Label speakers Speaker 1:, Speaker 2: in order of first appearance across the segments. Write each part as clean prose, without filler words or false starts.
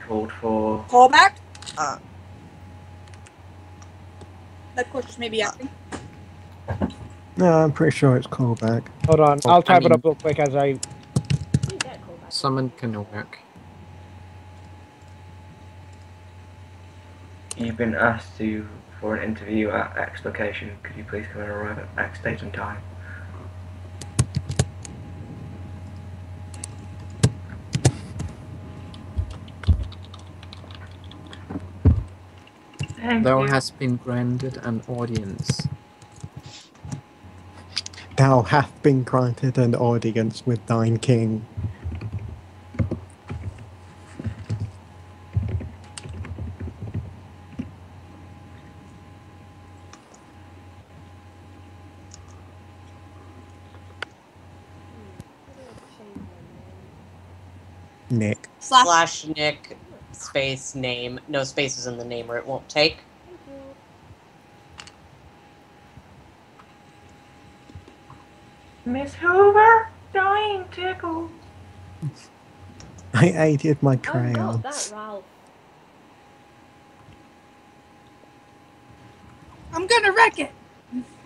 Speaker 1: called for.
Speaker 2: Callback? That question may be acting.
Speaker 3: No, I'm pretty sure it's callback.
Speaker 4: Hold on, I'll type it up real quick as I...
Speaker 5: Summon can work.
Speaker 1: You've been asked for an interview at X location. Could you please come and arrive at X date and time?
Speaker 5: Thou has been granted an audience.
Speaker 3: Thou hath been granted an audience with thine king. Nick.
Speaker 6: Slash Nick space name. No spaces in the name or it won't take.
Speaker 1: Miss Hoover, dying tickle.
Speaker 3: I aided my
Speaker 7: I'm
Speaker 3: crayons.
Speaker 7: not that Ralph.
Speaker 2: I'm gonna wreck it!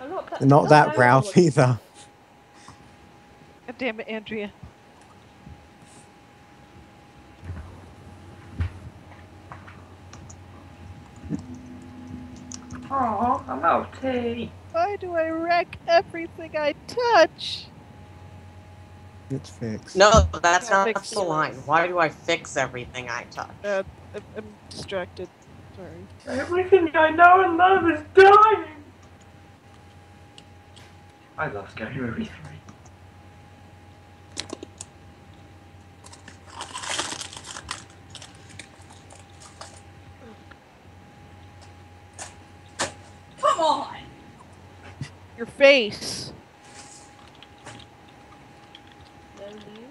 Speaker 7: I'm not that,
Speaker 3: Not that Ralph either.
Speaker 8: God damn it, Andrea.
Speaker 1: Oh, I'm out of tea.
Speaker 8: Why do I wreck everything I touch?
Speaker 3: It's fixed.
Speaker 6: No, that's
Speaker 8: Yeah,
Speaker 6: not
Speaker 8: fix
Speaker 6: the line. Why do I fix everything I touch?
Speaker 8: I'm distracted. Sorry.
Speaker 1: Everything I know and love is dying. I love Scary Movie 3.
Speaker 2: Come on!
Speaker 8: Your face.
Speaker 7: No, you?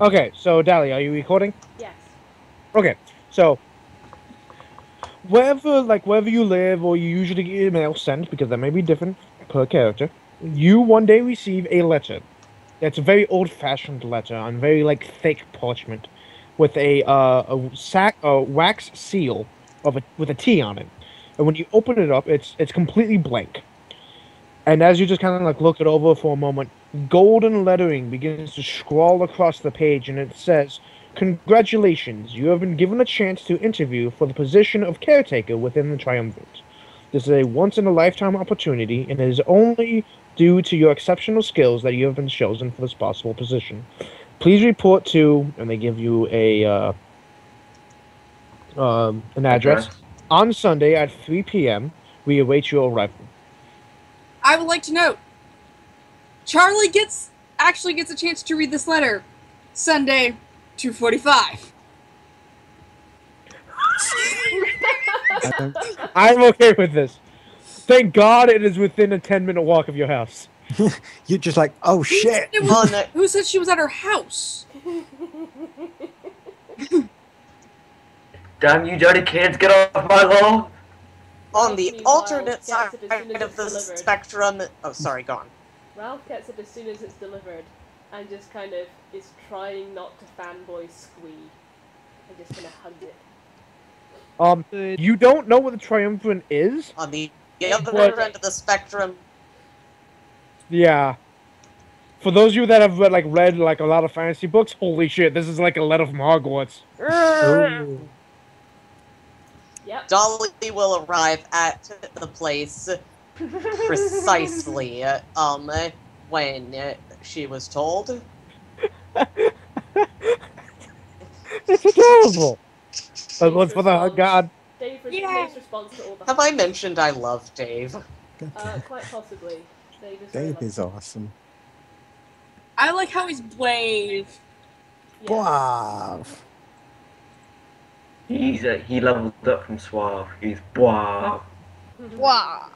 Speaker 4: Okay, so Dolly, are you recording?
Speaker 7: Yes.
Speaker 4: Okay, so wherever you live or you usually get your mail sent, because that may be different per character, you one day receive a letter. It's a very old-fashioned letter on very thick parchment with a wax seal with a T on it. And when you open it up, it's completely blank. And as you just kind of look it over for a moment, golden lettering begins to scrawl across the page, and it says, "Congratulations, you have been given a chance to interview for the position of caretaker within the Triumvirate. This is a once-in-a-lifetime opportunity, and it is only due to your exceptional skills that you have been chosen for this possible position. Please report to," and they give you an address, "on Sunday at 3 p.m. We await your arrival."
Speaker 2: I would like to note, Charlie actually gets a chance to read this letter. Sunday, 2:45.
Speaker 4: I'm okay with this. Thank God it is within a 10-minute walk of your house.
Speaker 3: You're just like, oh shit!
Speaker 2: Who said she was at her house?
Speaker 1: Damn you dirty kids, get off my lawn!
Speaker 6: On the
Speaker 7: Meanwhile,
Speaker 6: alternate
Speaker 7: gets
Speaker 6: side
Speaker 7: it as soon as
Speaker 6: of
Speaker 7: it's
Speaker 6: the
Speaker 7: delivered.
Speaker 6: spectrum... Oh, sorry, go on.
Speaker 7: Ralph gets it as soon as it's delivered and just kind of is trying not to fanboy squee. And just kind of hugs it.
Speaker 4: You don't know what the Triumvirate is?
Speaker 6: On the other end of the spectrum...
Speaker 4: Yeah. For those of you that have read a lot of fantasy books, holy shit, this is like a letter from Hogwarts.
Speaker 3: Ooh.
Speaker 7: Yep.
Speaker 6: Dolly will arrive at the place precisely when she was told.
Speaker 4: It's adorable. Let's for the God.
Speaker 7: Dave's response to all the
Speaker 6: Have I mentioned I love Dave?
Speaker 7: quite possibly.
Speaker 3: Dave is awesome.
Speaker 2: I like how he's brave.
Speaker 3: Suave.
Speaker 1: He leveled up from suave. He's suave.
Speaker 8: Wow.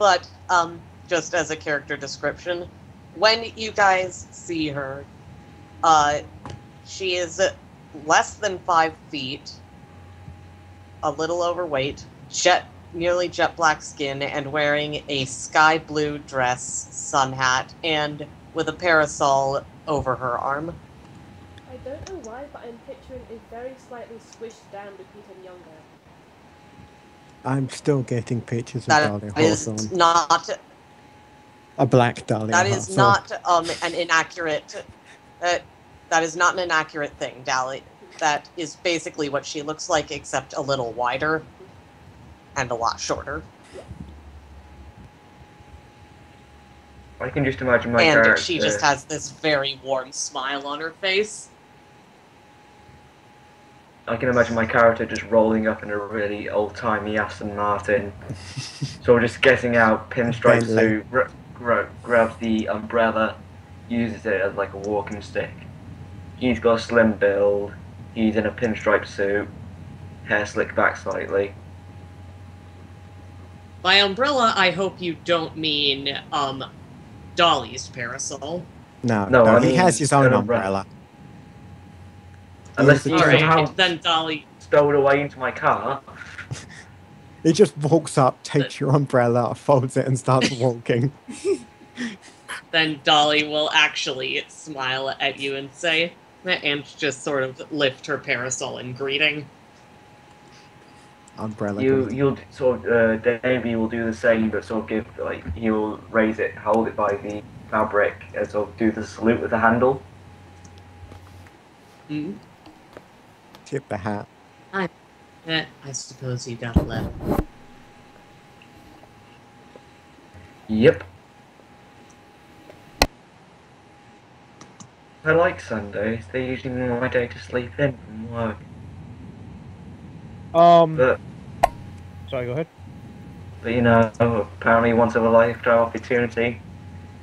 Speaker 6: But, just as a character description, when you guys see her, she is less than 5 feet, a little overweight, nearly jet black skin, and wearing a sky blue dress, sun hat, and with a parasol over her arm.
Speaker 7: I don't know why, but I'm picturing a very slightly squished down Lupita Nyong'o.
Speaker 3: I'm still getting pictures of
Speaker 6: That
Speaker 3: Dolly
Speaker 6: is
Speaker 3: Hawthorne.
Speaker 6: not.
Speaker 3: A black Dolly
Speaker 6: That is
Speaker 3: Hawthorne.
Speaker 6: not an inaccurate. That is not an inaccurate thing, Dolly. That is basically what she looks like, except a little wider and a lot shorter.
Speaker 1: I can just imagine my
Speaker 6: And
Speaker 1: character.
Speaker 6: she just has this very warm smile on her face.
Speaker 1: I can imagine my character just rolling up in a really old-timey Aston Martin. So just getting out, pinstripe suit, grabs the umbrella, uses it as like a walking stick. He's got a slim build, he's in a pinstripe suit, hair slicked back slightly.
Speaker 6: By umbrella, I hope you don't mean, Dolly's parasol.
Speaker 3: No, he has his own umbrella.
Speaker 1: Unless he somehow
Speaker 6: then Dolly
Speaker 1: stowed away into my car.
Speaker 3: He just walks up, takes your umbrella, folds it, and starts walking.
Speaker 6: Then Dolly will actually smile at you and say, and just sort of lift her parasol in greeting.
Speaker 3: Umbrella.
Speaker 1: You'll sort of Davey will do the same, but sort of give he'll raise it, hold it by the fabric, and sort of do the salute with the handle.
Speaker 6: Mm-hmm.
Speaker 3: Tip the hat.
Speaker 6: I suppose you gotta let him.
Speaker 1: Yep. I like Sundays. They're usually my day to sleep in and work. But
Speaker 4: Sorry, go ahead.
Speaker 1: you know, apparently once in a lifetime opportunity.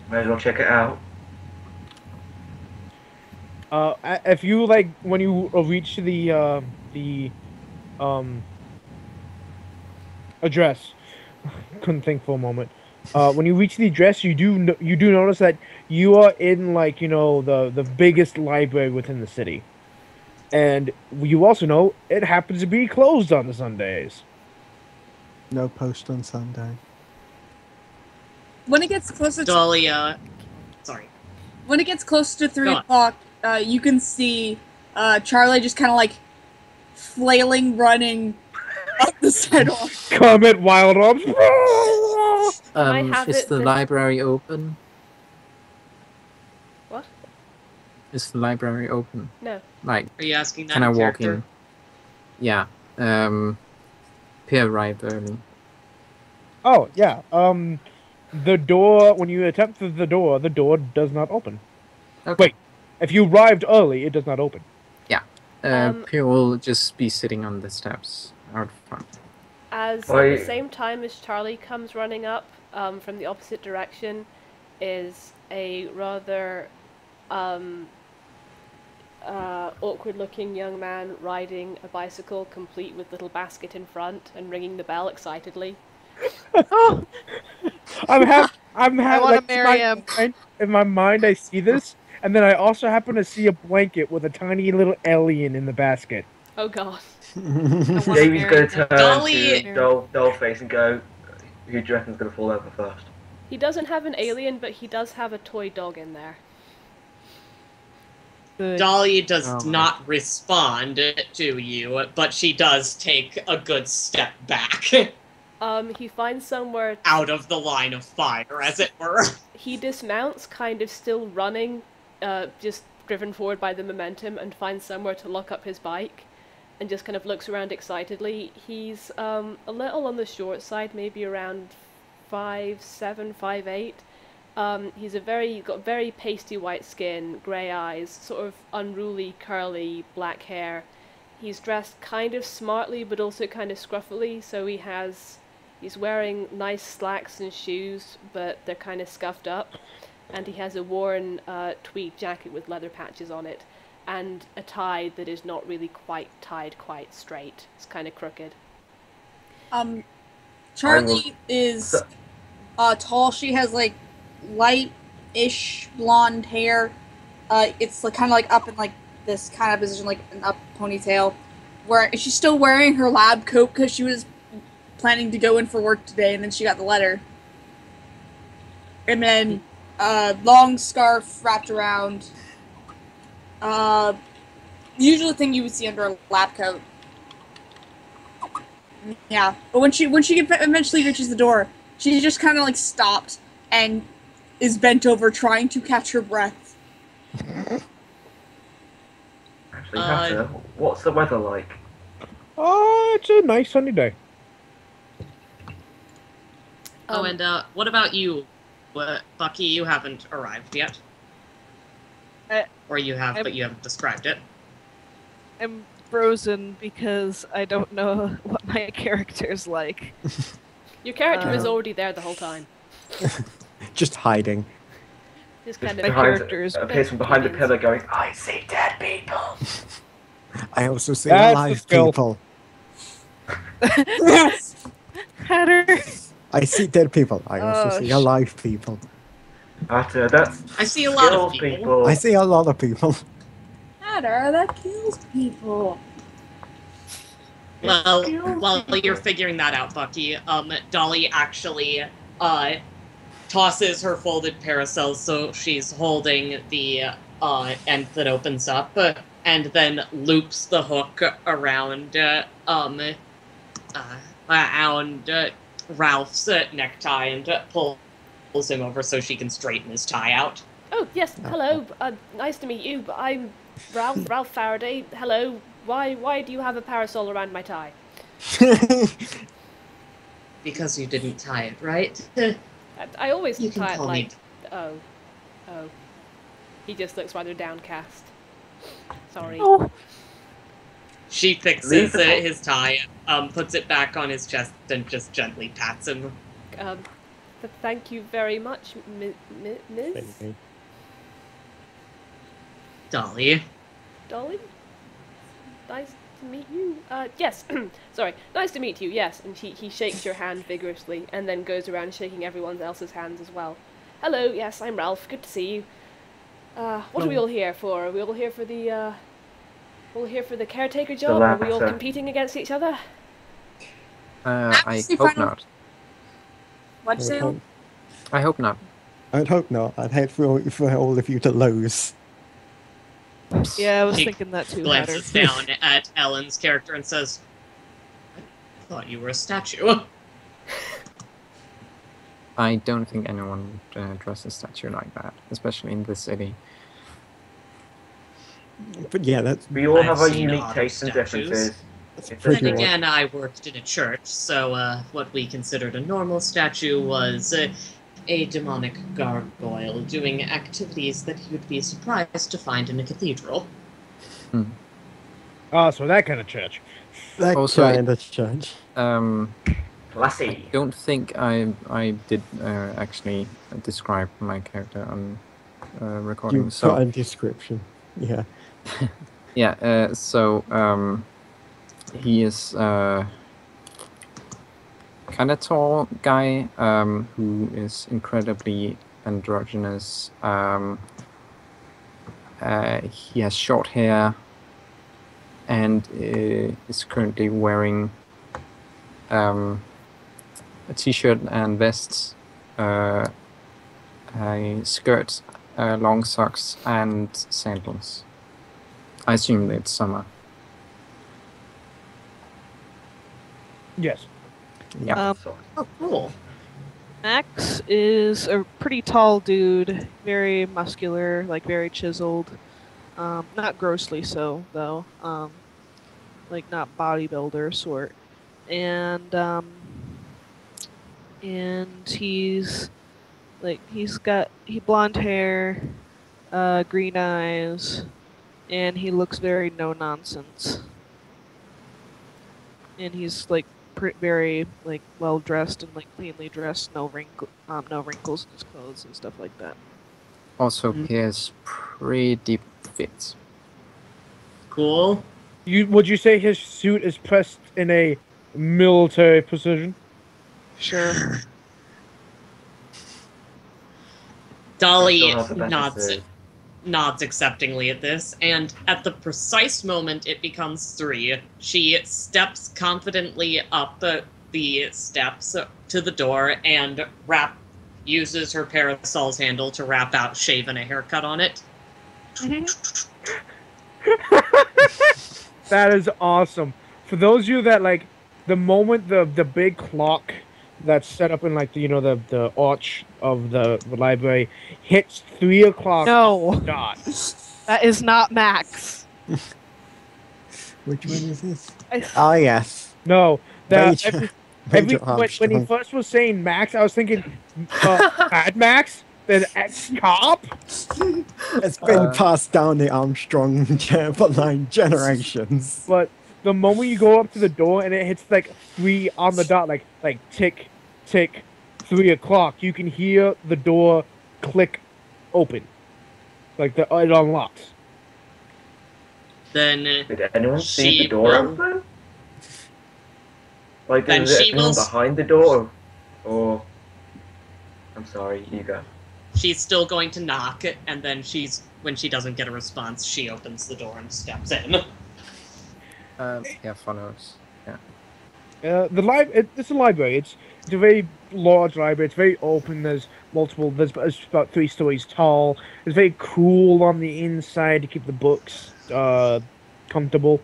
Speaker 1: May as well check it out.
Speaker 4: If you when you reach the address, couldn't think for a moment. When you reach the address, you do notice that you are in the biggest library within the city, and you also know it happens to be closed on the Sundays.
Speaker 3: No post on Sunday.
Speaker 2: When it gets closer to
Speaker 6: Dolly, sorry.
Speaker 2: When it gets close to 3 o'clock, you can see Charlie just kind of flailing, running up the sidewalk.
Speaker 4: Comet Wild Arms.
Speaker 5: Is the library open?
Speaker 7: What?
Speaker 5: Is the library open?
Speaker 7: No.
Speaker 6: Are you asking that?
Speaker 5: Can I walk
Speaker 6: character?
Speaker 5: in? Yeah. Peer arrived early.
Speaker 4: Oh yeah. The door, when you attempt the door does not open.
Speaker 5: Okay.
Speaker 4: Wait, if you arrived early, it does not open.
Speaker 5: Yeah. Peer will just be sitting on the steps out front.
Speaker 7: At the same time as Charlie comes running up from the opposite direction is a rather awkward-looking young man riding a bicycle, complete with little basket in front and ringing the bell excitedly.
Speaker 8: I want to marry him.
Speaker 4: In my mind, I see this, and then I also happen to see a blanket with a tiny little alien in the basket.
Speaker 7: Oh god.
Speaker 1: Davey's going to turn
Speaker 6: Dolly-
Speaker 1: to Dollface and go, who do you reckon's going to fall over first?
Speaker 7: He doesn't have an alien, but he does have a toy dog in there.
Speaker 8: Good.
Speaker 6: Dolly does not respond to you, but she does take a good step back.
Speaker 7: He finds somewhere
Speaker 6: Out of the line of fire, as it were.
Speaker 7: he dismounts, kind of still running, just driven forward by the momentum, and finds somewhere to lock up his bike, and just kind of looks around excitedly. He's a little on the short side, maybe around 5'7", 5'8". He's got very pasty white skin, grey eyes, sort of unruly, curly, black hair. He's dressed kind of smartly, but also kind of scruffily, so he's wearing nice slacks and shoes, but they're kind of scuffed up. And he has a worn tweed jacket with leather patches on it, and a tie that is not really tied quite straight. It's kind of crooked.
Speaker 2: Charlie is tall. She has light ish blonde hair. It's like kind of like up in like this kind of position, like an up ponytail. Where she's still wearing her lab coat because she was planning to go in for work today, and then she got the letter. And then long scarf wrapped around. Usual thing you would see under a lab coat. Yeah, but when she eventually reaches the door, she just kind of like stopped and is bent over trying to catch her breath.
Speaker 1: Actually, Hatter, what's the weather like?
Speaker 4: Oh, it's a nice sunny day.
Speaker 6: Oh, and what about you, Bucky? You haven't arrived yet. Or you have, but you haven't described it.
Speaker 8: I'm frozen because I don't know what my character's like.
Speaker 7: Your character was already there the whole time.
Speaker 3: Just hiding.
Speaker 7: Just kind
Speaker 8: My
Speaker 7: of
Speaker 8: character is
Speaker 1: Appears from behind the pillar going, I see dead people.
Speaker 3: I also see
Speaker 4: That's the
Speaker 3: alive
Speaker 4: skill.
Speaker 3: people.
Speaker 2: Yes!
Speaker 8: Hatter.
Speaker 3: I see dead people. I also
Speaker 8: Oh,
Speaker 3: see alive people.
Speaker 1: Hatter, that's
Speaker 6: I see a lot of
Speaker 1: skills,
Speaker 6: people.
Speaker 3: I see a lot of people.
Speaker 2: Hatter, that kills people.
Speaker 6: Well, while you're figuring that out, Bucky, Dolly actually tosses her folded parasol so she's holding the end that opens up, and then loops the hook around Ralph's necktie and pulls him over so she can straighten his tie out.
Speaker 7: Oh, yes, hello. Nice to meet you. I'm Ralph Faraday. Hello. Why do you have a parasol around my tie?
Speaker 6: Because you didn't tie it, right?
Speaker 7: I always
Speaker 6: You can
Speaker 7: tie it
Speaker 6: call
Speaker 7: like...
Speaker 6: me.
Speaker 7: Oh. He just looks rather downcast. Sorry.
Speaker 8: Oh,
Speaker 6: She fixes his tie, puts it back on his chest, and just gently pats him.
Speaker 7: Thank you very much, Ms.
Speaker 6: Dolly.
Speaker 7: Dolly? Nice to meet you. Yes. Sorry. Nice to meet you, yes. And he shakes your hand vigorously and then goes around shaking everyone else's hands as well. Hello, yes, I'm Ralph. Good to see you. What are we all here for? Are we all here for the, caretaker job? Are we all competing against each other?
Speaker 5: I hope not.
Speaker 2: What'd you say?
Speaker 5: I hope not.
Speaker 3: I'd hope not. I'd hate for all of you to lose.
Speaker 8: yeah, I was
Speaker 6: He
Speaker 8: thinking that too, Hatter.
Speaker 6: Glances down at Ellen's character and says, I thought you were a statue.
Speaker 5: I don't think anyone would dress a statue like that, especially in this city.
Speaker 3: But yeah, that's
Speaker 1: we all
Speaker 6: I've
Speaker 1: have our
Speaker 6: seen
Speaker 1: unique
Speaker 6: odd
Speaker 1: tastes and
Speaker 6: statues.
Speaker 1: differences.
Speaker 3: pretty
Speaker 6: Then
Speaker 3: much.
Speaker 6: again, I worked in a church, so what we considered a normal statue was a demonic gargoyle doing activities that you'd be surprised to find in a cathedral.
Speaker 4: Oh, so that kind of church.
Speaker 3: that
Speaker 5: Also,
Speaker 3: kind of church.
Speaker 1: Classy.
Speaker 5: Don't think I did actually describe my character on recording.
Speaker 3: You
Speaker 5: So
Speaker 3: put a description. Yeah.
Speaker 5: yeah, so he is kind of tall guy who is incredibly androgynous. He has short hair and is currently wearing a t-shirt and vest, a skirt, long socks, and sandals. I assume it's summer.
Speaker 4: Yes.
Speaker 5: Yeah.
Speaker 6: Oh, cool.
Speaker 8: Max is a pretty tall dude, very muscular, like very chiseled. Not grossly so though. Like not bodybuilder sort. And he's got blonde hair, green eyes, and he looks very no nonsense. And he's like very like well dressed and like cleanly dressed, no wrinkles in his clothes and stuff like that.
Speaker 5: Also, he is pretty fit.
Speaker 6: Cool.
Speaker 4: Would you say his suit is pressed in a military precision?
Speaker 8: Sure.
Speaker 6: Dolly
Speaker 1: still have the better suit.
Speaker 6: nods acceptingly at this, and at the precise moment it becomes 3, she steps confidently up the steps to the door and uses her parasol's handle to wrap out shave and a haircut on it.
Speaker 4: That is awesome. For those of you that like, the moment the big clock that's set up in like the arch of the library hits 3 o'clock.
Speaker 8: No,
Speaker 4: dot.
Speaker 8: that is not Max.
Speaker 3: Which one is this?
Speaker 8: I-
Speaker 3: Oh, yes.
Speaker 4: No, that
Speaker 3: Major
Speaker 4: when he
Speaker 3: Armstrong.
Speaker 4: first was saying Max, I was thinking Mad Max, then ex-cop.
Speaker 3: It's been passed down the Armstrong line generations.
Speaker 4: But the moment you go up to the door and it hits like 3 on the dot, like tick, tick, 3 o'clock, you can hear the door click open, like it unlocks.
Speaker 6: Then
Speaker 1: Did anyone see
Speaker 6: she
Speaker 1: the door
Speaker 6: will-
Speaker 1: open? Like,
Speaker 6: Then
Speaker 1: is
Speaker 6: she
Speaker 1: anyone
Speaker 6: will-
Speaker 1: behind the door? Or... I'm sorry, you go.
Speaker 6: she's still going to knock, and then when she doesn't get a response, she opens the door and steps in.
Speaker 5: Yeah, follows. Yeah.
Speaker 4: It's a library. It's a very large library. It's very open. There's about 3 stories tall. It's very cool on the inside to keep the books comfortable.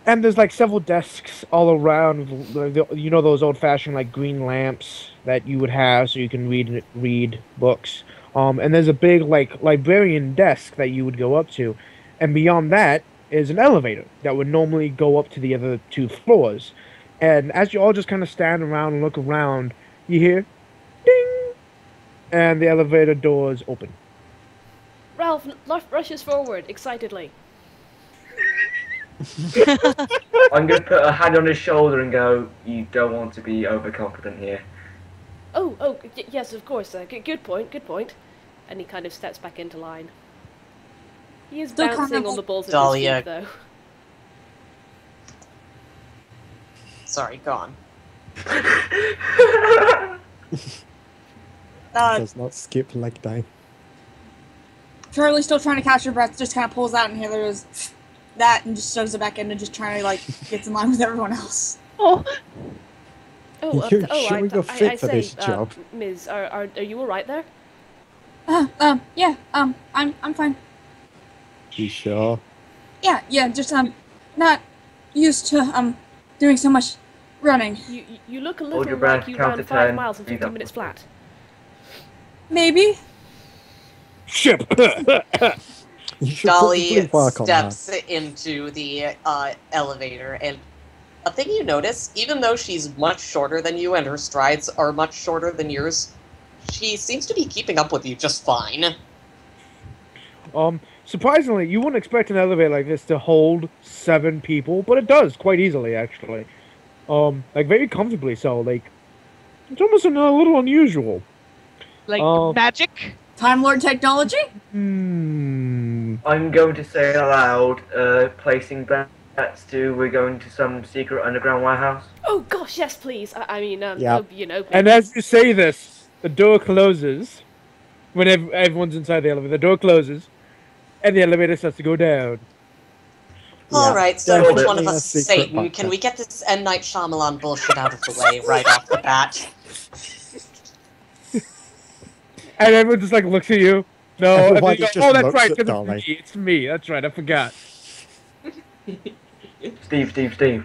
Speaker 4: And there's like several desks all around. Those old-fashioned like green lamps that you would have so you can read books. And there's a big like librarian desk that you would go up to, and beyond that is an elevator that would normally go up to the other 2 floors. And as you all just kind of stand around and look around, you hear ding, and the elevator doors open.
Speaker 7: Ralph rushes forward excitedly.
Speaker 1: I'm going to put a hand on his shoulder and go, you don't want to be overconfident here.
Speaker 7: Yes, of course. Good point. And he kind of steps back into line. He is
Speaker 2: Still
Speaker 7: bouncing
Speaker 2: kind of
Speaker 7: on the balls of
Speaker 6: Dolly,
Speaker 7: his feet, though.
Speaker 6: Sorry, go on.
Speaker 3: Does not skip leg day.
Speaker 2: Charlie's still trying to catch her breath, just kind of pulls out and here there is that and just shoves it back in and just trying to like gets in line with everyone else.
Speaker 8: Oh,
Speaker 3: You're sure you're fit for
Speaker 7: say,
Speaker 3: this job?
Speaker 7: Ms., are you all right there?
Speaker 2: Yeah, I'm fine.
Speaker 3: You sure?
Speaker 2: Yeah, just not used to doing so much running.
Speaker 7: You look a
Speaker 1: Hold your
Speaker 7: little
Speaker 1: breath,
Speaker 7: like you
Speaker 1: count
Speaker 7: ran
Speaker 1: to
Speaker 7: 5
Speaker 1: 10,
Speaker 7: miles in
Speaker 1: breathe
Speaker 7: 15
Speaker 1: up.
Speaker 7: minutes flat.
Speaker 2: Maybe.
Speaker 4: Ship.
Speaker 3: You should
Speaker 6: Dolly
Speaker 3: probably work on that.
Speaker 6: steps into the elevator, and a thing you notice, even though she's much shorter than you and her strides are much shorter than yours, she seems to be keeping up with you just fine.
Speaker 4: Surprisingly, you wouldn't expect an elevator like this to hold 7 people, but it does quite easily, actually. Like very comfortably so. Like it's almost a little unusual.
Speaker 8: like magic.
Speaker 2: Time Lord technology?
Speaker 1: I'm going to say aloud, placing bets to we're going to some secret underground warehouse.
Speaker 7: Oh gosh, yes, please. I mean,
Speaker 3: Yeah.
Speaker 4: And as you say this, the door closes. When everyone's inside the elevator, the door closes, and the elevator starts to go down.
Speaker 6: Alright, so
Speaker 1: definitely
Speaker 6: which one of
Speaker 3: a
Speaker 6: us is
Speaker 3: secret
Speaker 6: Satan?
Speaker 3: bunker.
Speaker 6: Can we get this M. Night Shyamalan bullshit out of the way right off the bat?
Speaker 4: And everyone just like looks at you. No, and then
Speaker 3: Everybody
Speaker 4: you go,
Speaker 3: just
Speaker 4: oh, that's
Speaker 3: looks
Speaker 4: right,
Speaker 3: at
Speaker 4: 'cause
Speaker 3: Dolly.
Speaker 4: it's me. That's right, I forgot.
Speaker 1: Steve.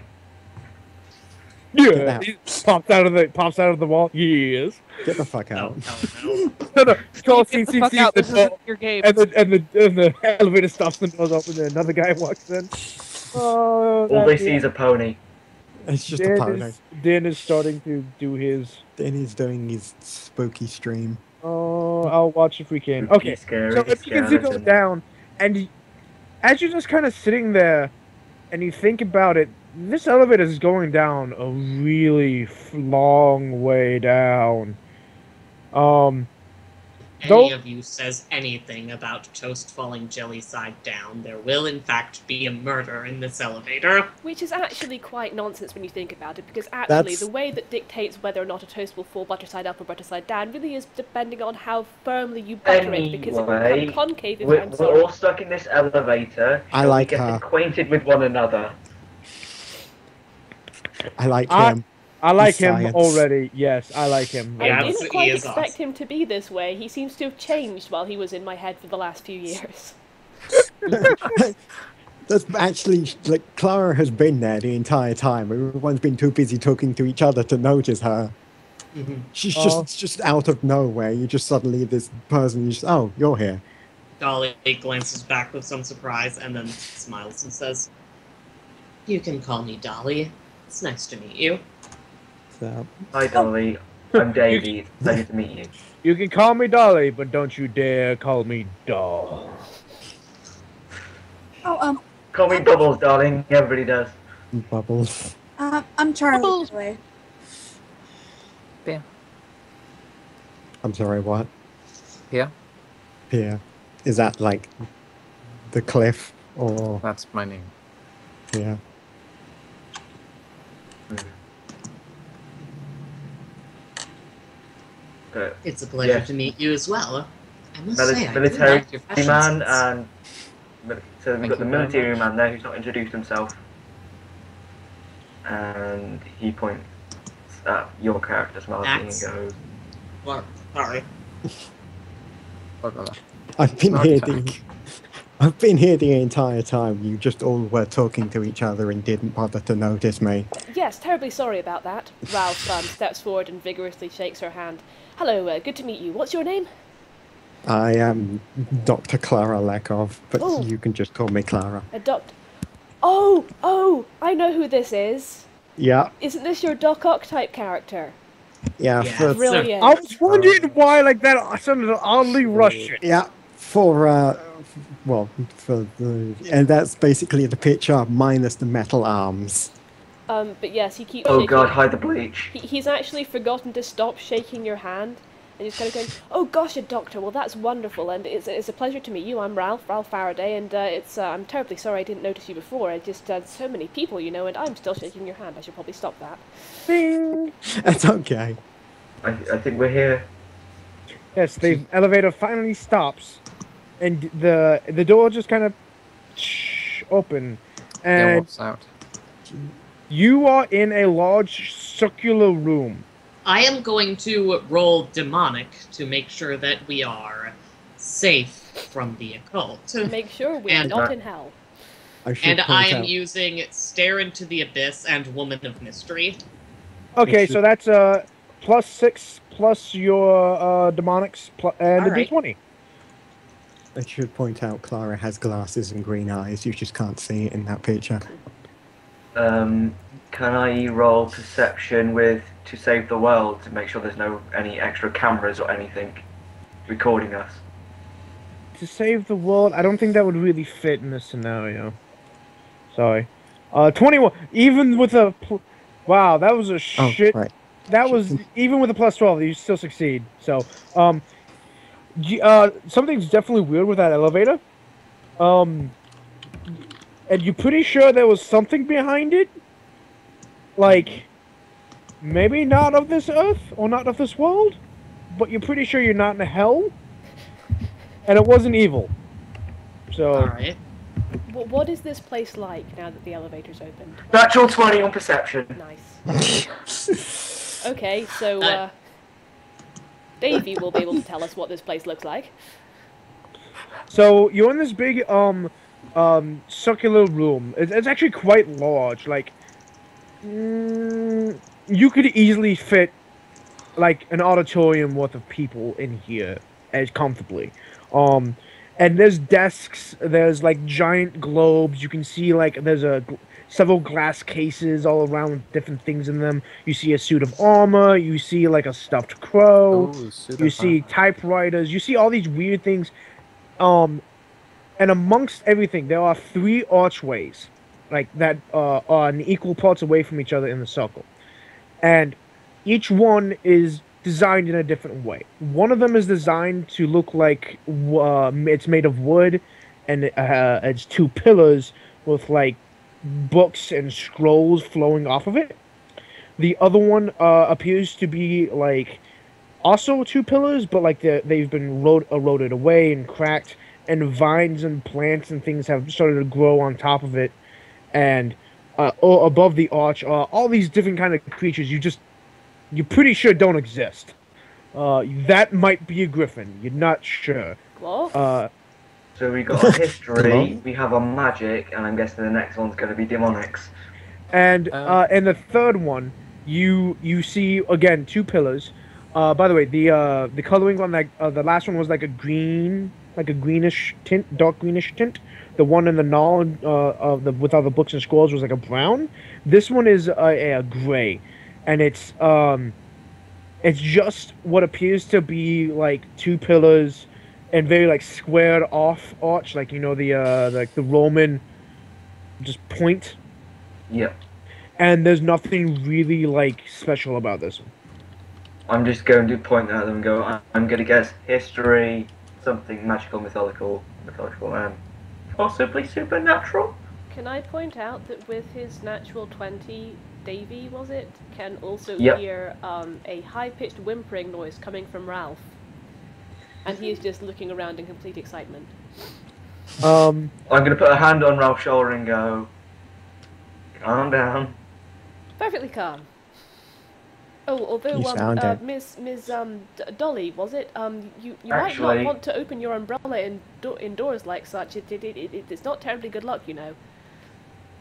Speaker 4: Yeah,
Speaker 3: out.
Speaker 4: he pops out of the wall. Yes.
Speaker 3: Get the fuck out.
Speaker 4: No. Call
Speaker 8: Get the fuck out. This isn't your game.
Speaker 4: and the elevator stops and doors open and another guy walks in. Oh,
Speaker 1: All they see is a pony.
Speaker 3: It's just a pony.
Speaker 4: Dan is starting to do his.
Speaker 3: Then he's doing his spooky stream.
Speaker 4: Oh, I'll watch if we can.
Speaker 1: Spooky,
Speaker 4: Okay,
Speaker 1: scary
Speaker 4: so if you can see go
Speaker 1: skeleton.
Speaker 4: down, and as you're just kind of sitting there, and you think about it, this elevator is going down a really long way down.
Speaker 6: any of you says anything about toast falling jelly side down, there will in fact be a murder in this elevator.
Speaker 7: Which is actually quite nonsense when you think about it, because actually the way that dictates whether or not a toast will fall butter side up or butter side down really is depending on how firmly you butter it, because it will become concave if I'm sorry.
Speaker 1: We're all stuck in this elevator.
Speaker 3: I like
Speaker 1: we get
Speaker 3: her.
Speaker 1: acquainted with one another.
Speaker 3: I like him.
Speaker 4: I like
Speaker 3: He's
Speaker 4: him
Speaker 3: science.
Speaker 4: already. Yes, I like him.
Speaker 7: I
Speaker 6: Yeah,
Speaker 7: didn't quite
Speaker 6: he is
Speaker 7: expect
Speaker 6: awesome.
Speaker 7: him to be this way. He seems to have changed while he was in my head for the last few years.
Speaker 3: That's actually, like, Klara has been there the entire time. Everyone's been too busy talking to each other to notice her. She's just out of nowhere. You just suddenly, this person, oh, you're here.
Speaker 6: Dolly glances back with some surprise and then smiles and says, "You can call me Dolly. It's nice to meet you."
Speaker 3: So,
Speaker 1: Hi, Dolly. I'm Davey. Pleasure to meet you.
Speaker 4: You can call me Dolly, but don't you dare call me Doll.
Speaker 2: Oh,
Speaker 1: Call me Bubbles, darling. Everybody does.
Speaker 3: Bubbles.
Speaker 2: I'm Charlie.
Speaker 8: Bubbles.
Speaker 2: By the way.
Speaker 5: There.
Speaker 3: I'm sorry, what?
Speaker 5: Here.
Speaker 3: Here. Is that, like, the cliff? Or,
Speaker 5: That's my name.
Speaker 3: yeah.
Speaker 6: It's a pleasure
Speaker 1: Yeah.
Speaker 6: to meet you as well. I must say, I do
Speaker 1: Military
Speaker 6: like your fashion
Speaker 1: man
Speaker 6: sense.
Speaker 1: and so we've
Speaker 5: Thank
Speaker 1: got the
Speaker 5: you very
Speaker 1: military
Speaker 5: much.
Speaker 1: man there who's not introduced himself, and he points at your character, Smarty, and
Speaker 6: That's-
Speaker 1: goes,
Speaker 6: Well, sorry.
Speaker 3: I've been
Speaker 5: Smart
Speaker 3: here
Speaker 5: attack.
Speaker 3: I've been here the entire time. You just all were talking to each other and didn't bother to notice me.
Speaker 7: Yes, terribly sorry about that. Ralph steps forward and vigorously shakes her hand. Hello, good to meet you. What's your name?
Speaker 3: I am Dr. Klara Lekov, but
Speaker 7: Oh.
Speaker 3: you can just call me Klara.
Speaker 7: A doctor. Oh, I know who this is.
Speaker 3: Yeah,
Speaker 7: Isn't this your Doc Ock type character?
Speaker 3: yeah,
Speaker 6: Yeah.
Speaker 3: for,
Speaker 7: Brilliant.
Speaker 4: I was wondering why, like, that sounded oddly Russian.
Speaker 3: yeah, for and that's basically the picture minus the metal arms.
Speaker 7: But yes, he keeps
Speaker 1: "Oh
Speaker 7: shaking.
Speaker 1: God, hide the bleach."
Speaker 7: He's actually forgotten to stop shaking your hand, and he's kind of going, "Oh gosh, a doctor. Well, that's wonderful, and it's a pleasure to meet you. I'm Ralph Faraday, and I'm terribly sorry I didn't notice you before. I just so many people, you know, and I'm still shaking your hand. I should probably stop that."
Speaker 4: Bing.
Speaker 3: That's okay.
Speaker 1: I think we're here.
Speaker 4: Yes, the elevator finally stops, and the door just kind of open,
Speaker 5: Then
Speaker 4: and
Speaker 5: walks out.
Speaker 4: you are in a large circular room.
Speaker 6: I am going to roll demonic to make sure that we are safe from the occult.
Speaker 7: Make sure we're
Speaker 6: And-
Speaker 7: not in hell.
Speaker 3: I should
Speaker 6: And I
Speaker 3: point
Speaker 6: am
Speaker 3: out,
Speaker 6: using Stare into the Abyss and Woman of Mystery.
Speaker 4: Okay,
Speaker 3: It's
Speaker 4: so that's +6 plus your demonics and a
Speaker 6: Alright.
Speaker 4: d20.
Speaker 3: I should point out Klara has glasses and green eyes. You just can't see it in that picture.
Speaker 1: Can I roll perception to save the world to make sure there's any extra cameras or anything recording us?
Speaker 4: To save the world, I don't think that would really fit in this scenario. Sorry. 21. Even with a wow, that was a
Speaker 3: Oh,
Speaker 4: shit.
Speaker 3: right.
Speaker 4: That was even with a +12, you still succeed. So, something's definitely weird with that elevator. And you're pretty sure there was something behind it? Like, maybe not of this earth or not of this world, but you're pretty sure you're not in hell. And it wasn't evil. So,
Speaker 6: Alright.
Speaker 7: What is this place like now that the elevator's opened?
Speaker 1: Natural 20 on perception.
Speaker 7: Nice. Okay, so Davey will be able to tell us what this place looks like.
Speaker 4: so you're in this big circular room. It's actually quite large. Like, you could easily fit like an auditorium worth of people in here as comfortably. And there's desks. There's like giant globes. You can see like there's several glass cases all around with different things in them. You see a suit of armor. You see like a stuffed crow. You see typewriters. You see all these weird things. And amongst everything, there are 3 archways, like that are in equal parts away from each other in the circle, and each one is designed in a different way. One of them is designed to look like it's made of wood, and it's two pillars with like books and scrolls flowing off of it. The other one appears to be like also two pillars, but like they've been eroded away and cracked, and vines and plants and things have started to grow on top of it, and above the arch are all these different kind of creatures you're pretty sure don't exist. That might be a griffin. You're not sure.
Speaker 7: What?
Speaker 1: So we got a history, we have a magic, and I'm guessing the next one's going to be demonics.
Speaker 4: And the third one, you see again two pillars. By the way, the coloring on that the last one was like a greenish tint, dark greenish tint. The one in the null with all the books and scrolls was like a brown. This one is a gray, and it's just what appears to be like two pillars, and very like squared off arch, like the Roman just point.
Speaker 1: Yep.
Speaker 4: And there's nothing really like special about this one.
Speaker 1: I'm just going to point at them and go, I'm going to guess history, something magical, mythological, possibly supernatural.
Speaker 7: Can I point out that with his natural 20, Davey, was it, can also
Speaker 1: Yep.
Speaker 7: hear a high-pitched whimpering noise coming from Ralph. And he is just looking around in complete excitement.
Speaker 1: I'm going to put a hand on Ralph's shoulder and go, calm down.
Speaker 7: Perfectly calm. Oh, although Miss Dolly, was it? You might not want to open your umbrella indoors like such. It's not terribly good luck, you know.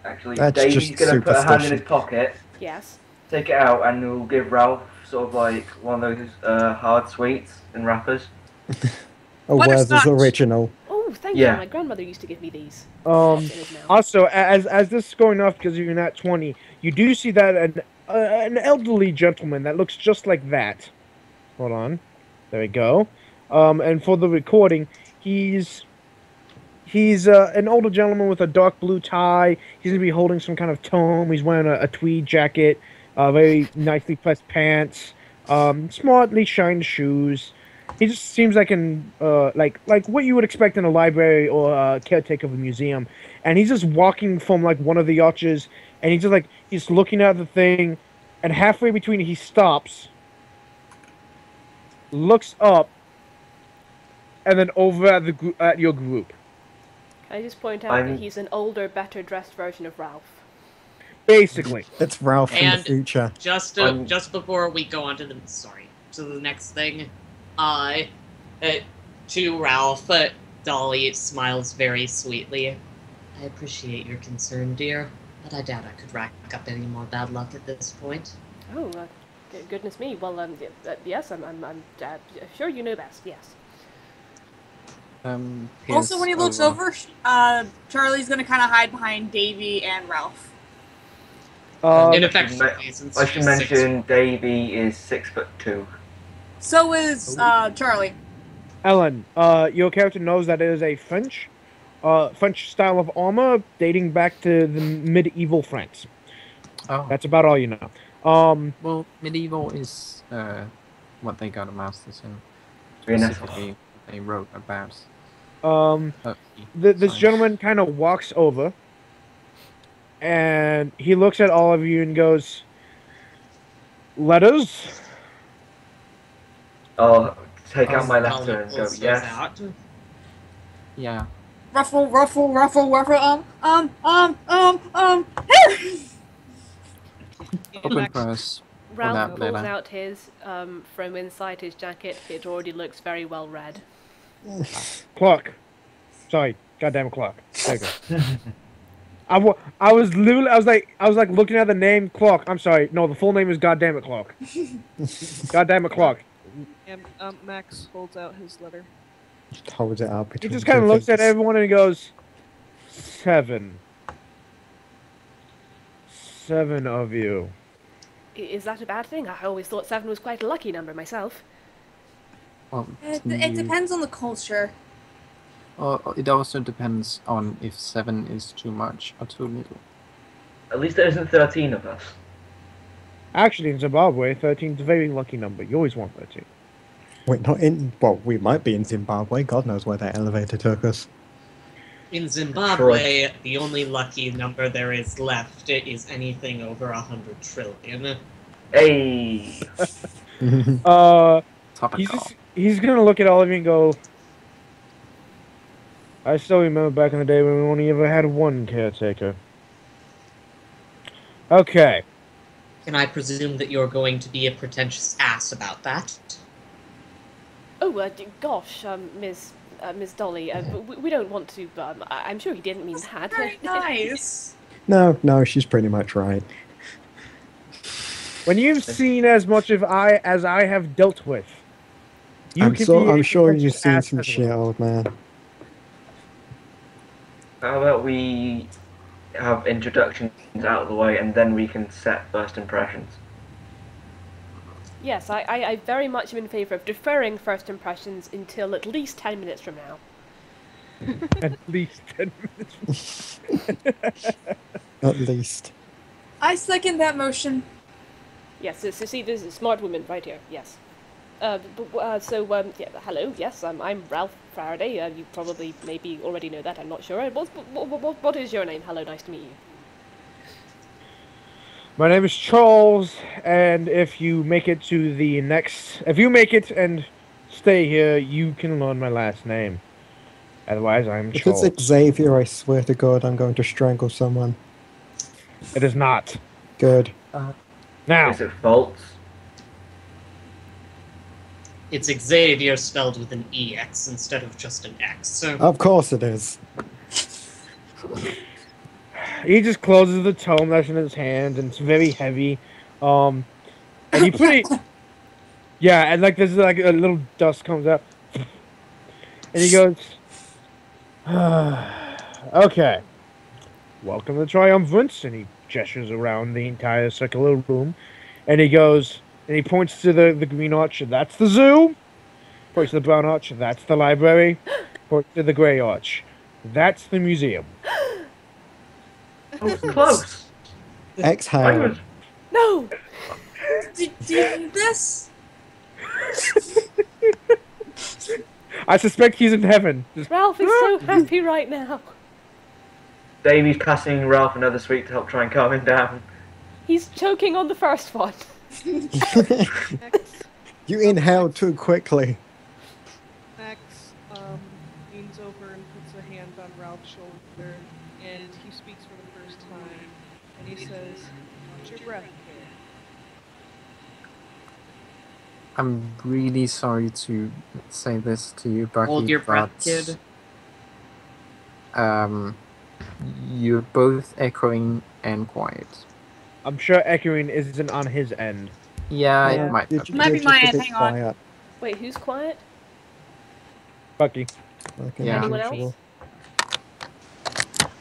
Speaker 1: Actually,
Speaker 3: That's
Speaker 1: Davey's
Speaker 3: just
Speaker 1: going to put a hand in his
Speaker 3: superstition.
Speaker 1: pocket,
Speaker 7: Yes.
Speaker 1: take it out, and we'll give Ralph sort of like one of those hard sweets and wrappers.
Speaker 3: Oh, where's this
Speaker 2: Butterscotch.
Speaker 3: original?
Speaker 7: Oh, thank
Speaker 1: Yeah.
Speaker 7: you. My grandmother used to give me these.
Speaker 4: Also, as this is going off because you're not 20, you do see that an elderly gentleman that looks just like that. Hold on, there we go. And for the recording, he's an older gentleman with a dark blue tie. He's gonna be holding some kind of tome. He's wearing a tweed jacket, very nicely pressed pants, smartly shined shoes. He just seems like like what you would expect in a library or a caretaker of a museum. And he's just walking from like one of the arches, and he's looking at the thing, and halfway between he stops, looks up, and then over at your group.
Speaker 7: Can I just point out that he's an older, better dressed version of Ralph?
Speaker 4: Basically,
Speaker 3: It's Ralph from the
Speaker 6: And
Speaker 3: future.
Speaker 6: just before we go on to the next thing, to Ralph, Dolly smiles very sweetly. I appreciate your concern, dear, but I doubt I could rack up any more bad luck at this point.
Speaker 7: Oh, goodness me. Well, yes, I'm sure you know best. Yes.
Speaker 2: Also, when he looks over, Charlie's gonna kind of hide behind Davey and Ralph.
Speaker 6: In effect,
Speaker 1: I should mention Davey is 6'2".
Speaker 2: So is Charlie.
Speaker 4: Ellen, your character knows that it is a French style of armor dating back to the medieval France.
Speaker 5: Oh.
Speaker 4: That's about all you know.
Speaker 5: Well, medieval is what they got a master's in.
Speaker 1: Specifically,
Speaker 5: they wrote about.
Speaker 4: This gentleman kind of walks over, and he looks at all of you and goes, "Letters?"
Speaker 1: I'll take out my letter and go, yes.
Speaker 5: Yeah.
Speaker 2: Ruffle, ruffle, ruffle, ruffle,
Speaker 5: Open press.
Speaker 7: Ralph pulls out his from inside his jacket. It already looks very well read.
Speaker 4: Clock. Sorry, goddamn clock. There you go. I was like looking at the name Clock. I'm sorry. No, the full name is Goddamn It Clock. Goddamn It Clock.
Speaker 8: And Max holds out his letter.
Speaker 3: Just holds it up.
Speaker 4: He just kind of looks at everyone and he goes, 7. 7 of you.
Speaker 7: Is that a bad thing? I always thought 7 was quite a lucky number myself.
Speaker 5: Well,
Speaker 2: It depends on the culture.
Speaker 5: it also depends on if 7 is too much or too little.
Speaker 1: At least there isn't 13 of us.
Speaker 4: Actually, in Zimbabwe, 13 is a very lucky number. You always want 13.
Speaker 3: We're not in. Well, we might be in Zimbabwe. God knows where that elevator took us.
Speaker 6: In Zimbabwe, the only lucky number there is left is anything over 100 trillion.
Speaker 1: Hey!
Speaker 5: Topical.
Speaker 4: He's gonna look at all of you and go, I still remember back in the day when we only ever had one caretaker. Okay.
Speaker 6: Can I presume that you're going to be a pretentious ass about that?
Speaker 7: Oh, gosh, Miss Dolly, we don't want to, I'm sure he didn't mean that.
Speaker 2: Very nice.
Speaker 3: No, she's pretty much right.
Speaker 4: When you've seen as much of as I have dealt with,
Speaker 3: I'm sure you've
Speaker 4: pretentious
Speaker 3: seen
Speaker 4: ass
Speaker 3: some
Speaker 4: as
Speaker 3: shit,
Speaker 4: well.
Speaker 3: old man.
Speaker 1: How about we have introductions out of the way and then we can set first impressions?
Speaker 7: Yes, I very much am in favour of deferring first impressions until at least 10 minutes from now.
Speaker 4: At least 10 minutes.
Speaker 3: At least.
Speaker 2: I second that motion.
Speaker 7: Yes, so see, there's a smart woman right here, yes. Yeah, hello, yes, I'm Ralph Faraday. You probably maybe already know that, I'm not sure. What is your name? Hello, nice to meet you.
Speaker 4: My name is Charles, and if you make it and stay here, you can learn my last name. Otherwise, I'm
Speaker 3: If
Speaker 4: Charles.
Speaker 3: it's Xavier, I swear to God, I'm going to strangle someone.
Speaker 4: It is not.
Speaker 3: Good.
Speaker 4: Now,
Speaker 1: Is it false?
Speaker 6: It's Xavier spelled with an EX instead of just an X. So
Speaker 3: Of course it is.
Speaker 4: he just closes the tome that's in his hand, and it's very heavy. And he put it... Yeah, and like there's like a little dust comes out. And he goes... Okay. Welcome to Triumvirate. And he gestures around the entire circular room. And he goes... And he points to the green arch, that's the zoo. Points to the brown arch, that's the library. Points to the grey arch, that's the museum.
Speaker 1: Oh, close!
Speaker 3: Exhale.
Speaker 7: No!
Speaker 2: Do you need this?
Speaker 4: I suspect he's in heaven.
Speaker 7: Ralph is so happy right now.
Speaker 1: Davey's passing Ralph another sweet to help try and calm him down.
Speaker 7: He's choking on the first one.
Speaker 3: You inhaled too quickly.
Speaker 8: Max leans over and puts a hand on Ralph's shoulder, and he speaks for the first time, and he says, "Watch your breath, kid."
Speaker 5: I'm really sorry to say this to you, Bucky,
Speaker 6: hold your breath,
Speaker 5: but,
Speaker 6: kid.
Speaker 5: you're both echoing and quiet.
Speaker 4: I'm sure echoing isn't on his end.
Speaker 5: Yeah, it might
Speaker 3: You're
Speaker 5: be.
Speaker 3: ju-
Speaker 2: Might
Speaker 3: you're
Speaker 2: be my
Speaker 3: just a
Speaker 2: end,
Speaker 3: bit
Speaker 2: hang on.
Speaker 3: quiet,
Speaker 7: Wait, who's quiet?
Speaker 4: Bucky.
Speaker 3: like
Speaker 5: Yeah.
Speaker 7: Anyone
Speaker 3: usual.
Speaker 7: else?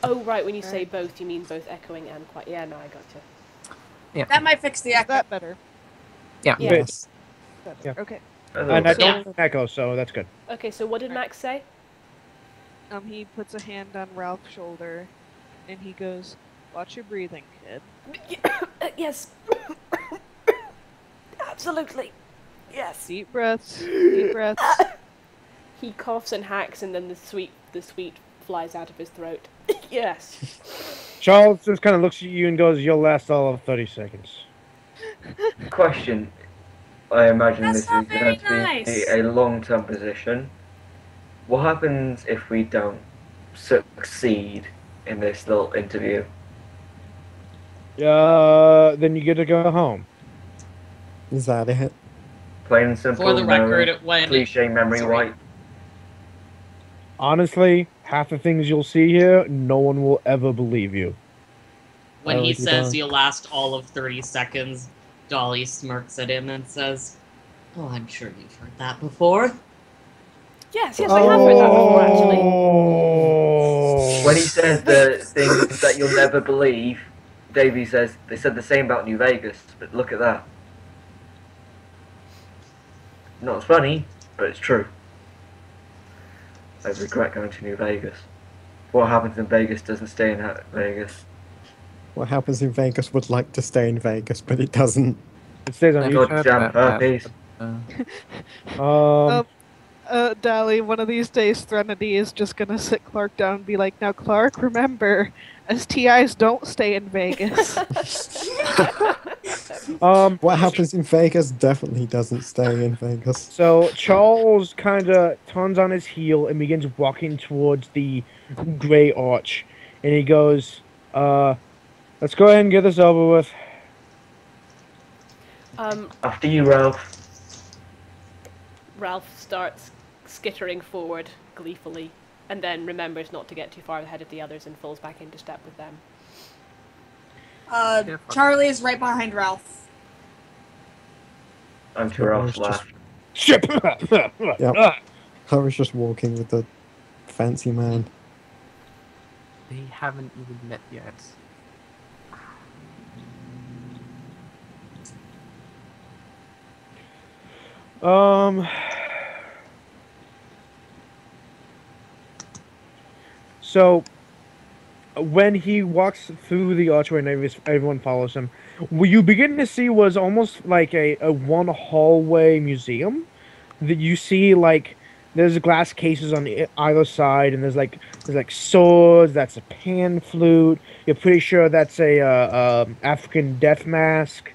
Speaker 7: Oh, right, when you say both, you mean both echoing and quiet. Yeah, no, I gotcha.
Speaker 2: That might fix the
Speaker 8: Is
Speaker 2: echo.
Speaker 8: that better?
Speaker 5: Yeah.
Speaker 7: Yeah.
Speaker 3: Yes.
Speaker 8: Better.
Speaker 4: Yeah.
Speaker 8: Okay.
Speaker 4: And I
Speaker 7: So-
Speaker 4: don't echo, so that's good.
Speaker 7: Okay, so what did Max say?
Speaker 8: He puts a hand on Ralph's shoulder, and he goes, "Watch your breathing, kid."
Speaker 7: Yes. Absolutely. Yes.
Speaker 8: Deep breaths. Deep breaths.
Speaker 7: He coughs and hacks, and then the sweet flies out of his throat. Yes.
Speaker 4: Charles just kind of looks at you and goes, "You'll last all of 30 seconds."
Speaker 1: Question. I imagine
Speaker 2: That's
Speaker 1: this
Speaker 2: not
Speaker 1: is going to
Speaker 2: very
Speaker 1: be
Speaker 2: nice.
Speaker 1: a long-term position. What happens if we don't succeed in this little interview?
Speaker 4: Then you get to go home.
Speaker 3: Is that it?
Speaker 1: Plain and simple.
Speaker 6: For the
Speaker 1: no
Speaker 6: record, when
Speaker 1: cliche memory
Speaker 6: Sorry.
Speaker 1: wipe.
Speaker 4: Honestly, half the things you'll see here, no one will ever believe you.
Speaker 6: when
Speaker 3: Oh,
Speaker 6: he
Speaker 3: you
Speaker 6: says
Speaker 3: don't.
Speaker 6: you'll last all of 30 seconds, Dolly smirks at him and says, "Oh, I'm sure you've heard that before."
Speaker 7: Yes, I have heard that before, actually.
Speaker 1: When he says the things that you'll never believe, Davey says, they said the same about New Vegas, but look at that. Not as funny, but it's true. I regret going to New Vegas. What happens in Vegas doesn't stay in Vegas.
Speaker 3: What happens in Vegas would like to stay in Vegas, but it doesn't.
Speaker 4: It stays on
Speaker 5: Never
Speaker 4: YouTube.
Speaker 5: heard
Speaker 1: Goddamn
Speaker 5: that,
Speaker 1: herpes.
Speaker 8: Dolly, one of these days, Threnody is just gonna sit Clark down and be like, "Now, Clark, remember, STIs don't stay in Vegas."
Speaker 3: What happens in Vegas definitely doesn't stay in Vegas.
Speaker 4: So Charles kind of turns on his heel and begins walking towards the gray arch, and he goes, "Let's go ahead and get this over with."
Speaker 1: After you, Ralph.
Speaker 7: Ralph starts skittering forward gleefully, and then remembers not to get too far ahead of the others and falls back into step with them.
Speaker 2: Charlie is right behind Ralph.
Speaker 1: I'm to Ralph's left.
Speaker 3: Yep. I was just walking with the fancy man.
Speaker 5: They haven't even met yet.
Speaker 4: So when he walks through the archway and everyone follows him, what you begin to see was almost like a one hallway museum that you see, like, there's glass cases on either side, and there's like swords. That's a pan flute. You're pretty sure that's a African death mask.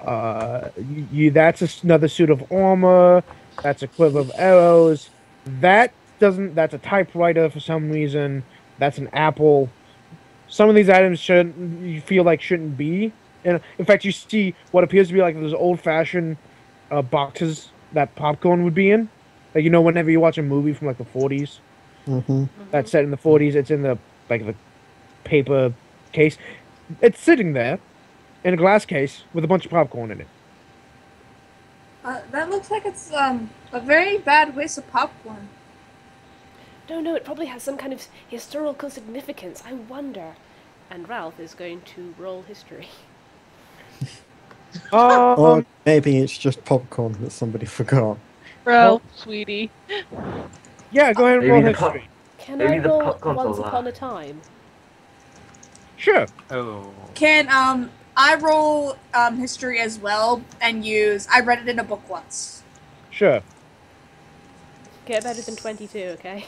Speaker 4: That's another suit of armor. That's a quiver of arrows. That's a typewriter for some reason. That's an apple. Some of these items you feel like shouldn't be. And in fact, you see what appears to be like those old-fashioned boxes that popcorn would be in. Like, you know, whenever you watch a movie from like the 40s, that's set in the 40s. It's in the paper case. It's sitting there in a glass case with a bunch of popcorn in it.
Speaker 2: That looks like it's a very bad waste of popcorn.
Speaker 7: No, it probably has some kind of historical significance. I wonder. And Ralph is going to roll history.
Speaker 3: Or maybe it's just popcorn that somebody forgot.
Speaker 8: Ralph, sweetie.
Speaker 4: Yeah, go ahead and roll
Speaker 1: Maybe the
Speaker 4: history.
Speaker 7: Can
Speaker 1: Maybe
Speaker 7: I
Speaker 1: the
Speaker 7: roll
Speaker 1: popcorn's
Speaker 7: Once
Speaker 1: a lie.
Speaker 7: Upon a Time?
Speaker 4: Sure.
Speaker 5: Oh.
Speaker 2: Can I roll history as well and use? I read it in a book once.
Speaker 4: Sure.
Speaker 7: Get better than 22, okay?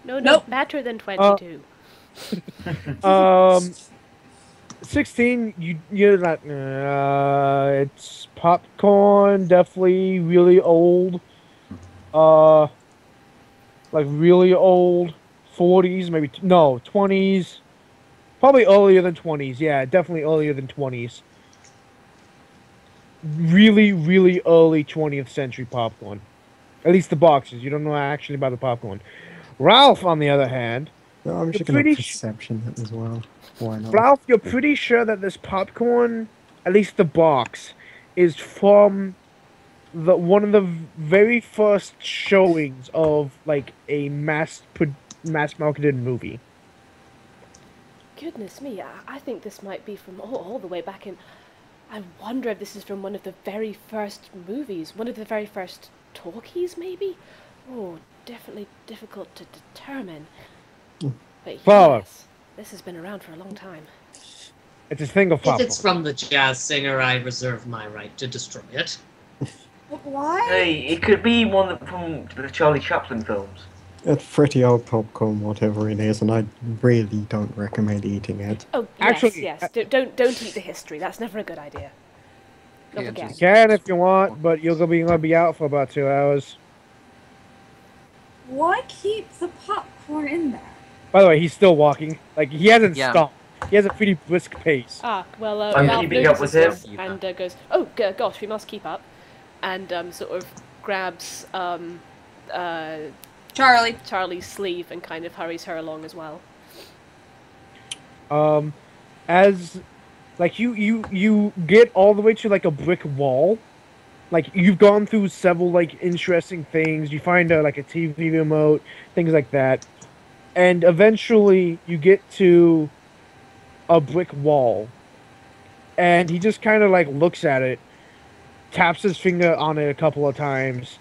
Speaker 7: No,
Speaker 2: Nope.
Speaker 7: better than 22.
Speaker 4: 16. You're not. It's popcorn. Definitely really old. Like really old. 40s, maybe. No, 20s. Probably earlier than 20s. Yeah, definitely earlier than 20s. Really, really early 20th century popcorn. At least the boxes. You don't know actually about the popcorn. Ralph, on the other hand,
Speaker 3: No, I'm just going to perception it as well. Why not?
Speaker 4: Ralph, you're pretty sure that this popcorn, at least the box, is from one of the very first showings of like a mass marketed movie.
Speaker 7: Goodness me, I think this might be from all the way back in... I wonder if this is from one of the very first movies, one of the very first talkies, maybe? Oh, definitely difficult to determine. But
Speaker 4: Flower.
Speaker 7: yes, this has been around for a long time.
Speaker 4: It's a thing of
Speaker 9: If
Speaker 4: popcorn.
Speaker 9: it's from the jazz singer, I reserve my right to destroy it.
Speaker 2: Why?
Speaker 1: Hey, it could be one from the Charlie Chaplin films.
Speaker 3: It's pretty old popcorn, whatever it is, and I really don't recommend eating it.
Speaker 7: Oh,
Speaker 4: Actually,
Speaker 7: yes. Don't eat the history. That's never a good idea. Not
Speaker 5: Yeah,
Speaker 7: again.
Speaker 5: just-
Speaker 4: You can if you want, but you're gonna be out for about 2 hours.
Speaker 2: Why keep the popcorn in there?
Speaker 4: By the way, he's still walking. Like, he hasn't
Speaker 5: Yeah.
Speaker 4: stopped. He has a pretty brisk pace.
Speaker 7: Ah, well,
Speaker 1: I'm
Speaker 7: Ralph
Speaker 1: keeping up with
Speaker 7: notices
Speaker 5: him.
Speaker 7: this and goes, oh, gosh, we must keep up. And sort of grabs
Speaker 2: Charlie.
Speaker 7: Charlie's sleeve and kind of hurries her along as well.
Speaker 4: As, like, you get all the way to, like, a brick wall. Like, you've gone through several, like, interesting things. You find, like, a TV remote, things like that. And eventually, you get to a brick wall. And he just kind of, like, looks at it. taps his finger on it a couple of times,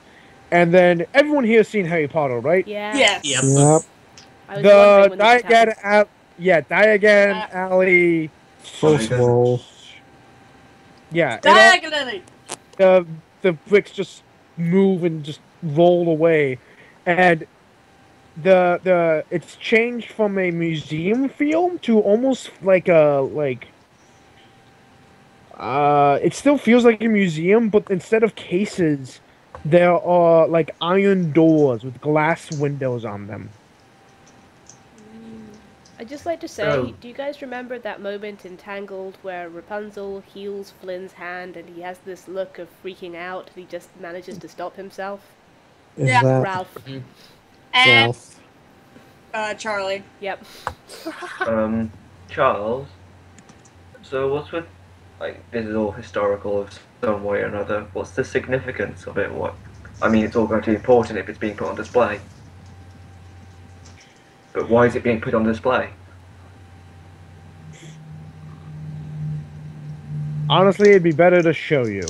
Speaker 4: and then everyone here has seen Harry Potter, right?
Speaker 7: Yeah.
Speaker 2: Yes.
Speaker 9: Yep.
Speaker 3: Yep.
Speaker 7: I was
Speaker 4: The
Speaker 7: wondering when this
Speaker 4: Diagon,
Speaker 7: happened.
Speaker 4: Diagon Alley.
Speaker 3: First wall.
Speaker 4: Yeah, it
Speaker 2: Diagonally.
Speaker 4: the bricks just move and just roll away, and it's changed from a museum feel to almost like it still feels like a museum, but instead of cases, there are like iron doors with glass windows on them.
Speaker 7: I'd just like to say,
Speaker 1: Oh.
Speaker 7: do you guys remember that moment in Tangled where Rapunzel heals Flynn's hand and he has this look of freaking out and he just manages to stop himself?
Speaker 3: Is
Speaker 2: Yeah.
Speaker 3: that
Speaker 7: Ralph.
Speaker 2: And
Speaker 3: Ralph?
Speaker 2: Charlie.
Speaker 7: Yep.
Speaker 1: Charles. So what's with, like, this is all historical of some way or another. What's the significance of it? What? I mean, it's all going to be important if it's being put on display. But why is it being put on display?
Speaker 4: Honestly, it'd be better to show you.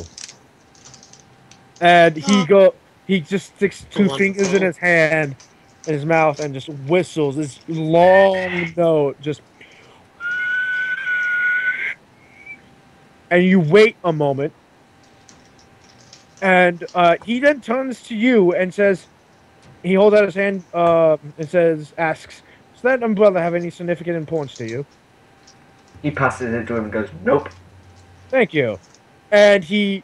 Speaker 4: And he just sticks two fingers in his hand, in his mouth, and just whistles this long note, just. And you wait a moment, and he then turns to you and says, he holds out his hand and asks, does that umbrella have any significant importance to you?
Speaker 1: He passes it to him and goes, nope.
Speaker 4: Thank you. And you're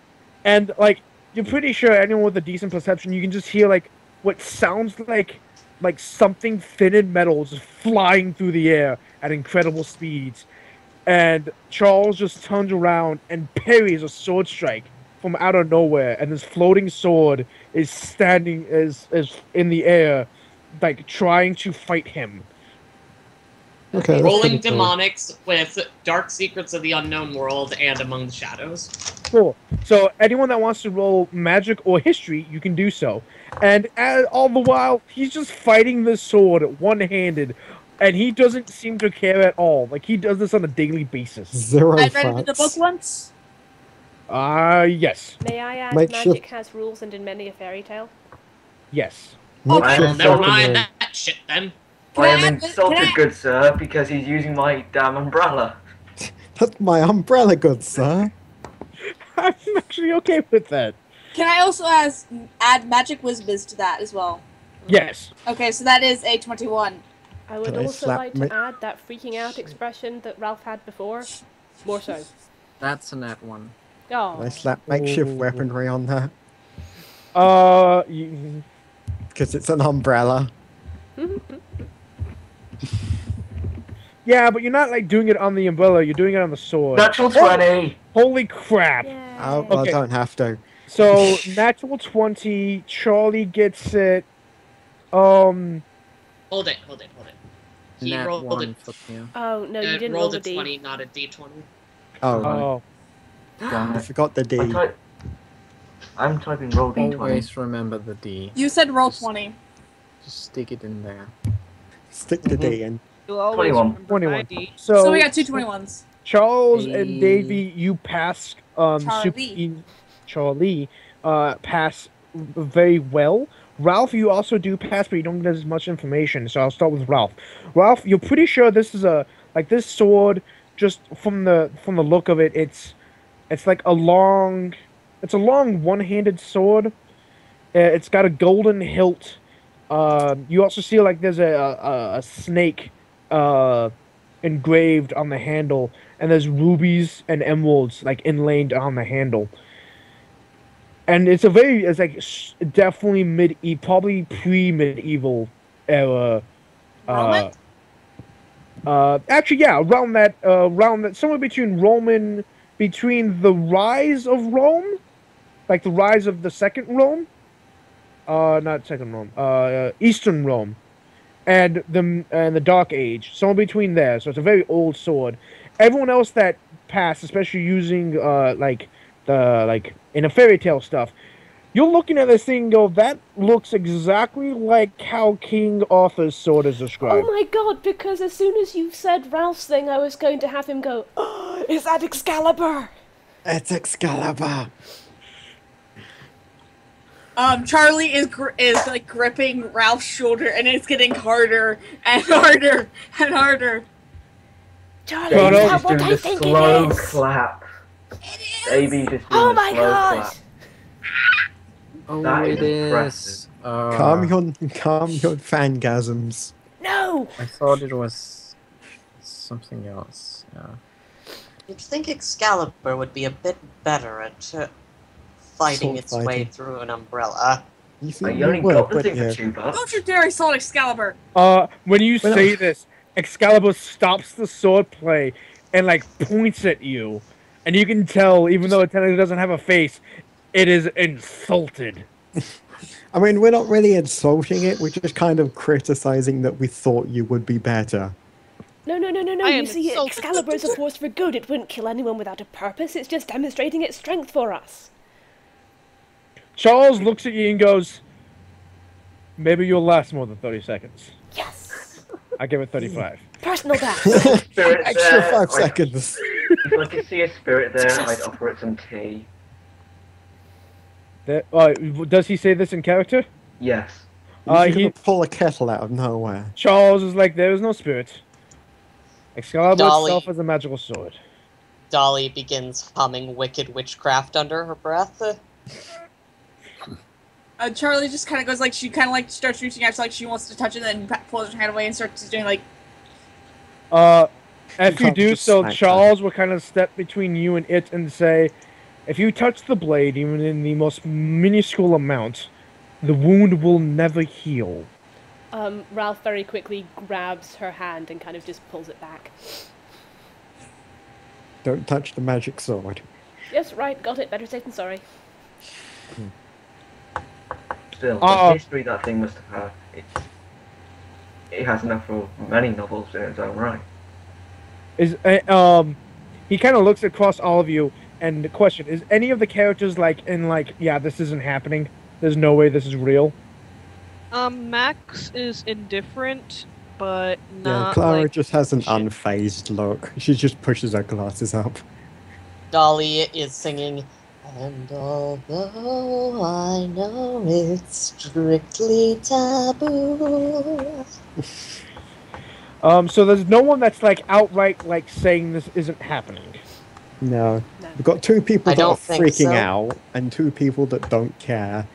Speaker 4: pretty sure anyone with a decent perception, you can just hear like what sounds like something thin and metal just flying through the air at incredible speeds. And Charles just turns around and parries a sword strike from out of nowhere, and this floating sword is standing is in the air, like trying to fight him.
Speaker 3: Okay, that's
Speaker 9: Rolling
Speaker 3: pretty cool.
Speaker 9: demonics with Dark Secrets of the Unknown World and Among the Shadows.
Speaker 4: Cool. So anyone that wants to roll magic or history, you can do so. And all the while, he's just fighting this sword one-handed, and he doesn't seem to care at all. Like, he does this on a daily basis.
Speaker 3: Zero
Speaker 2: I read it in the book
Speaker 3: facts.
Speaker 2: once.
Speaker 4: Yes.
Speaker 7: May I add,
Speaker 3: Make
Speaker 7: magic
Speaker 3: sure-
Speaker 7: has rules and in many a fairy tale?
Speaker 4: Yes.
Speaker 3: Make
Speaker 1: I
Speaker 3: sure
Speaker 1: am
Speaker 9: Never
Speaker 3: fucking
Speaker 9: mind
Speaker 3: right.
Speaker 9: that shit then.
Speaker 1: I am
Speaker 2: Can
Speaker 1: insulted,
Speaker 2: I-
Speaker 1: good sir, because he's using my damn umbrella.
Speaker 3: That's my umbrella, good sir.
Speaker 4: I'm actually okay with that.
Speaker 2: Can I also add magic whiz to that as well?
Speaker 4: Yes.
Speaker 2: Okay, so that is a 21.
Speaker 7: I would
Speaker 3: Can I
Speaker 7: also
Speaker 3: slap
Speaker 7: like to
Speaker 3: me-
Speaker 7: add that freaking out expression that Ralph had before. More so.
Speaker 5: That's a net one.
Speaker 7: Oh.
Speaker 3: I slap makeshift
Speaker 4: Ooh.
Speaker 3: weaponry on that
Speaker 4: You,
Speaker 3: because it's an umbrella.
Speaker 4: yeah, but you're not like doing it on the umbrella. You're doing it on the sword.
Speaker 1: Natural 20!
Speaker 4: Holy crap!
Speaker 7: Yay.
Speaker 3: Oh,
Speaker 4: Okay.
Speaker 3: I don't have to.
Speaker 4: So natural 20. Charlie gets it.
Speaker 9: Hold it. He
Speaker 5: Net
Speaker 9: rolled
Speaker 5: one
Speaker 9: it.
Speaker 5: for you.
Speaker 7: Oh, no, you didn't roll
Speaker 9: rolled
Speaker 7: the
Speaker 9: a
Speaker 7: D.
Speaker 9: 20, not a D20.
Speaker 3: Oh,
Speaker 4: Oh,
Speaker 3: I forgot the D.
Speaker 1: I'm typing roll d20.
Speaker 5: Always remember the D.
Speaker 2: You said roll 20.
Speaker 5: Just stick it in there.
Speaker 3: Stick the D in.
Speaker 8: You'll always
Speaker 1: 21.
Speaker 8: remember
Speaker 4: 21.
Speaker 8: 90.
Speaker 2: So we got two 21s.
Speaker 4: Charles and
Speaker 5: Hey.
Speaker 4: Davey, you pass Charlie pass very well. Ralph, you also do pass, but you don't get as much information. So I'll start with Ralph. Ralph, you're pretty sure this is this sword. Just from the look of it, it's like a long one-handed sword. It's got a golden hilt. You also see like there's a snake engraved on the handle, and there's rubies and emeralds like inlaid on the handle. And it's definitely probably pre-medieval era.
Speaker 2: Roman?
Speaker 4: Actually, yeah, around that, somewhere between the rise of Rome, like the rise of the second Rome, not second Rome, Eastern Rome, and the Dark Age, somewhere between there. So it's a very old sword. Everyone else that passed, especially using in a fairy tale stuff, you're looking at this thing and go, that looks exactly like how King Arthur's sword is
Speaker 7: Oh
Speaker 4: described.
Speaker 7: my god, because as soon as you said Ralph's thing, I was going to have him go, oh, is that Excalibur?
Speaker 3: It's Excalibur.
Speaker 2: Charlie is like gripping Ralph's shoulder, and it's getting harder and harder and harder.
Speaker 7: Charlie,
Speaker 1: Davey's
Speaker 7: is that
Speaker 1: just
Speaker 7: what
Speaker 1: doing
Speaker 7: I
Speaker 1: the
Speaker 7: think
Speaker 1: slow
Speaker 7: it is?
Speaker 1: clap.
Speaker 2: It is.
Speaker 1: Davey's just doing
Speaker 7: Oh
Speaker 1: the
Speaker 7: my
Speaker 1: slow
Speaker 7: god!
Speaker 1: clap.
Speaker 5: Oh,
Speaker 1: That is
Speaker 5: it is.
Speaker 1: impressive.
Speaker 3: Calm your fangasms.
Speaker 7: No!
Speaker 5: I thought it was something else. Yeah.
Speaker 6: You'd think Excalibur would be a bit better at fighting
Speaker 3: Sword
Speaker 6: its way
Speaker 3: fighting.
Speaker 6: through an umbrella.
Speaker 3: You
Speaker 1: I
Speaker 3: think you
Speaker 1: only
Speaker 3: would,
Speaker 1: got the
Speaker 3: but
Speaker 1: thing
Speaker 3: yeah.
Speaker 1: for $2.
Speaker 2: Don't you dare assault Excalibur!
Speaker 4: When you
Speaker 3: Well,
Speaker 4: say this, Excalibur stops the sword play and like points at you, and you can tell, even though it technically doesn't have a face, it is insulted.
Speaker 3: I mean, we're not really insulting it. We're just kind of criticizing that we thought you would be better.
Speaker 7: No.
Speaker 8: I
Speaker 7: You
Speaker 8: am
Speaker 7: see,
Speaker 8: insulted.
Speaker 7: Excalibur is a force for good. It wouldn't kill anyone without a purpose. It's just demonstrating its strength for us.
Speaker 4: Charles looks at you and goes, "Maybe you'll last more than 30 seconds."
Speaker 7: Yes!
Speaker 4: I give it 35.
Speaker 7: Personal best.
Speaker 1: Spirit
Speaker 3: Extra
Speaker 1: there,
Speaker 3: 5
Speaker 1: I-
Speaker 3: seconds.
Speaker 1: If I could see a spirit there, I'd offer it some tea.
Speaker 4: Does he say this in character?
Speaker 1: Yes.
Speaker 3: He's
Speaker 4: he-
Speaker 3: gonna pull a kettle out of nowhere.
Speaker 4: Charles is like, there is no spirit. Excalibur
Speaker 6: Dolly.
Speaker 4: itself is a magical sword.
Speaker 6: Dolly begins humming Wicked Witchcraft under her breath.
Speaker 2: Charlie just kind of goes like, she kind of like starts reaching out, so like she wants to touch it, and then pulls her hand away and starts doing like.
Speaker 4: If you
Speaker 3: can't
Speaker 4: do
Speaker 3: just
Speaker 4: so,
Speaker 3: smack
Speaker 4: Charles will kind of step between you and it and say, if you touch the blade, even in the most minuscule amount, the wound will never heal.
Speaker 7: Ralph very quickly grabs her hand and kind of just pulls it back.
Speaker 3: Don't touch the magic sword.
Speaker 7: Yes, right, got it. Better safe than sorry.
Speaker 1: Still,
Speaker 4: Uh-oh.
Speaker 1: the history that thing must have had. It has enough for many novels in its own right.
Speaker 4: He kind of looks across all of you, and the question is: any of the characters yeah, this isn't happening. There's no way this is real.
Speaker 8: Max is indifferent, but
Speaker 3: Yeah,
Speaker 8: not
Speaker 3: Klara
Speaker 8: like
Speaker 3: just has an
Speaker 8: shit.
Speaker 3: unfazed look. She just pushes her glasses up.
Speaker 6: Dolly is singing, and although I know it's strictly taboo.
Speaker 4: So there's no one that's like outright like saying this isn't happening.
Speaker 3: No.
Speaker 7: No.
Speaker 3: We've got 2 people
Speaker 6: I
Speaker 3: that are
Speaker 6: don't think
Speaker 3: freaking
Speaker 6: so.
Speaker 3: out, and 2 people that don't care.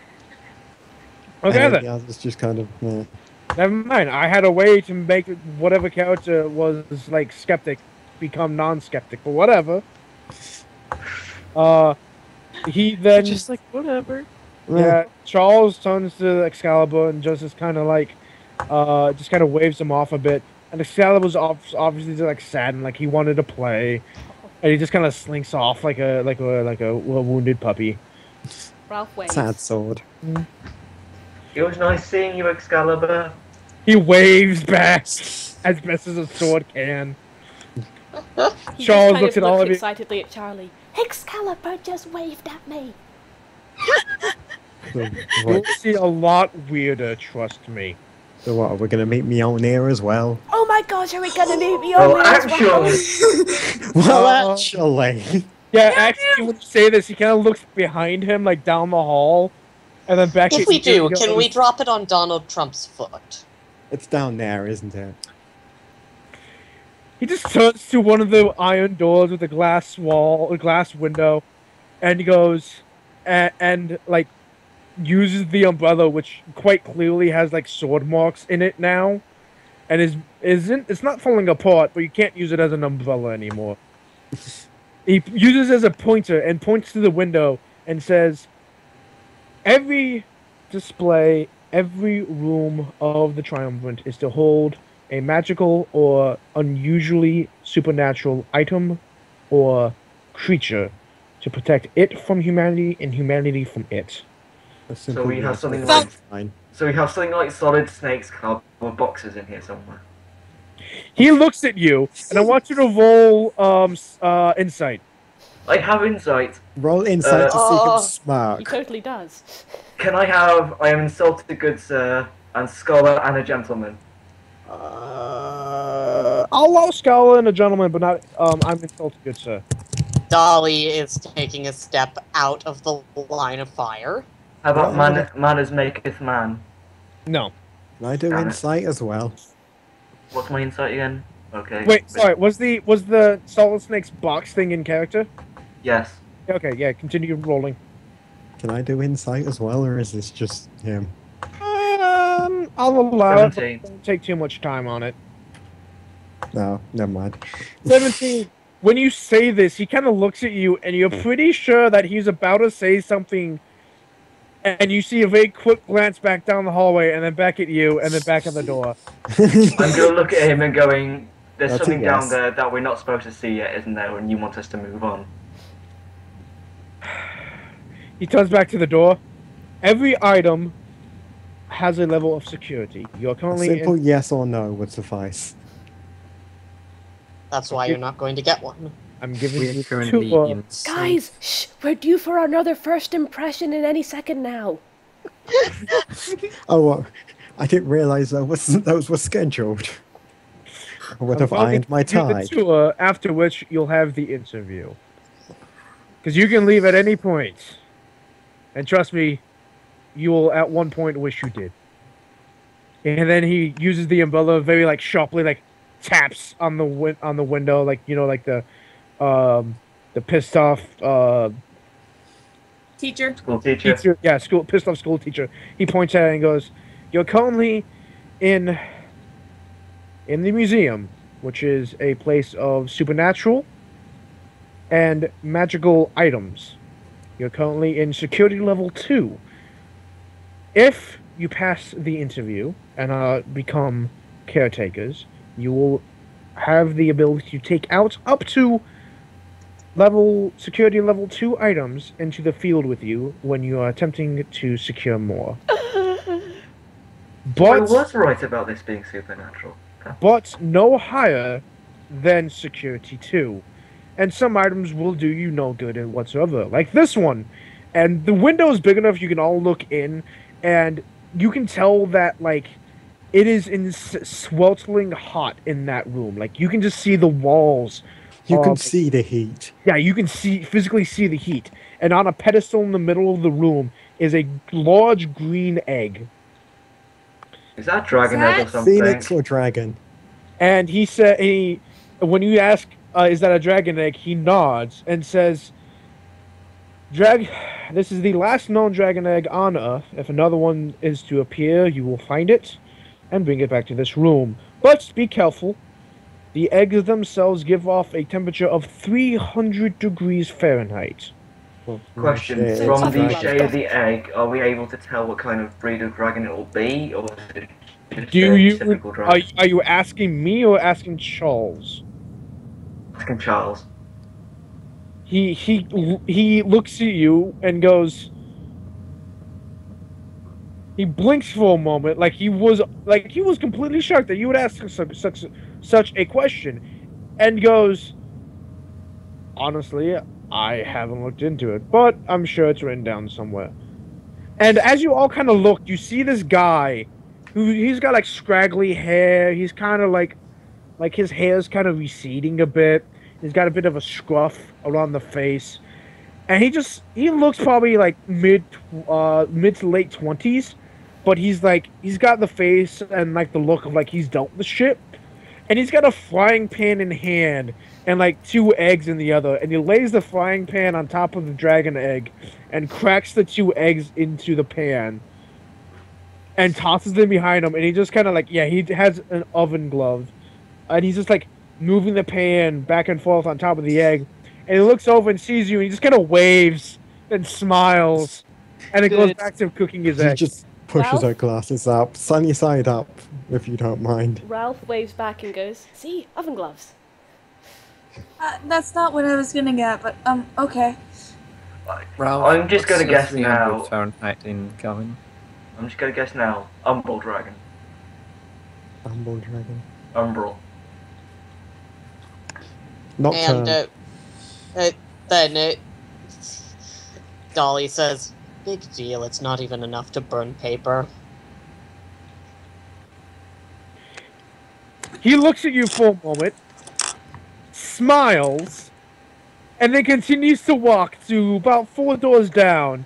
Speaker 4: Okay
Speaker 3: and
Speaker 4: then.
Speaker 3: the others just kind of.
Speaker 4: Never mind. I had a way to make whatever character was like skeptic become non-skeptic, but whatever. He then
Speaker 8: just like whatever.
Speaker 4: yeah. Charles turns to Excalibur and just is kind of like, just kind of waves him off a bit. And Excalibur's obviously like sad and like he wanted to play, and he just kind of slinks off like a wounded puppy.
Speaker 7: Ralph waves.
Speaker 3: Sad sword.
Speaker 1: It was nice seeing you, Excalibur.
Speaker 4: He waves back as best as a sword can.
Speaker 7: He
Speaker 4: Charles
Speaker 7: just
Speaker 4: looks at
Speaker 7: kind of
Speaker 4: all
Speaker 7: looks
Speaker 4: of you.
Speaker 7: excitedly at Charlie. Excalibur just waved at me.
Speaker 3: So,
Speaker 4: You'll
Speaker 3: what,
Speaker 4: see a lot weirder, trust me.
Speaker 3: so what, are we going to meet Mjolnir as well?
Speaker 7: Oh my gosh, are we gonna meet me
Speaker 1: Oh,
Speaker 7: on as well?
Speaker 1: actually,
Speaker 3: Well, actually.
Speaker 4: Yeah, actually, when you say this, he kind of looks behind him, like down the hall, and then back.
Speaker 6: If
Speaker 4: at
Speaker 6: we
Speaker 4: you
Speaker 6: do,
Speaker 4: and
Speaker 6: can
Speaker 4: goes,
Speaker 6: we drop it on Donald Trump's foot?
Speaker 3: It's down there, isn't it?
Speaker 4: He just turns to one of the iron doors with a glass wall, a glass window, and he goes, and like uses the umbrella, which quite clearly has like sword marks in it now, and it's not falling apart, but you can't use it as an umbrella anymore. He uses it as a pointer and points to the window and says, "Every display, every room of the Triumvirate is to hold a magical or unusually supernatural item or creature to protect it from humanity and humanity from it."
Speaker 1: So we have something
Speaker 2: like-
Speaker 3: Fine.
Speaker 1: so we have something like Solid Snake's cardboard boxes in here somewhere.
Speaker 4: He looks at you, and I want you to roll insight.
Speaker 1: I have insight.
Speaker 3: Roll insight to see him
Speaker 7: He
Speaker 3: smirk.
Speaker 7: totally does.
Speaker 1: Can I have I am insulted, good sir, and scholar and a gentleman?
Speaker 4: I'll allow Scholar and a gentleman, but not I'm insulted, good sir.
Speaker 6: Dolly is taking a step out of the line of fire.
Speaker 1: How about
Speaker 3: What?
Speaker 1: manners maketh man?
Speaker 4: No.
Speaker 3: Can I do
Speaker 1: Damn it.
Speaker 3: insight as well?
Speaker 1: What's my insight again? Okay.
Speaker 4: Wait, sorry. Was the Solid Snake's box thing in character?
Speaker 1: Yes.
Speaker 4: Okay, yeah. Continue rolling.
Speaker 3: Can I do insight as well, or is this just him?
Speaker 4: I'll allow it.
Speaker 1: 17.
Speaker 4: Don't take too much time on it.
Speaker 3: No, never mind.
Speaker 4: 17. When you say this, he kind of looks at you, and you're pretty sure that he's about to say something, and you see a very quick glance back down the hallway, and then back at you, and then back at the door.
Speaker 1: I'm gonna look at him and going, there's
Speaker 3: That's a
Speaker 1: something down
Speaker 3: yes.
Speaker 1: there that we're not supposed to see yet, isn't there, and you want us to move on.
Speaker 4: He turns back to the door. Every item has a level of security. You're
Speaker 3: A
Speaker 4: currently
Speaker 3: simple
Speaker 4: in,
Speaker 3: yes or no would suffice.
Speaker 6: That's why you're not going to get one.
Speaker 4: I'm giving
Speaker 5: We are
Speaker 4: you
Speaker 5: currently
Speaker 4: two.
Speaker 5: in.
Speaker 7: Guys, shh! We're due for another first impression in any second now.
Speaker 3: Oh, well, I didn't realize those were scheduled. I would have ironed my tie.
Speaker 4: The tour, after which you'll have the interview. Because you can leave at any point. And trust me, you will at one point wish you did. And then he uses the umbrella very like sharply, like taps on the window, like you know, like the pissed off
Speaker 2: Teacher.
Speaker 1: School teacher.
Speaker 4: pissed off school teacher. He points at it and goes, "You're currently in the museum, which is a place of supernatural and magical items. You're currently in security level 2. If you pass the interview and become caretakers, you will have the ability to take out up to security level 2 items into the field with you when you are attempting to secure more.
Speaker 1: I
Speaker 4: But
Speaker 1: was right about this being supernatural.
Speaker 4: no higher than security 2. And some items will do you no good whatsoever, like this one. And the window is big enough you can all look in, and you can tell that, like, it is sweltering hot in that room. Like, you can just see the walls.
Speaker 3: You can see the heat.
Speaker 4: Yeah, you can physically see the heat. And on a pedestal in the middle of the room is a large green egg.
Speaker 1: Is that dragon egg or something?
Speaker 3: Phoenix or dragon?
Speaker 4: And he said, when you ask, is that a dragon egg, he nods and says, this is the last known dragon egg on Earth. If another one is to appear, you will find it and bring it back to this room. But be careful. The eggs themselves give off a temperature of 300 degrees Fahrenheit.
Speaker 1: Question,
Speaker 3: Shit.
Speaker 1: from the
Speaker 7: Shit.
Speaker 1: shade of the egg, are we able to tell what kind of breed of dragon it will be, or is it just
Speaker 4: Do
Speaker 1: a
Speaker 4: you
Speaker 1: typical dragon?
Speaker 4: are you asking me or asking Charles?
Speaker 1: Asking Charles.
Speaker 4: He looks at you and goes. He blinks for a moment, like he was completely shocked that you would ask such a question, and goes, "Honestly, I haven't looked into it, but I'm sure it's written down somewhere." And as you all kind of look, you see this guy, he's got like scraggly hair. He's kind of like his hair's kind of receding a bit. He's got a bit of a scruff around the face, and he looks probably like mid to late 20s, but he's got the face and like the look of like he's dealt with shit, and he's got a frying pan in hand and like 2 eggs in the other, and he lays the frying pan on top of the dragon egg and cracks the 2 eggs into the pan and tosses them behind him, and he just kind of like, he has an oven glove, and he's just like moving the pan back and forth on top of the egg, and he looks over and sees you, and he just kind of waves and smiles, and it goes
Speaker 8: Good.
Speaker 4: back to cooking his
Speaker 3: He
Speaker 4: eggs.
Speaker 3: just pushes
Speaker 7: Ralph?
Speaker 3: her glasses up, sunny side up, if you don't mind.
Speaker 7: Ralph waves back and goes, "See, oven gloves."
Speaker 2: That's not what I was gonna get, but okay.
Speaker 5: Ralph,
Speaker 1: I'm just
Speaker 5: what's
Speaker 1: gonna
Speaker 5: your
Speaker 1: guess
Speaker 5: 300
Speaker 1: now.
Speaker 5: Fahrenheit in Kelvin.
Speaker 1: I'm just gonna guess now. Umbral dragon.
Speaker 3: Humble dragon.
Speaker 1: Umbral.
Speaker 3: Nocturne.
Speaker 6: And then Dolly says, "Big deal, it's not even enough to burn paper."
Speaker 4: He looks at you for a moment, smiles, and then continues to walk to about 4 doors down.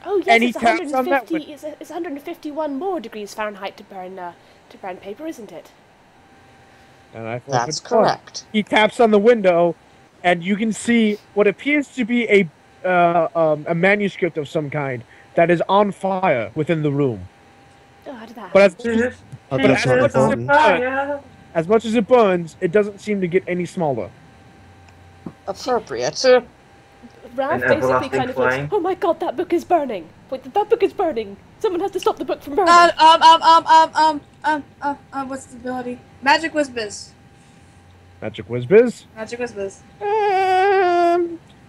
Speaker 7: Oh yes,
Speaker 4: And he
Speaker 7: it's
Speaker 4: taps on that
Speaker 7: 150. It's 151 more degrees Fahrenheit to burn paper, isn't it?
Speaker 4: And I thought
Speaker 6: That's
Speaker 4: it was.
Speaker 6: correct.
Speaker 4: He taps on the window, and you can see what appears to be a manuscript of some kind that is on fire within the room.
Speaker 7: Oh, how did that
Speaker 4: But
Speaker 7: happen?
Speaker 3: That's not important.
Speaker 4: as much as it burns, it doesn't seem to get any smaller.
Speaker 6: Appropriate.
Speaker 7: Ralph
Speaker 1: An
Speaker 7: basically
Speaker 1: everlasting
Speaker 7: kind of
Speaker 1: flame.
Speaker 7: looks, oh my god, that book is burning. Wait, that book is burning. Someone has to stop the book from burning.
Speaker 2: What's the ability? Magic Whiz-Biz.
Speaker 4: Magic Whiz-Biz?
Speaker 2: Magic Whiz-Biz.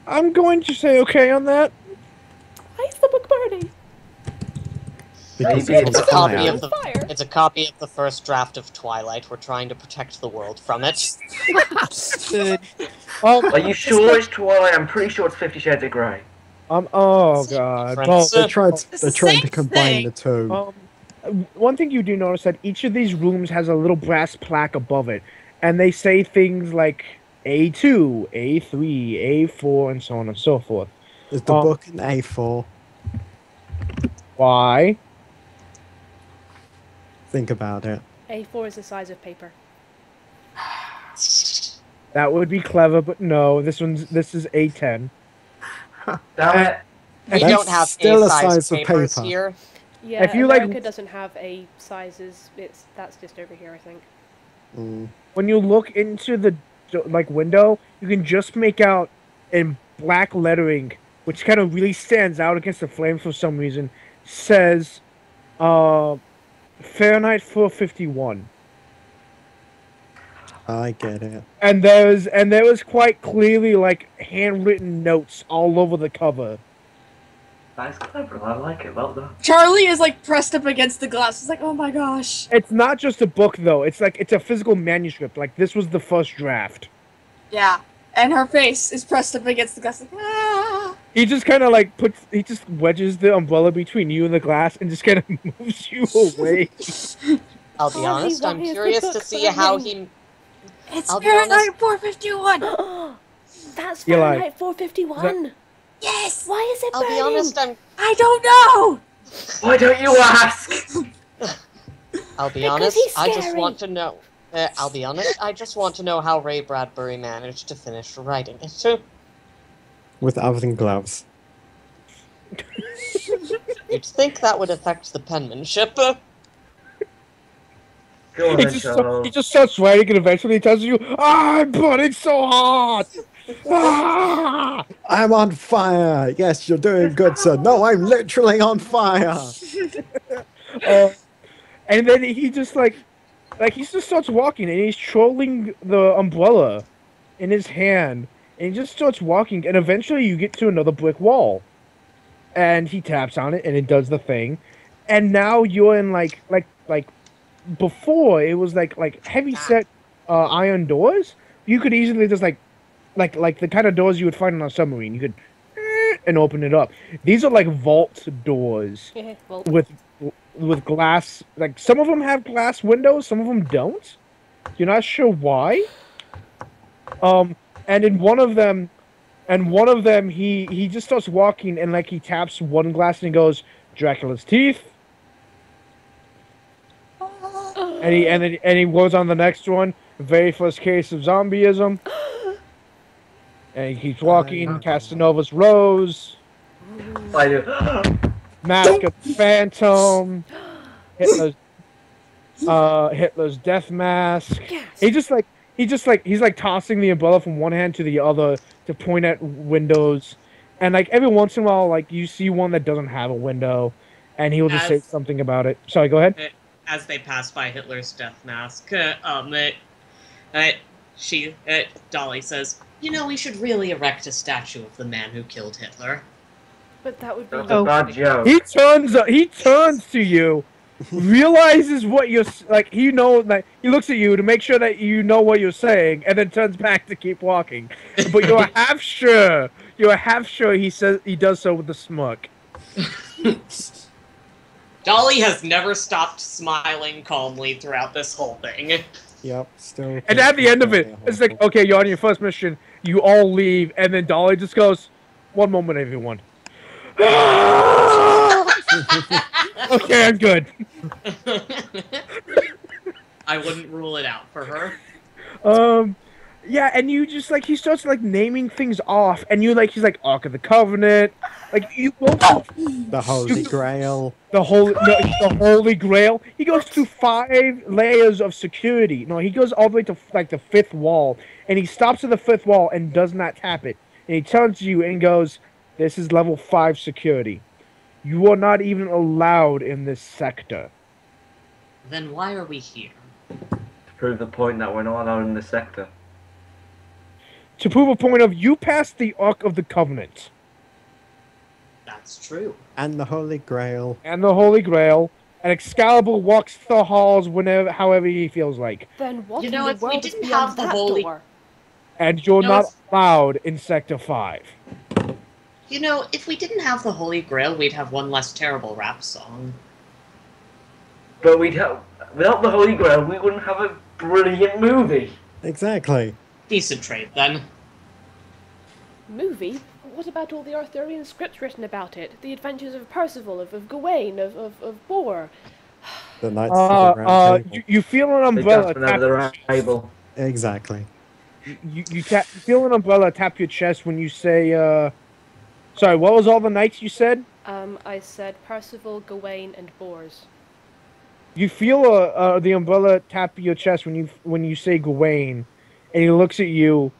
Speaker 4: I'm going to say okay on that.
Speaker 7: Why is the book burning?
Speaker 3: Because
Speaker 1: Maybe
Speaker 3: it's
Speaker 6: It's a
Speaker 3: on
Speaker 6: copy
Speaker 3: fire.
Speaker 6: of the.
Speaker 7: Fire.
Speaker 6: It's a copy of the first draft of Twilight. We're trying to protect the world from it.
Speaker 8: Good.
Speaker 1: Are you sure it's Twilight? I'm pretty sure it's 50 Shades of Grey.
Speaker 4: Oh god.
Speaker 6: Difference.
Speaker 3: They're trying
Speaker 2: It's
Speaker 3: to
Speaker 2: the same
Speaker 3: combine
Speaker 2: thing.
Speaker 3: the two.
Speaker 4: One thing you do notice that each of these rooms has a little brass plaque above it, and they say things like A2, A3, A4, and so on and so forth.
Speaker 3: Is the book in A4?
Speaker 4: Why?
Speaker 3: Think about it.
Speaker 7: A4 is the size of paper.
Speaker 4: That would be clever, but no. This is A10.
Speaker 1: Damn it.
Speaker 6: We
Speaker 3: That's
Speaker 6: don't have
Speaker 3: still a
Speaker 6: A-size
Speaker 3: size of
Speaker 6: papers
Speaker 3: paper.
Speaker 6: here.
Speaker 7: Yeah,
Speaker 4: If you, like-
Speaker 7: America doesn't have A sizes. That's just over here, I think.
Speaker 3: Mm.
Speaker 4: When you look into the window, you can just make out in black lettering, which kind of really stands out against the flame for some reason, says Fahrenheit 451.
Speaker 3: I get it.
Speaker 4: And there was quite clearly like handwritten notes all over the cover.
Speaker 1: That's clever. I like it. Well done.
Speaker 2: Charlie is like pressed up against the glass. He's like, oh my gosh.
Speaker 4: It's not just a book though. It's a physical manuscript. Like this was the first draft.
Speaker 2: Yeah. And her face is pressed up against the glass. Like, ah.
Speaker 4: He just kind of he just wedges the umbrella between you and the glass and just kind of moves you away.
Speaker 6: I'll be honest. I'm
Speaker 7: why is the
Speaker 6: curious to
Speaker 7: book
Speaker 6: see how
Speaker 7: burning?
Speaker 6: he.
Speaker 2: It's
Speaker 6: I'll be
Speaker 2: Fahrenheit 451.
Speaker 7: That's
Speaker 4: You're like-
Speaker 7: Fahrenheit 451.
Speaker 2: Yes.
Speaker 7: Why is it
Speaker 6: I'll
Speaker 7: burning?
Speaker 6: be honest.
Speaker 2: I don't know.
Speaker 1: Why don't you ask?
Speaker 6: I'll be
Speaker 7: Because
Speaker 6: honest.
Speaker 7: he's
Speaker 6: I just
Speaker 7: scary.
Speaker 6: want to know. I'll be honest. I just want to know how Ray Bradbury managed to finish writing it.
Speaker 3: With other than gloves.
Speaker 6: You'd think that would affect the penmanship.
Speaker 1: Go on
Speaker 4: He
Speaker 1: then,
Speaker 4: just,
Speaker 1: Charles.
Speaker 4: he just starts writing and eventually tells you, I'm burning so hot! Ah!
Speaker 3: I'm on fire! Yes, you're doing good, sir. No, I'm literally on fire!
Speaker 4: And then he just he just starts walking and he's trolling the umbrella in his hand and he just starts walking and eventually you get to another brick wall. And he taps on it and it does the thing. And now you're in like before it was like heavy set iron doors. You could easily just like the kind of doors you would find on a submarine. You could and open it up. These are like vault doors
Speaker 7: Yeah, well,
Speaker 4: with glass. Like some of them have glass windows, some of them don't. You're not sure why. And in one of them he just starts walking and like he taps one glass and he goes, Dracula's teeth. And he goes on the next one, very first case of zombieism. And he keeps walking, Castanova's Rose,
Speaker 1: I do.
Speaker 4: Mask of the Phantom, Hitler's death mask.
Speaker 7: yes.
Speaker 4: He's like tossing the umbrella from one hand to the other to point at windows. And like every once in a while, like you see one that doesn't have a window, and he'll just say something about it. Sorry, go ahead.
Speaker 9: As they pass by Hitler's death mask, Dolly says, "You know, we should really erect a statue of the man who killed Hitler."
Speaker 7: But that would be.
Speaker 1: That's a bad joke.
Speaker 4: He turns to you, realizes what you're like. He knows that he looks at you to make sure that you know what you're saying, and then turns back to keep walking. But you're half sure. You're half sure he does so with a smirk.
Speaker 9: Dolly has never stopped smiling calmly throughout this whole thing.
Speaker 3: Yep, still.
Speaker 4: And at the end of it, it's like, okay, you're on your first mission. You all leave, and then Dolly just goes, "One moment, everyone." Okay, I'm good.
Speaker 9: I wouldn't rule it out for her.
Speaker 4: Yeah, and you just like he starts like naming things off, and you like he's like Ark of the Covenant, like you go through
Speaker 3: The Holy Grail.
Speaker 4: the Holy Grail. He goes through 5 layers of security. No, he goes all the way to like the 5th wall, and he stops at the 5th wall and does not tap it. And he turns to you and goes, "This is level 5 security. You are not even allowed in this sector."
Speaker 9: Then why are we here?
Speaker 1: To prove the point that we're not allowed in the sector.
Speaker 4: To prove a point of you passed the Ark of the Covenant
Speaker 9: That's true.
Speaker 3: And the Holy Grail.
Speaker 4: and the Holy Grail, and Excalibur walks the halls however he feels like,
Speaker 7: Then what
Speaker 9: You know,
Speaker 7: in
Speaker 9: if
Speaker 7: the
Speaker 9: we
Speaker 7: world is
Speaker 9: didn't
Speaker 7: beyond
Speaker 9: have the
Speaker 7: that
Speaker 9: Holy-
Speaker 7: door?
Speaker 4: and you're
Speaker 9: No,
Speaker 4: not
Speaker 9: it's-
Speaker 4: allowed in Sector 5.
Speaker 9: You know, if we didn't have the Holy Grail, we'd have one less terrible rap song.
Speaker 1: But without the Holy Grail, we wouldn't have a brilliant movie.
Speaker 3: Exactly.
Speaker 9: Decent trade, then.
Speaker 7: Movie? What about all the Arthurian scripts written about it? The adventures of Percival, of Gawain, of Bor.
Speaker 3: The Knights of the Round Table.
Speaker 4: You feel an
Speaker 1: They
Speaker 4: umbrella
Speaker 1: just whenever
Speaker 4: tap
Speaker 1: they're
Speaker 4: your chest.
Speaker 1: able.
Speaker 3: Exactly.
Speaker 4: You feel an umbrella tap your chest when you say, sorry, what was all the knights you said?
Speaker 7: I said Percival, Gawain, and Bors.
Speaker 4: You feel the umbrella tap your chest when you say Gawain, and he looks at you,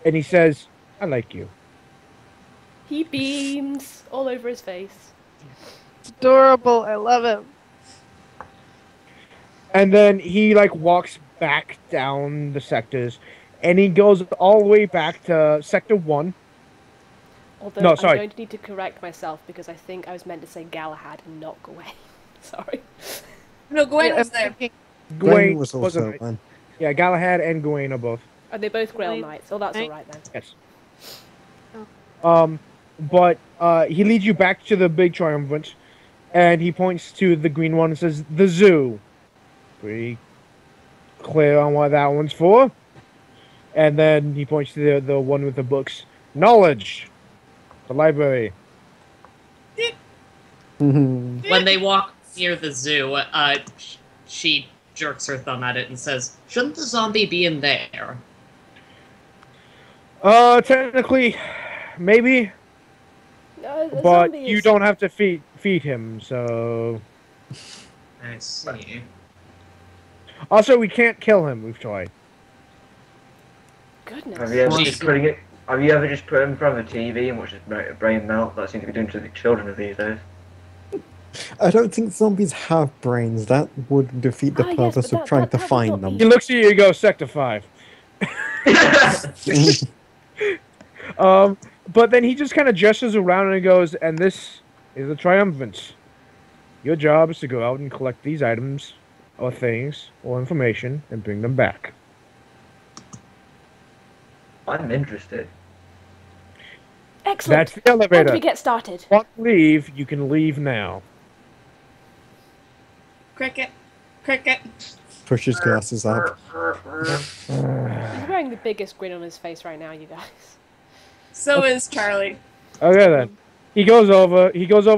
Speaker 4: and he says, "I like you."
Speaker 7: He beams all over his face.
Speaker 8: It's adorable. I love him.
Speaker 4: And then he like walks back down the sectors, and he goes all the way back to Sector 1.
Speaker 7: Although
Speaker 4: No,
Speaker 7: I'm
Speaker 4: sorry.
Speaker 7: going to need to correct myself because I think I was meant to say Galahad and not Gawain. Sorry.
Speaker 2: No, Gawain
Speaker 8: Yeah,
Speaker 2: was
Speaker 8: I'm
Speaker 2: there.
Speaker 8: thinking-
Speaker 3: Gwen was
Speaker 4: wasn't
Speaker 3: also
Speaker 4: it?
Speaker 3: one.
Speaker 4: Yeah, Galahad and Gawain are both.
Speaker 7: Are they both Grail
Speaker 8: Gawain.
Speaker 7: Knights? Oh, that's
Speaker 8: Right.
Speaker 7: alright then.
Speaker 4: Yes.
Speaker 8: Oh.
Speaker 4: But he leads you back to the big triumvirate, and he points to the green one and says, "The zoo." Pretty clear on what that one's for. And then he points to the one with the books. "Knowledge." The library.
Speaker 3: Mhm.
Speaker 9: When they walk near the zoo, she jerks her thumb at it and says, "Shouldn't the zombie be in there?"
Speaker 4: Technically, maybe,
Speaker 7: The
Speaker 4: but
Speaker 7: zombie
Speaker 4: you
Speaker 7: is-
Speaker 4: don't have to feed him, so...
Speaker 9: I see.
Speaker 4: Also, we can't kill him, we've tried.
Speaker 7: Goodness.
Speaker 1: Have you ever
Speaker 9: Well,
Speaker 1: just putting it? Have you ever just put him in front of the TV and watched his brain melt? That seems to be doing to the children of these days.
Speaker 3: I don't think zombies have brains. That would defeat the
Speaker 7: Ah, yes,
Speaker 3: purpose
Speaker 7: but
Speaker 3: of trying to
Speaker 7: that would
Speaker 3: find
Speaker 7: not
Speaker 3: them.
Speaker 4: He looks at you and goes, "Sector 5." But then he just kind of gestures around and goes, "And this is the Triumvirate. Your job is to go out and collect these items, or things, or information, and bring them back."
Speaker 1: I'm interested.
Speaker 7: Excellent.
Speaker 4: That's the
Speaker 7: When do
Speaker 4: elevator.
Speaker 7: we get started?
Speaker 4: Want to leave, you can leave now.
Speaker 2: Cricket. Cricket.
Speaker 3: Push his glasses up.
Speaker 7: He's wearing the biggest grin on his face right now, you guys.
Speaker 2: So is Charlie.
Speaker 4: Okay then. He goes over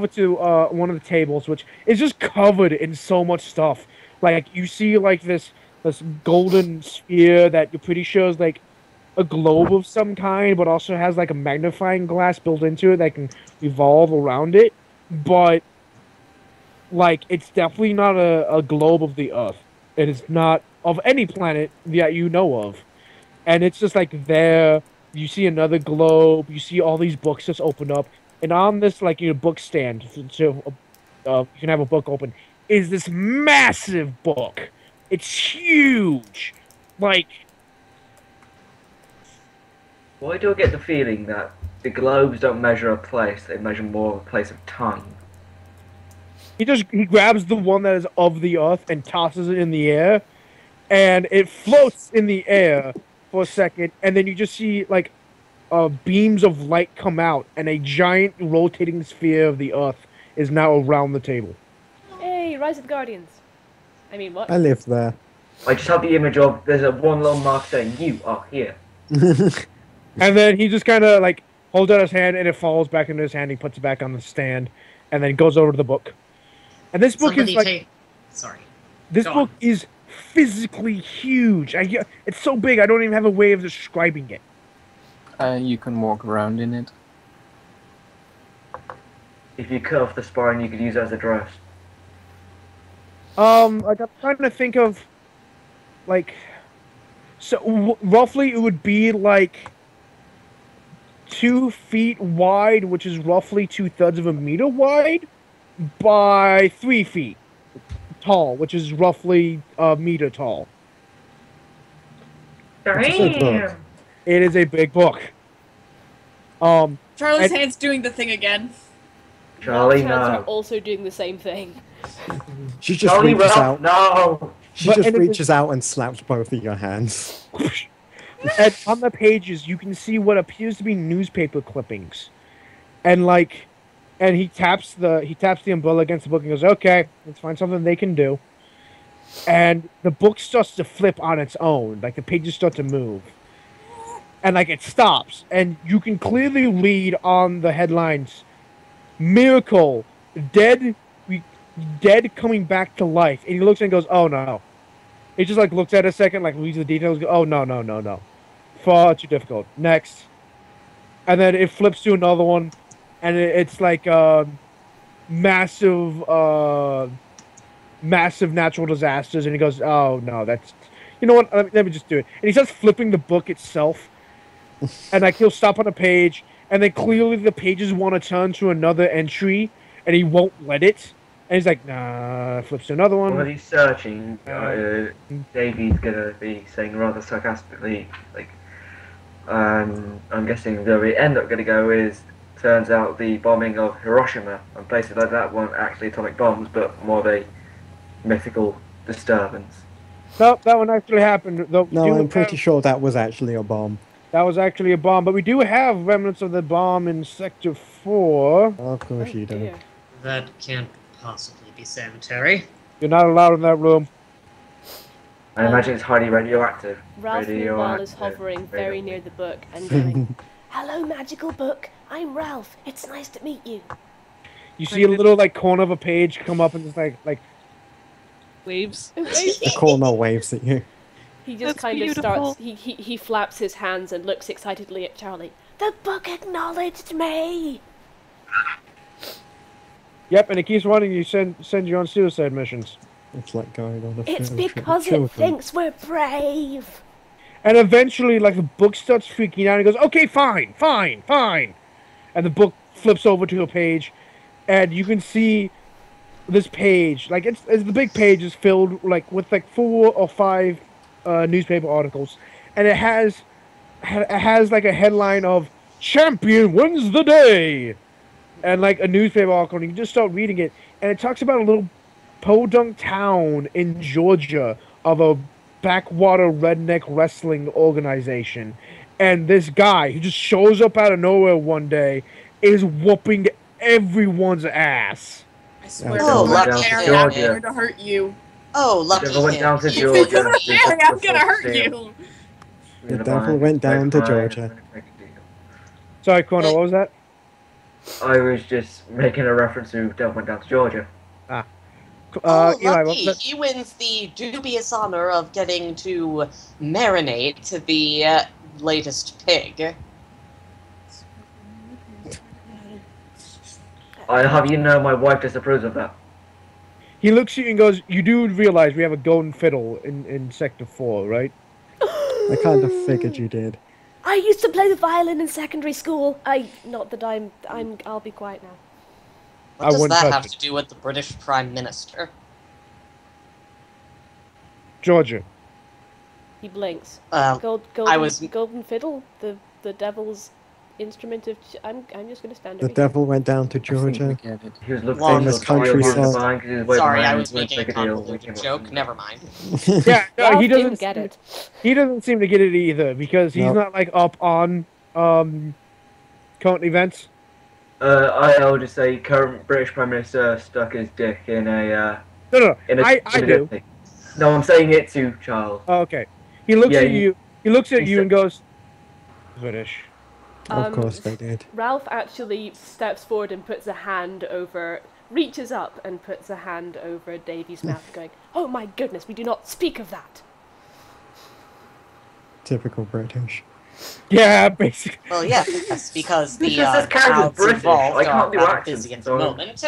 Speaker 4: to one of the tables, which is just covered in so much stuff. Like you see like this golden sphere that you're pretty sure is like a globe of some kind, but also has like a magnifying glass built into it that can revolve around it. But like it's definitely not a globe of the Earth. It is not of any planet that you know of. And it's just like there. You see another globe. You see all these books just open up, and on this like book stand, so you can have a book open, is this massive book. It's huge, like.
Speaker 1: Why do I get the feeling that the globes don't measure a place; they measure more of a place of time?
Speaker 4: He grabs the one that is of the Earth and tosses it in the air, and it floats in the air for a second, and then you just see like beams of light come out, and a giant rotating sphere of the Earth is now around the table.
Speaker 7: Hey, Rise of the Guardians. I mean, what?
Speaker 3: I live there.
Speaker 1: I just have the image of there's a one little mark saying "You are here."
Speaker 4: And then he just kind of like holds out his hand, and it falls back into his hand. He puts it back on the stand, and then goes over to the book. And this book
Speaker 9: Somebody
Speaker 4: is like
Speaker 9: take. Sorry.
Speaker 4: this
Speaker 9: Go
Speaker 4: book
Speaker 9: on.
Speaker 4: is physically huge. It's so big I don't even have a way of describing it.
Speaker 5: You can walk around in it.
Speaker 1: If you cut off the spine, you could use it as a dress.
Speaker 4: Like I'm trying to think of, like, so roughly it would be like 2 feet wide, which is roughly 2/3 of a meter wide, by 3 feet tall, which is roughly a meter tall.
Speaker 3: It's a big book.
Speaker 4: It is a big book.
Speaker 2: Charlie's
Speaker 4: And-
Speaker 2: hand's doing the thing again.
Speaker 1: Charlie,
Speaker 7: Ralph's hands are
Speaker 1: no.
Speaker 7: also doing the same thing.
Speaker 3: She just
Speaker 1: Charlie,
Speaker 3: reaches
Speaker 1: Ralph,
Speaker 3: out.
Speaker 1: no!
Speaker 3: She
Speaker 4: But-
Speaker 3: just
Speaker 4: and it-
Speaker 3: reaches out and slaps both of your hands.
Speaker 4: And on the pages, you can see what appears to be newspaper clippings, and he taps the umbrella against the book and goes, "Okay, let's find something they can do." And the book starts to flip on its own, like the pages start to move, and like it stops, and you can clearly read on the headlines, "Miracle, dead coming back to life." And he looks and goes, "Oh no." He just like looks at it a second, like reads the details, goes, "Oh no. Far too difficult. Next." And then it flips to another one, and it's like massive natural disasters, and he goes, "Oh no, that's, you know what? Let me just do it." And he starts flipping the book itself, and like he'll stop on a page, and then clearly the pages want to turn to another entry, and he won't let it. And he's like, "Nah," flips to another one.
Speaker 1: While he's searching, Davey's gonna be saying rather sarcastically, like, I'm guessing where we end up gonna go is, turns out the bombing of Hiroshima and places like that weren't actually atomic bombs, but more of a mythical disturbance.
Speaker 4: No, that one actually happened. Though
Speaker 3: No, I'm pretty sure that was actually a bomb.
Speaker 4: that was actually a bomb, but we do have remnants of the bomb in Sector 4.
Speaker 3: Of course you do.
Speaker 7: dear.
Speaker 9: That can't possibly be sanitary.
Speaker 4: You're not allowed in that room.
Speaker 1: I imagine it's highly radioactive.
Speaker 7: Ralph, meanwhile, is
Speaker 1: Radioactive,
Speaker 7: hovering very
Speaker 1: radioactive.
Speaker 7: near the book and going, "Hello, magical book. I'm Ralph. It's nice to meet you."
Speaker 4: You see a little like corner of a page come up and just like
Speaker 8: Waves.
Speaker 3: The corner waves at you.
Speaker 7: He just
Speaker 8: That's
Speaker 7: kind
Speaker 8: beautiful.
Speaker 7: of starts. He flaps his hands and looks excitedly at Charlie. The book acknowledged me.
Speaker 4: Yep, and it keeps running. You send you on suicide missions,
Speaker 3: It's like going on a
Speaker 7: It's
Speaker 3: field trip with
Speaker 7: because it
Speaker 3: children.
Speaker 7: thinks we're brave.
Speaker 4: and eventually, like the book starts freaking out. And he goes, "Okay, fine," and the book flips over to a page, and you can see this page. Like it's the big page is filled like with like 4 or 5 newspaper articles, and it has like a headline of "Champion wins the day," and like a newspaper article. And you just start reading it, and it talks about a little podunk town in Georgia of a backwater redneck wrestling organization, and this guy who just shows up out of nowhere one day is whooping everyone's ass.
Speaker 2: I swear
Speaker 6: Oh,
Speaker 2: to
Speaker 6: lucky
Speaker 2: God,
Speaker 6: him.
Speaker 2: Harry, I'm
Speaker 1: Georgia.
Speaker 2: going to hurt you.
Speaker 6: Oh, lucky
Speaker 1: Never went down to
Speaker 6: him.
Speaker 1: Georgia.
Speaker 2: Harry, I'm going to hurt you.
Speaker 3: The devil went down to Georgia.
Speaker 4: Sorry, Corner, what was that?
Speaker 1: I was just making a reference to Devil Went Down to Georgia.
Speaker 6: Oh,
Speaker 4: Eli, what
Speaker 6: lucky.
Speaker 4: was that?
Speaker 6: He wins the dubious honor of getting to marinate the latest pig.
Speaker 1: I have you know my wife disapproves of that.
Speaker 4: He looks at you and goes, "You do realize we have a golden fiddle in Sector 4, right?"
Speaker 3: I kind of figured you did.
Speaker 7: I used to play the violin in secondary school. Not that I'll be quiet now.
Speaker 6: What
Speaker 4: I
Speaker 6: does
Speaker 4: wouldn't
Speaker 6: that
Speaker 4: touch
Speaker 6: have
Speaker 4: it.
Speaker 6: to do with the British Prime Minister?
Speaker 4: Georgia.
Speaker 7: He blinks.
Speaker 6: I
Speaker 7: Golden
Speaker 6: was-
Speaker 7: golden fiddle, the devil's instrument of. I'm just gonna stand
Speaker 3: The
Speaker 7: over here.
Speaker 3: devil went down to
Speaker 5: I think we
Speaker 3: Georgia.
Speaker 5: get it.
Speaker 1: He was looking
Speaker 6: Long
Speaker 3: Famous
Speaker 1: for
Speaker 3: country
Speaker 1: the
Speaker 3: song.
Speaker 1: mind 'cause he was waving
Speaker 6: Sorry, I
Speaker 1: around
Speaker 6: was
Speaker 1: and
Speaker 6: making a
Speaker 1: make a deal.
Speaker 6: convoluted joke. Never mind.
Speaker 4: Yeah, no,
Speaker 7: Ralph
Speaker 4: he
Speaker 7: didn't
Speaker 4: doesn't
Speaker 7: get it.
Speaker 4: He doesn't seem to get it either because he's
Speaker 3: No.
Speaker 4: not like up on current events.
Speaker 1: I'll just say current British Prime Minister stuck his dick in a
Speaker 4: No,
Speaker 1: in a
Speaker 4: I do.
Speaker 1: thing. No, I'm saying it to Charles.
Speaker 4: Oh, okay. He looks
Speaker 1: Yeah,
Speaker 4: at
Speaker 1: he-
Speaker 4: you. He looks at
Speaker 1: he
Speaker 4: you
Speaker 1: said-
Speaker 4: and goes, "British."
Speaker 3: Of course they did.
Speaker 7: Ralph actually steps forward and puts a hand over. reaches up and puts a hand over Davy's mouth, going, "Oh my goodness, we do not speak of that."
Speaker 3: Typical British.
Speaker 4: Yeah, basically.
Speaker 6: Well, yes, because the
Speaker 1: Because this character's
Speaker 6: mouths
Speaker 1: British,
Speaker 6: involved
Speaker 1: I can't
Speaker 6: are
Speaker 1: do
Speaker 6: rather
Speaker 1: accents,
Speaker 6: busy at the
Speaker 1: so-
Speaker 6: moment.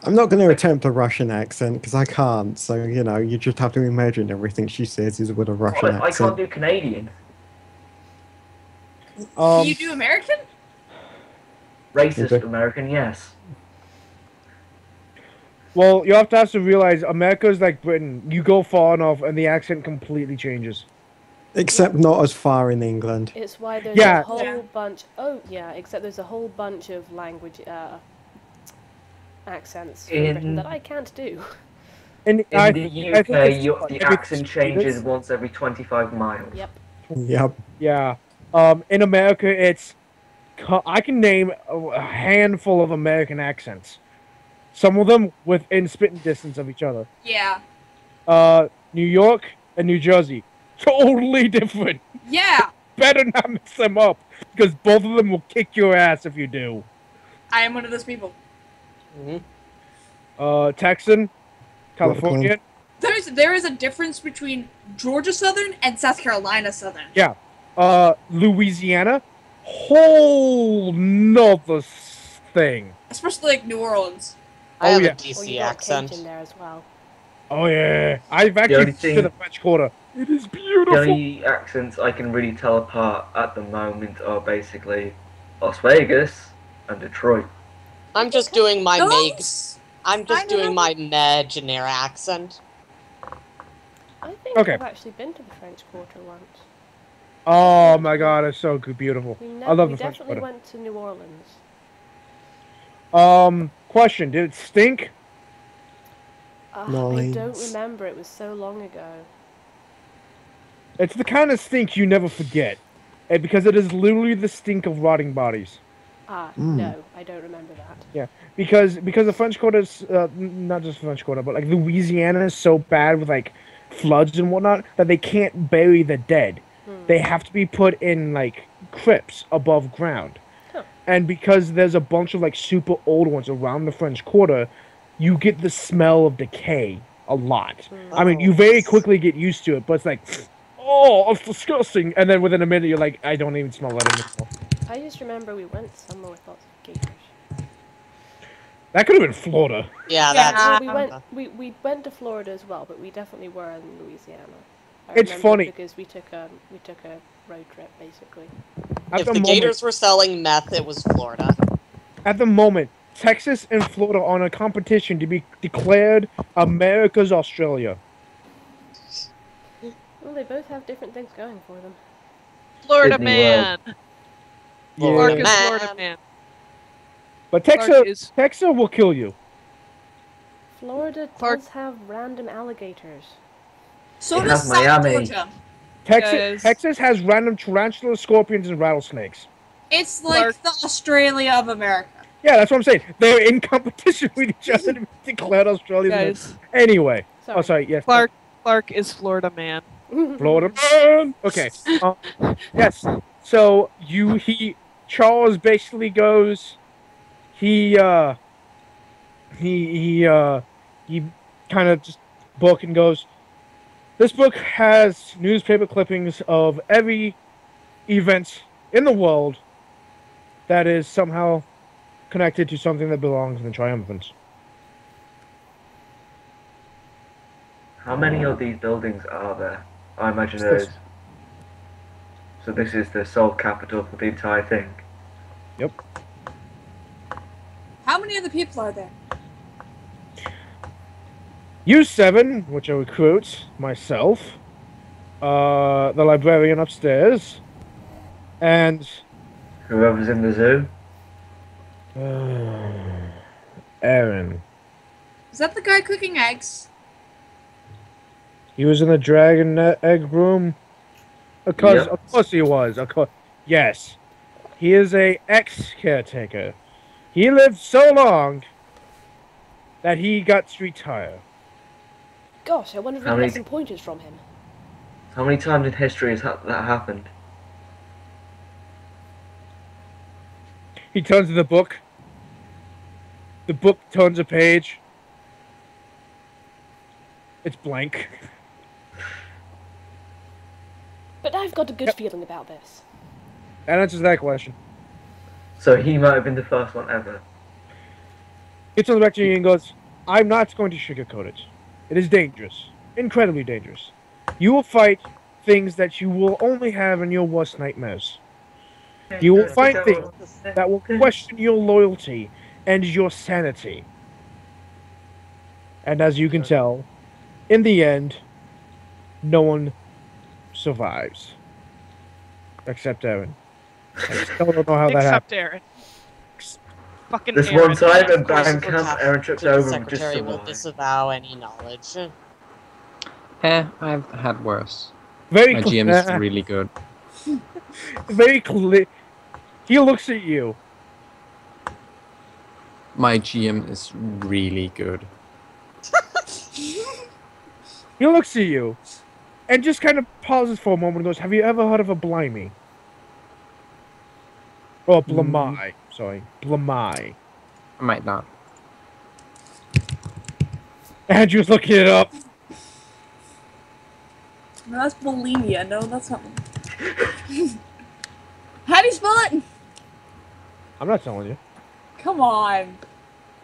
Speaker 3: I'm not going to attempt a Russian accent because I can't. So you know, you just have to imagine everything she says is with a Russian
Speaker 1: I can't
Speaker 3: accent.
Speaker 1: do Canadian.
Speaker 2: Can you do American?
Speaker 1: Racist
Speaker 3: Okay.
Speaker 1: American, yes.
Speaker 4: Well, you have to also realize America's like Britain. You go far enough, and the accent completely changes.
Speaker 3: Except not as far in England.
Speaker 7: It's why there's
Speaker 4: Yeah.
Speaker 7: a whole bunch. Oh yeah, except there's a whole bunch of language accents from
Speaker 1: In-
Speaker 7: Britain that I can't do.
Speaker 4: And
Speaker 1: In
Speaker 4: I
Speaker 1: the
Speaker 4: think
Speaker 1: UK,
Speaker 4: it's
Speaker 1: the
Speaker 4: every
Speaker 1: accent
Speaker 4: 2 minutes.
Speaker 1: changes once every 25 miles.
Speaker 7: Yep.
Speaker 3: Yep.
Speaker 4: Yeah. In America, it's I can name a handful of American accents. Some of them within spitting distance of each other.
Speaker 2: Yeah.
Speaker 4: New York and New Jersey, totally different.
Speaker 2: Yeah.
Speaker 4: Better not mix them up because both of them will kick your ass if you do.
Speaker 2: I am one of those people.
Speaker 4: Texan, California.
Speaker 2: There is a difference between Georgia Southern and South Carolina Southern.
Speaker 4: Yeah. Louisiana, whole nother thing.
Speaker 2: Especially like New Orleans.
Speaker 6: I have
Speaker 4: yeah.
Speaker 6: a DC
Speaker 7: Well, you got
Speaker 6: accent.
Speaker 7: Cajun there as well.
Speaker 4: Oh yeah, I've actually
Speaker 1: only
Speaker 4: been
Speaker 1: thing-
Speaker 4: to the French Quarter. It is
Speaker 1: The
Speaker 4: beautiful.
Speaker 1: only accents I can really tell apart at the moment are basically Las Vegas and Detroit.
Speaker 6: I'm just doing my Meg.
Speaker 2: Those-
Speaker 6: I'm just
Speaker 2: I don't
Speaker 6: doing
Speaker 2: know.
Speaker 6: my Meganair accent.
Speaker 7: I think
Speaker 4: Okay.
Speaker 7: I've actually been to the French Quarter once.
Speaker 4: Oh my God, it's so good, beautiful. I love
Speaker 7: We
Speaker 4: the French
Speaker 7: definitely
Speaker 4: Quarter.
Speaker 7: went to New Orleans.
Speaker 4: Question: did it stink?
Speaker 7: I
Speaker 3: Nice.
Speaker 7: don't remember. It was so long ago.
Speaker 4: It's the kind of stink you never forget, because it is literally the stink of rotting bodies.
Speaker 7: No, I don't remember that.
Speaker 4: Yeah, because the French Quarter is not just French Quarter, but like Louisiana is so bad with like floods and whatnot that they can't bury the dead. They have to be put in like crypts above ground.
Speaker 7: Huh.
Speaker 4: And because there's a bunch of like super old ones around the French Quarter, you get the smell of decay a lot. I mean, you very quickly get used to it, but it's like, oh, it's disgusting. And then within a minute, you're like, I don't even smell that anymore.
Speaker 7: I just remember we went somewhere with lots of gators.
Speaker 4: That could have been Florida.
Speaker 6: Yeah,
Speaker 2: Yeah.
Speaker 6: that's.
Speaker 7: We went to Florida as well, but we definitely were in Louisiana. I
Speaker 4: It's
Speaker 7: remember
Speaker 4: funny.
Speaker 7: because we took a road trip basically.
Speaker 4: At
Speaker 6: If
Speaker 4: the
Speaker 6: the
Speaker 4: moment,
Speaker 6: Gators were selling meth, it was Florida.
Speaker 4: At the moment, Texas and Florida are on a competition to be declared America's Australia.
Speaker 7: Well, they both have different things going for them.
Speaker 8: Florida
Speaker 1: Disney
Speaker 8: man. Clark is
Speaker 6: Man.
Speaker 8: Florida man.
Speaker 4: But
Speaker 8: Clark is
Speaker 4: Texas will kill you.
Speaker 7: Florida
Speaker 8: Clark-
Speaker 7: does have random alligators.
Speaker 2: So
Speaker 1: It
Speaker 2: does
Speaker 1: has
Speaker 2: South
Speaker 1: Miami.
Speaker 2: Georgia.
Speaker 8: Guys.
Speaker 4: Texas has random tarantulas, scorpions, and rattlesnakes.
Speaker 2: It's like
Speaker 8: Clark-
Speaker 2: the Australia of America.
Speaker 4: Yeah, that's what I'm saying. They're in competition with each other to be declared Australian.
Speaker 8: guys.
Speaker 4: Anyway.
Speaker 7: Sorry.
Speaker 4: Oh, sorry. Yes.
Speaker 8: Clark is Florida man.
Speaker 4: Florida man. Okay. Yes. So Charles basically goes. He kind of just book and goes. This book has newspaper clippings of every event in the world that is somehow connected to something that belongs in the Triumvirate.
Speaker 1: How many of these buildings are there? I imagine
Speaker 4: It's
Speaker 1: there
Speaker 4: this-
Speaker 1: is. So this is the sole capital for the entire thing.
Speaker 4: Yep.
Speaker 2: How many other people are there?
Speaker 4: You seven, which I recruit myself, the librarian upstairs, and
Speaker 1: Whoever's in the zoo.
Speaker 4: Aaron.
Speaker 2: Is that the guy cooking eggs?
Speaker 4: He was in the dragon egg room. Of course,
Speaker 1: Yep.
Speaker 4: of course he was. Of course, yes. He is a ex-caretaker. He lived so long that he got to retire.
Speaker 7: Gosh, I wonder if we
Speaker 1: How
Speaker 7: can
Speaker 1: many-
Speaker 7: get some pointers from him.
Speaker 1: How many times in history has that happened?
Speaker 4: He turns to the book. The book turns a page. It's blank.
Speaker 7: But I've got a good feeling about this.
Speaker 4: That answers that question.
Speaker 1: So he might have been the first one ever.
Speaker 4: He turns back to you and goes, I'm not going to sugarcoat it. It is dangerous. Incredibly dangerous. You will fight things that you will only have in your worst nightmares. You will fight things that will question your loyalty and your sanity. And as you can tell, in the end, no one survives. Except Aaron. I still don't know how that happened.
Speaker 8: Except Aaron. Fucking
Speaker 1: This
Speaker 8: Aaron.
Speaker 1: one time at
Speaker 6: Of course,
Speaker 1: band
Speaker 6: the
Speaker 1: camp, Aaron trips
Speaker 6: The
Speaker 1: over and just
Speaker 6: secretary will
Speaker 1: survived.
Speaker 6: disavow any knowledge.
Speaker 5: I've had worse.
Speaker 4: Very
Speaker 5: My
Speaker 4: clear.
Speaker 5: GM is really good.
Speaker 4: Very clear. He looks at you.
Speaker 5: My GM is really good.
Speaker 4: He looks at you. And just kind of pauses for a moment and goes, have you ever heard of a blimey? Or blamai. Sorry. Blamai.
Speaker 5: I might not.
Speaker 4: Andrew's looking it up.
Speaker 2: No, that's bulimia. No, that's not. How do you spell it?
Speaker 4: I'm not telling you.
Speaker 2: Come on.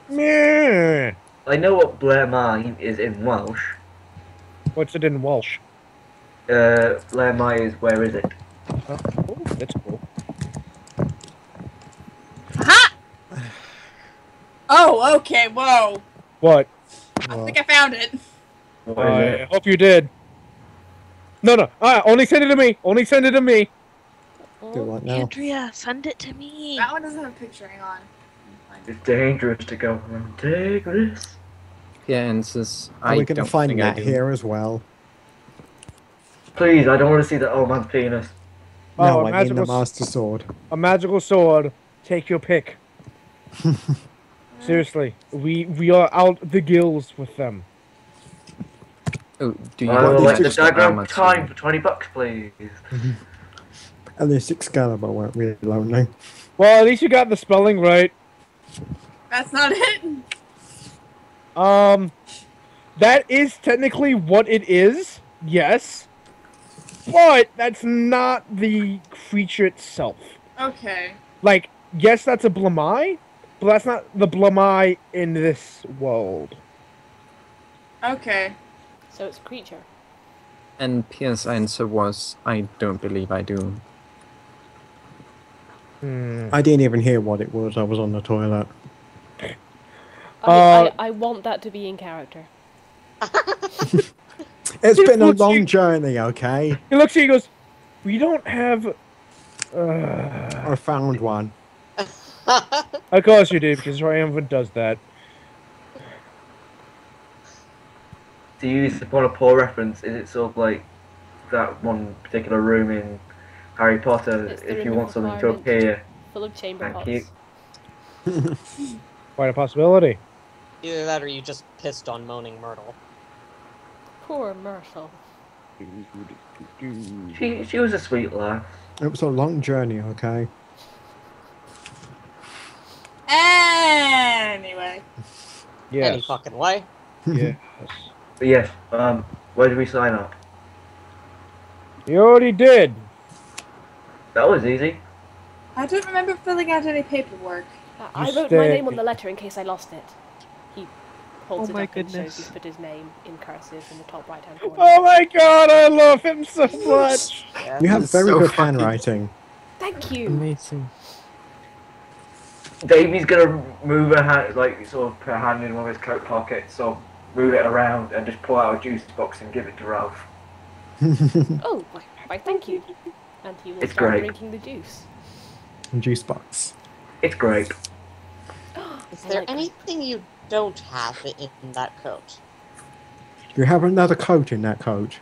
Speaker 4: Meh.
Speaker 1: I know what Blair Mine is in Welsh.
Speaker 4: What's it in Welsh?
Speaker 1: Blair Mine is where is it?
Speaker 4: Oh, that's cool.
Speaker 2: Aha! Oh, okay. Whoa.
Speaker 4: What?
Speaker 2: I think I found it.
Speaker 1: What is
Speaker 4: I
Speaker 1: it?
Speaker 4: hope you did. No. Only send it to me. Only send it to me.
Speaker 3: Do what now?
Speaker 8: Andrea, send it to me.
Speaker 2: That one doesn't have a picture. Hang on.
Speaker 1: It's dangerous to go and take risks.
Speaker 5: Yeah, and since
Speaker 3: Are
Speaker 5: I
Speaker 3: we going to
Speaker 5: don't
Speaker 3: find
Speaker 5: think I
Speaker 3: that
Speaker 5: do.
Speaker 3: here as well?
Speaker 1: Please, I don't want to see the old man's penis.
Speaker 3: No,
Speaker 4: Oh,
Speaker 3: I mean the Master Sword.
Speaker 4: A magical sword. Take your pick. Seriously, we are out the gills with them.
Speaker 5: Oh, do you
Speaker 1: I
Speaker 3: Well,
Speaker 1: would
Speaker 3: these
Speaker 1: like the
Speaker 3: just-
Speaker 1: diagram time for $20, please.
Speaker 3: At least Excalibur weren't really lonely.
Speaker 4: Well, at least you got the spelling right.
Speaker 2: That's not it.
Speaker 4: That is technically what it is. Yes. But that's not the creature itself.
Speaker 2: Okay.
Speaker 4: Like, yes, that's a blamai, but that's not the blamai in this world.
Speaker 2: Okay.
Speaker 7: So it's a creature.
Speaker 5: And Pierre's answer was, I don't believe I do.
Speaker 3: I didn't even hear what it was. I was on the toilet.
Speaker 7: I want that to be in character.
Speaker 3: It's been a
Speaker 4: What's
Speaker 3: long
Speaker 4: you-
Speaker 3: journey, okay?
Speaker 4: He looks at you and goes, we don't have...
Speaker 3: I found one.
Speaker 4: Of course you do, because Triumvirate does that.
Speaker 1: To use upon a poor reference, is it sort of like that one particular room in Harry Potter,
Speaker 7: It's the
Speaker 1: if
Speaker 7: room
Speaker 1: you
Speaker 7: of
Speaker 1: want something to
Speaker 7: requirement.
Speaker 1: appear?
Speaker 7: Full of chamber
Speaker 1: Thank
Speaker 7: pots.
Speaker 1: you.
Speaker 4: Quite a possibility.
Speaker 6: Either that or you just pissed on Moaning Myrtle.
Speaker 7: Poor Myrtle.
Speaker 1: She was a sweet lass.
Speaker 3: It was a long journey, okay?
Speaker 2: Anyway.
Speaker 6: Any
Speaker 4: Yes.
Speaker 6: fucking way.
Speaker 4: Yes.
Speaker 1: But yes, where do we sign up?
Speaker 4: You already did.
Speaker 1: That was easy.
Speaker 2: I don't remember filling out any paperwork.
Speaker 7: I
Speaker 4: You
Speaker 7: wrote my
Speaker 4: stay-
Speaker 7: name on the letter in case I lost it. He holds
Speaker 8: Oh
Speaker 7: it
Speaker 8: my
Speaker 7: up and shows
Speaker 8: goodness.
Speaker 7: he's put his name in cursive in the top right hand corner.
Speaker 4: Oh my god, I love him so much.
Speaker 6: Yeah.
Speaker 3: You have
Speaker 5: It's
Speaker 3: very
Speaker 5: so
Speaker 3: good
Speaker 5: funny.
Speaker 3: handwriting.
Speaker 7: Thank you.
Speaker 5: Amazing.
Speaker 1: Davey's gonna move her hand, like sort of put her hand in one of his coat pockets, so move it around and just pull out a juice box and give it to Ralph.
Speaker 7: Oh, why thank you. And he will
Speaker 1: It's
Speaker 7: start
Speaker 1: great.
Speaker 7: drinking the juice.
Speaker 3: Juice box.
Speaker 1: It's great.
Speaker 6: Is
Speaker 7: I
Speaker 6: there
Speaker 7: like-
Speaker 6: anything you don't have in that coat?
Speaker 3: You have another coat in that coat.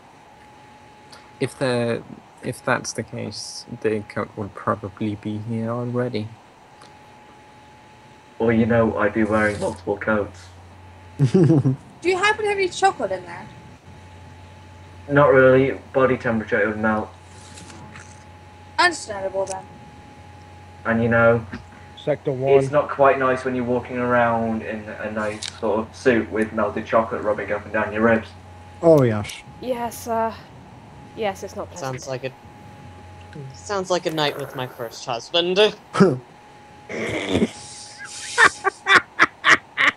Speaker 5: If that's the case, the coat will probably be here already.
Speaker 1: Or you know, I'd be wearing multiple coats.
Speaker 2: Do you happen to have any chocolate in there?
Speaker 1: Not really. Body temperature, it would melt.
Speaker 2: Understandable then.
Speaker 1: And you know,
Speaker 4: Sector 1.
Speaker 1: It's not quite nice when you're walking around in a nice sort of suit with melted chocolate rubbing up and down your ribs.
Speaker 3: Oh yes.
Speaker 7: Yes, yes, it's not pleasant.
Speaker 6: Sounds like a night with my first husband.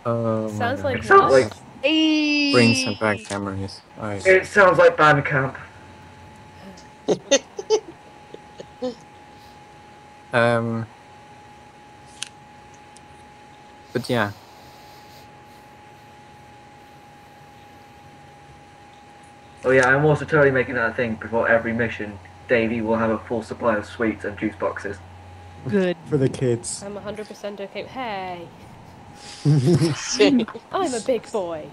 Speaker 5: Oh,
Speaker 7: Sounds like
Speaker 1: It sounds like
Speaker 5: brings some back memories.
Speaker 1: it sounds like band camp.
Speaker 5: But yeah.
Speaker 1: Oh yeah, I'm also totally making that a thing. Before every mission, Davey will have a full supply of sweets and juice boxes.
Speaker 8: Good.
Speaker 3: For the kids.
Speaker 7: I'm 100% okay. Hey, I'm a big boy.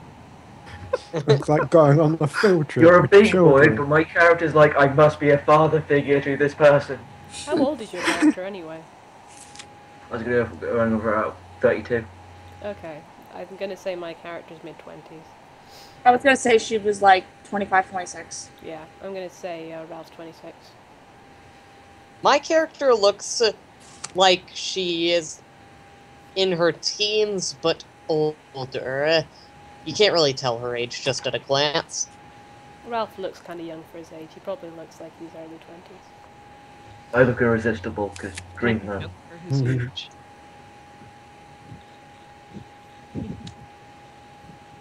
Speaker 3: It's like going on a field trip.
Speaker 1: You're a
Speaker 3: with
Speaker 1: big
Speaker 3: children.
Speaker 1: boy, but my character's like, I must be a father figure to this person.
Speaker 7: How old is your character anyway?
Speaker 1: I was going to go over about 32.
Speaker 7: Okay, I'm gonna say my character's mid-20s.
Speaker 2: I was gonna say she was like 25, 26.
Speaker 7: Yeah, I'm gonna say Ralph's 26.
Speaker 6: My character looks like she is in her teens, but older. You can't really tell her age just at a glance.
Speaker 7: Ralph looks kind of young for his age. He probably looks like he's early 20s.
Speaker 1: I look irresistible because green man.
Speaker 8: His age.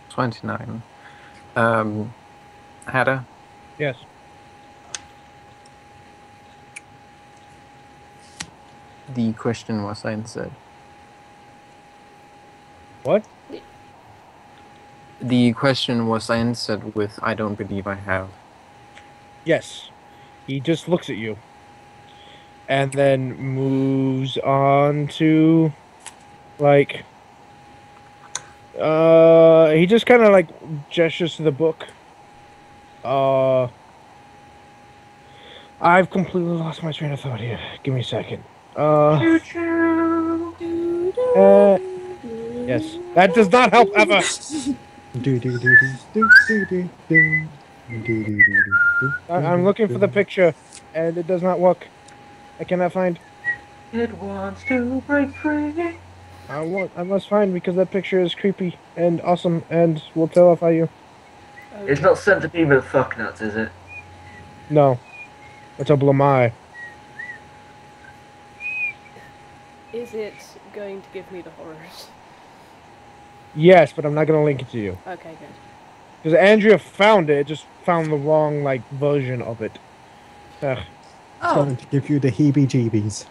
Speaker 5: 29. Hada?
Speaker 4: Yes.
Speaker 5: The question was answered.
Speaker 4: What?
Speaker 5: The question was answered with, I don't believe I have.
Speaker 4: Yes. He just looks at you. And then moves on to, like, he just kind of, like, gestures to the book. I've completely lost my train of thought here. Give me a second. Yes. That does not help ever! I'm looking for the picture, and it does not work. I cannot find.
Speaker 1: It wants to break free.
Speaker 4: I must find, because that picture is creepy and awesome and will terrify you.
Speaker 1: It's not centipede with fucknuts, is it?
Speaker 4: No. It's a blamai.
Speaker 7: Is it going to give me the horrors?
Speaker 4: Yes, but I'm not going to link it to you.
Speaker 7: Okay, good.
Speaker 4: Because Andrea found it, just found the wrong, like, version of it. Ugh.
Speaker 3: Trying to give you the heebie-jeebies.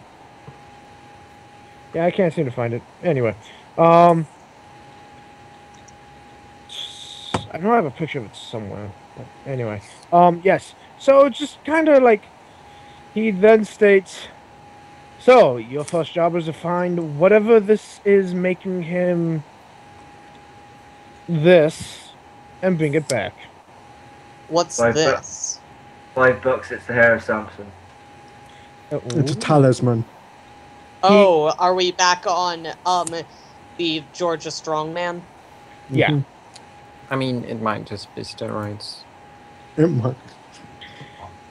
Speaker 4: Yeah, I can't seem to find it. Anyway. I know I have a picture of it somewhere. But anyway. Yes. So, just kind of like, he then states, so, your first job is to find whatever this is making him this, and bring it back.
Speaker 6: What's
Speaker 1: Like
Speaker 6: this?
Speaker 1: $5, it's the hair of Samson.
Speaker 3: It's a talisman.
Speaker 6: Oh, are we back on the Georgia Strongman?
Speaker 4: Yeah.
Speaker 3: Mhm.
Speaker 5: I mean, it might just be steroids.
Speaker 3: It might.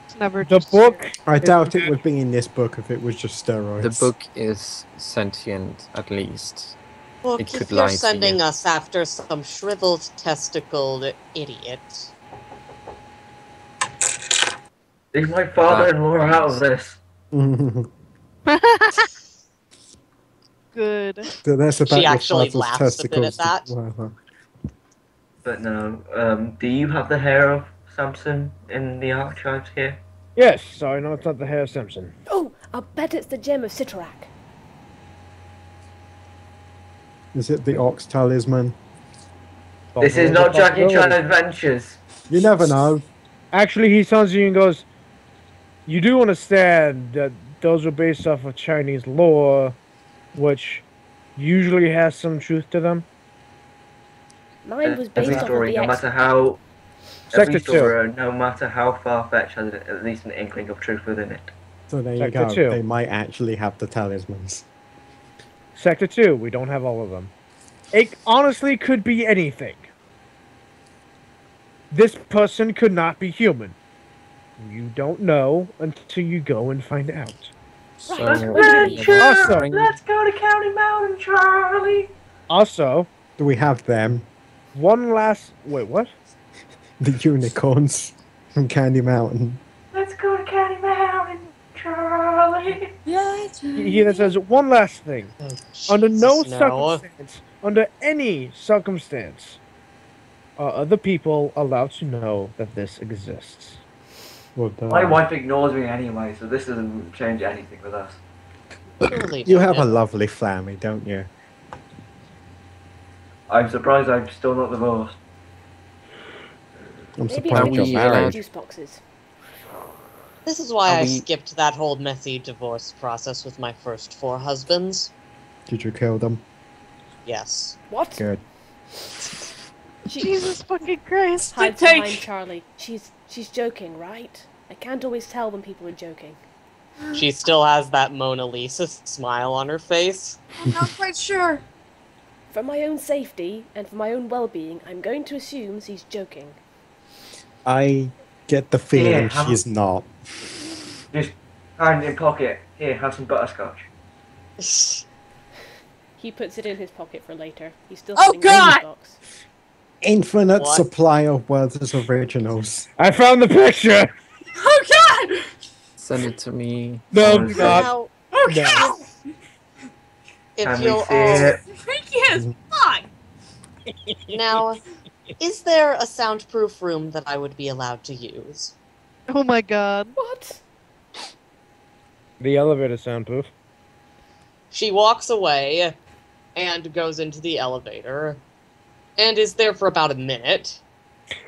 Speaker 8: It's never
Speaker 4: The
Speaker 8: just
Speaker 4: book,
Speaker 3: I doubt it would be in this book if it was just steroids.
Speaker 5: The book is sentient, at least.
Speaker 6: Look,
Speaker 5: It could
Speaker 6: if you're
Speaker 5: lie to
Speaker 6: sending
Speaker 5: you.
Speaker 6: us after some shriveled, testicled idiot.
Speaker 1: Leave my father-in-law out of this.
Speaker 8: good.
Speaker 3: So that's about
Speaker 6: She
Speaker 3: your
Speaker 6: actually
Speaker 3: father's
Speaker 6: laughs a bit at
Speaker 3: testicles.
Speaker 6: that.
Speaker 3: Whatever.
Speaker 1: But no, do you have the hair of Samson in the archives here?
Speaker 4: yes, sorry, no, it's not the hair of Simpson.
Speaker 7: Oh, I'll bet it's the gem of Sitarak.
Speaker 3: Is it the ox talisman?
Speaker 1: This is not Jackie Chan Adventures.
Speaker 3: You never know.
Speaker 4: Actually, he turns to you and goes, you do understand that those are based off of Chinese lore, which usually has some truth to them?
Speaker 7: Mine was based
Speaker 1: Every
Speaker 7: off of
Speaker 1: story,
Speaker 7: the
Speaker 1: no
Speaker 7: X.
Speaker 1: matter how
Speaker 4: Sector
Speaker 1: every story, no matter how far-fetched, has at least an inkling of truth within it.
Speaker 3: So there you
Speaker 4: Sector
Speaker 3: go.
Speaker 4: 2.
Speaker 3: They might actually have the talismans.
Speaker 4: Sector 2, we don't have all of them. It honestly could be anything. This person could not be human. You don't know until you go and find out.
Speaker 5: So,
Speaker 4: Awesome.
Speaker 1: Let's go to County Mountain, Charlie.
Speaker 4: Also,
Speaker 3: Do we have them?
Speaker 4: one last. Wait, what?
Speaker 3: The unicorns from Candy Mountain.
Speaker 1: Let's go to County Mountain, Charlie.
Speaker 2: Yeah,
Speaker 4: He then says one last thing.
Speaker 6: Oh,
Speaker 4: Under no
Speaker 6: Jesus, no.
Speaker 4: circumstance, under any circumstance, are other people allowed to know that this exists.
Speaker 3: Well
Speaker 1: My
Speaker 3: done.
Speaker 1: wife ignores me anyway, so this doesn't change anything with us.
Speaker 6: Surely
Speaker 3: You
Speaker 6: don't
Speaker 3: have a
Speaker 6: it?
Speaker 3: lovely family, don't you?
Speaker 1: I'm surprised I'm still not divorced.
Speaker 3: I'm
Speaker 7: Maybe
Speaker 3: surprised
Speaker 7: we
Speaker 3: you're
Speaker 7: should
Speaker 3: married.
Speaker 7: juice boxes.
Speaker 6: This is why
Speaker 5: Are
Speaker 6: I
Speaker 5: we-
Speaker 6: skipped that whole messy divorce process with my first 4 husbands.
Speaker 3: Did you kill them?
Speaker 6: Yes.
Speaker 7: What?
Speaker 3: Good.
Speaker 7: She
Speaker 8: Jesus fucking Christ.
Speaker 7: hides
Speaker 2: Take-
Speaker 7: behind Charlie. She's joking, right? I can't always tell when people are joking.
Speaker 6: She still has that Mona Lisa smile on her face.
Speaker 2: I'm not quite sure.
Speaker 7: For my own safety and for my own well-being, I'm going to assume she's joking.
Speaker 3: I get the feeling
Speaker 1: Yeah, how-
Speaker 3: she's not.
Speaker 1: Just hand in your pocket. Here, have some butterscotch.
Speaker 7: He puts it in his pocket for later. He's still
Speaker 2: Oh,
Speaker 7: sitting in
Speaker 2: God!
Speaker 7: his box.
Speaker 3: Infinite
Speaker 6: What?
Speaker 3: supply of Werther's originals.
Speaker 4: I found the picture.
Speaker 2: Oh God!
Speaker 5: Send it to me.
Speaker 4: No,
Speaker 1: Honestly.
Speaker 4: God.
Speaker 6: Now,
Speaker 2: Oh
Speaker 4: No.
Speaker 2: God!
Speaker 6: if
Speaker 1: Can we
Speaker 6: you'll
Speaker 1: see
Speaker 6: all...
Speaker 1: it?
Speaker 2: Freaky as fuck!
Speaker 6: Now, is there a soundproof room that I would be allowed to use?
Speaker 8: Oh my god.
Speaker 7: What?
Speaker 4: The elevator soundproof.
Speaker 6: She walks away and goes into the elevator and is there for about a minute.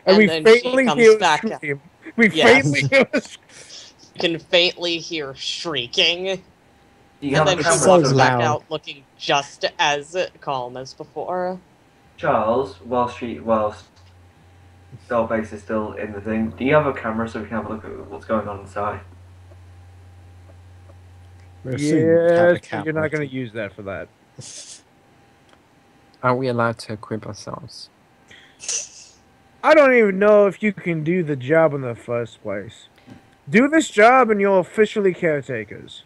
Speaker 4: And we
Speaker 6: then she
Speaker 4: faintly
Speaker 6: comes
Speaker 4: hear a
Speaker 6: back
Speaker 4: scream. We
Speaker 6: Yes.
Speaker 4: faintly hear a scream.
Speaker 6: can faintly hear shrieking,
Speaker 1: Do you
Speaker 6: and
Speaker 1: have
Speaker 6: then
Speaker 1: a
Speaker 6: she
Speaker 3: camera?
Speaker 1: camera?
Speaker 6: walks
Speaker 3: So
Speaker 6: back
Speaker 3: loud.
Speaker 6: out looking just as calm as before.
Speaker 1: Charles, whilst Dollface is still in the thing, do you have a camera so we can have a look at what's going on inside?
Speaker 3: We assume you have a
Speaker 4: Yes, but
Speaker 3: camera.
Speaker 4: you're not going to use that for that.
Speaker 5: Are we allowed to equip ourselves?
Speaker 4: I don't even know if you can do the job in the first place. Do this job and you're officially caretakers.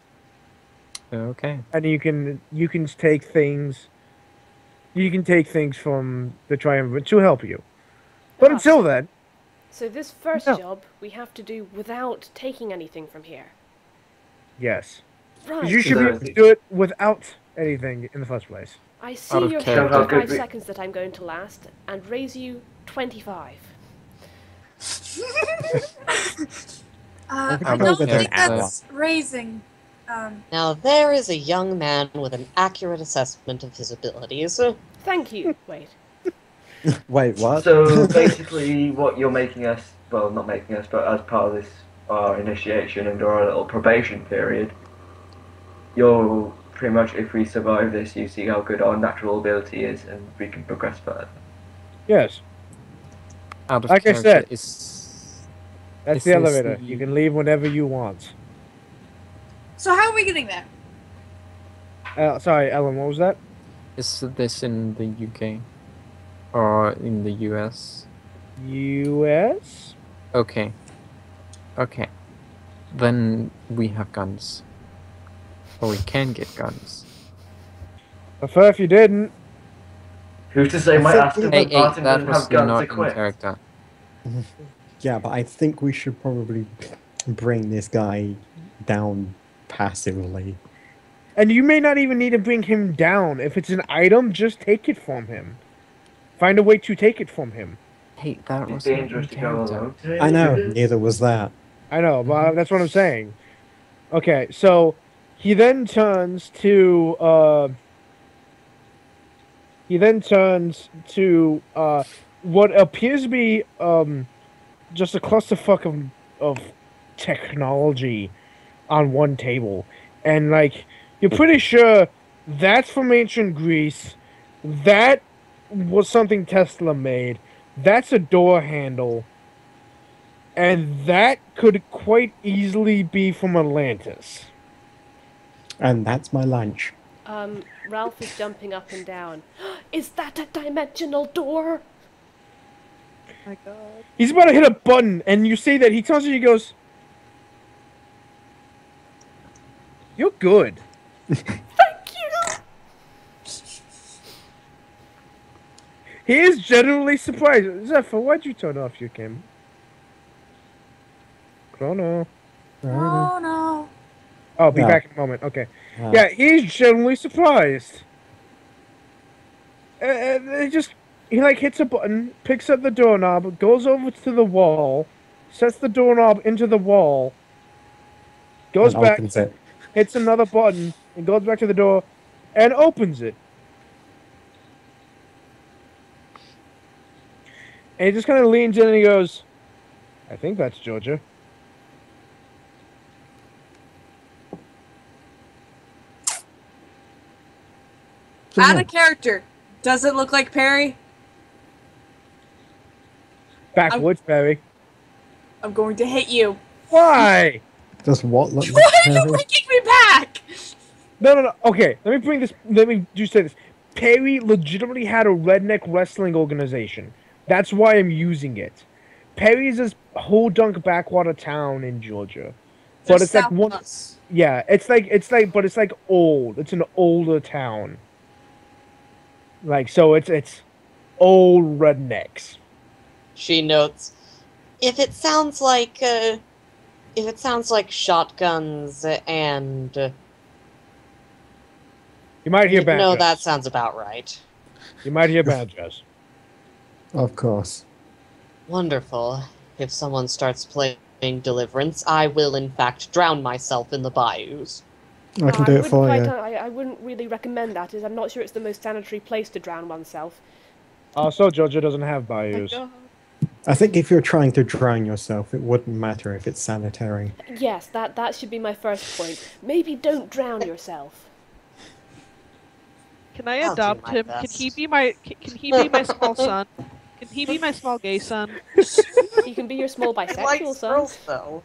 Speaker 5: Okay.
Speaker 4: And you can take things from the Triumvirate to help you. But until then,
Speaker 7: So this first
Speaker 4: No.
Speaker 7: job we have to do without taking anything from here.
Speaker 4: yes.
Speaker 7: Right.
Speaker 4: You should be able to
Speaker 1: Exactly.
Speaker 4: do it without anything in the first place.
Speaker 7: I see
Speaker 5: Out of
Speaker 7: your
Speaker 5: character.
Speaker 1: How good
Speaker 7: 35
Speaker 1: we-
Speaker 7: seconds that I'm going to last and raise you 25.
Speaker 2: I
Speaker 3: I'll
Speaker 2: don't
Speaker 5: go with
Speaker 2: think
Speaker 5: an
Speaker 2: that's raising.
Speaker 6: Now there is a young man with an accurate assessment of his abilities.
Speaker 7: Thank you. Wait.
Speaker 3: Wait, what?
Speaker 1: So basically, what you're making us, well, not making us, but as part of this initiation and our little probation period, you'll pretty much, if we survive this, you see how good our natural ability is, and we can progress further.
Speaker 4: Yes,
Speaker 5: Out of
Speaker 4: Like I
Speaker 5: character
Speaker 4: said.
Speaker 5: is
Speaker 4: that's
Speaker 5: Is
Speaker 4: the
Speaker 5: this
Speaker 4: elevator.
Speaker 5: the-
Speaker 4: You can leave whenever you want.
Speaker 2: So how are we getting there?
Speaker 4: Sorry, Ellen, what was that?
Speaker 5: is this in the UK or in the US?
Speaker 4: U.S.?
Speaker 5: Okay. Okay. Then we have guns. Or we can get guns.
Speaker 4: Prefer if you didn't.
Speaker 1: Who's to say my
Speaker 3: think
Speaker 1: Aston
Speaker 5: Hey,
Speaker 1: Martin
Speaker 5: that
Speaker 1: doesn't
Speaker 5: was
Speaker 1: have guns
Speaker 5: not in
Speaker 1: equipped?
Speaker 5: character.
Speaker 3: Yeah, but I think we should probably bring this guy down passively.
Speaker 4: And you may not even need to bring him down. If it's an item, just take it from him. Find a way to take it from him.
Speaker 5: Hey, that
Speaker 1: It's
Speaker 5: was not in
Speaker 1: dangerous to go
Speaker 5: character.
Speaker 1: alone.
Speaker 3: I know, neither was that.
Speaker 4: I know, but that's what I'm saying. Okay, so he then turns to what appears to be just a clusterfuck of technology on one table, and like you're pretty sure that's from ancient Greece. That was something Tesla made. That's a door handle. And that could quite easily be from Atlantis.
Speaker 3: And that's my lunch.
Speaker 7: Ralph is jumping up and down. Is that a dimensional door?
Speaker 8: My god.
Speaker 4: He's about to hit a button, and you see that he tells you, he goes, You're good.
Speaker 7: Thank you.
Speaker 4: He is genuinely surprised. Zephyr, why'd you turn off your camera? Chrono.
Speaker 2: Oh no.
Speaker 4: I'll be
Speaker 3: Yeah.
Speaker 4: back in a moment. Okay.
Speaker 3: Yeah.
Speaker 4: Yeah, he's genuinely surprised. He like hits a button, picks up the doorknob, goes over to the wall, sets the doorknob into the wall, goes
Speaker 3: And
Speaker 4: back,
Speaker 3: opens it.
Speaker 4: hits another button, and goes back to the door, and opens it. And he just kind of leans in and he goes, I think that's Georgia.
Speaker 2: Out of character. Does it look like Perry?
Speaker 4: Backwoods, Barry.
Speaker 2: I'm going to hit you.
Speaker 4: Why?
Speaker 3: Does what look
Speaker 2: Why
Speaker 3: like
Speaker 2: are you
Speaker 3: Perry?
Speaker 2: bringing me back?
Speaker 4: No. Okay, let me just say this. Perry legitimately had a redneck wrestling organization. That's why I'm using it. Perry's this whole dunk backwater town in Georgia. But it's like one. Yeah, it's like old. It's an older town. Like, so it's old rednecks.
Speaker 6: She notes, if it sounds like shotguns and
Speaker 4: You might hear banjos.
Speaker 6: no, that sounds about right.
Speaker 4: You might hear banjos.
Speaker 3: Of course.
Speaker 6: Wonderful. If someone starts playing Deliverance, I will in fact drown myself in the bayous.
Speaker 3: I can do it for you.
Speaker 7: I wouldn't really recommend that, as I'm not sure it's the most sanitary place to drown oneself.
Speaker 4: Also, Georgia doesn't have bayous.
Speaker 3: I think if you're trying to drown yourself, it wouldn't matter if it's sanitary.
Speaker 7: Yes, that should be my first point. Maybe don't drown yourself.
Speaker 8: Can I
Speaker 6: I'll do
Speaker 8: adopt
Speaker 6: my
Speaker 8: him?
Speaker 6: best.
Speaker 8: Can he be my small son? Can he be my small gay son?
Speaker 7: He can be your small
Speaker 6: I like
Speaker 7: bisexual son.
Speaker 6: girls, though.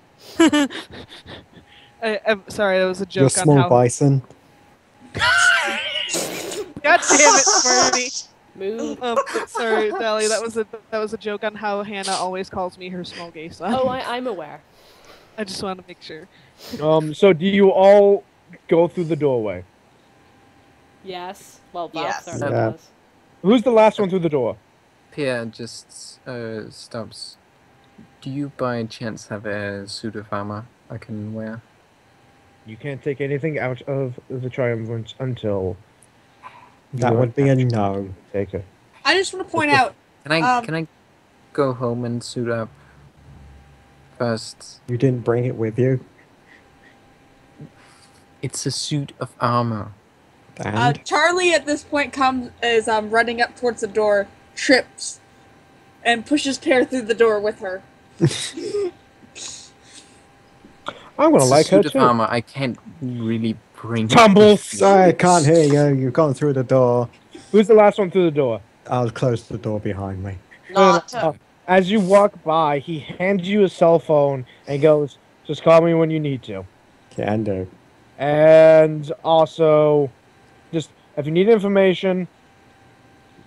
Speaker 8: I'm sorry, that was a
Speaker 3: Your
Speaker 8: joke on
Speaker 3: small
Speaker 8: how.
Speaker 3: bison.
Speaker 8: God damn it, Smarty.
Speaker 7: Move.
Speaker 8: Sorry, Dolly. That was a joke on how Hannah always calls me her small gay son.
Speaker 7: Oh, I'm aware.
Speaker 8: I just want to make sure.
Speaker 4: So do you all go through the doorway?
Speaker 7: Yes. Well,
Speaker 6: Yes.
Speaker 7: Valve certainly
Speaker 3: Yeah.
Speaker 7: does.
Speaker 4: Who's the last one through the door?
Speaker 5: Pierre just stops. Do you by chance have a suit of armor I can wear?
Speaker 4: You can't take anything out of the Triumvirate until
Speaker 3: That would be a no.
Speaker 4: take it.
Speaker 2: I just want to point out.
Speaker 5: Can I go home and suit up first?
Speaker 3: You didn't bring it with you.
Speaker 5: It's a suit of armor.
Speaker 3: And
Speaker 2: Charlie at this point is running up towards the door, trips, and pushes Pear through the door with her.
Speaker 4: I'm gonna
Speaker 5: It's
Speaker 4: like
Speaker 5: a
Speaker 4: her
Speaker 5: suit of
Speaker 4: too.
Speaker 5: armor. I can't really bring.
Speaker 4: Tumbles.
Speaker 3: I can't hear you. You've gone through the door.
Speaker 4: Who's the last one through the door?
Speaker 3: I'll close the door behind me.
Speaker 6: Not.
Speaker 4: As you walk by, he hands you a cell phone and goes, "Just call me when you need to."
Speaker 3: Can do.
Speaker 4: And also, just if you need information,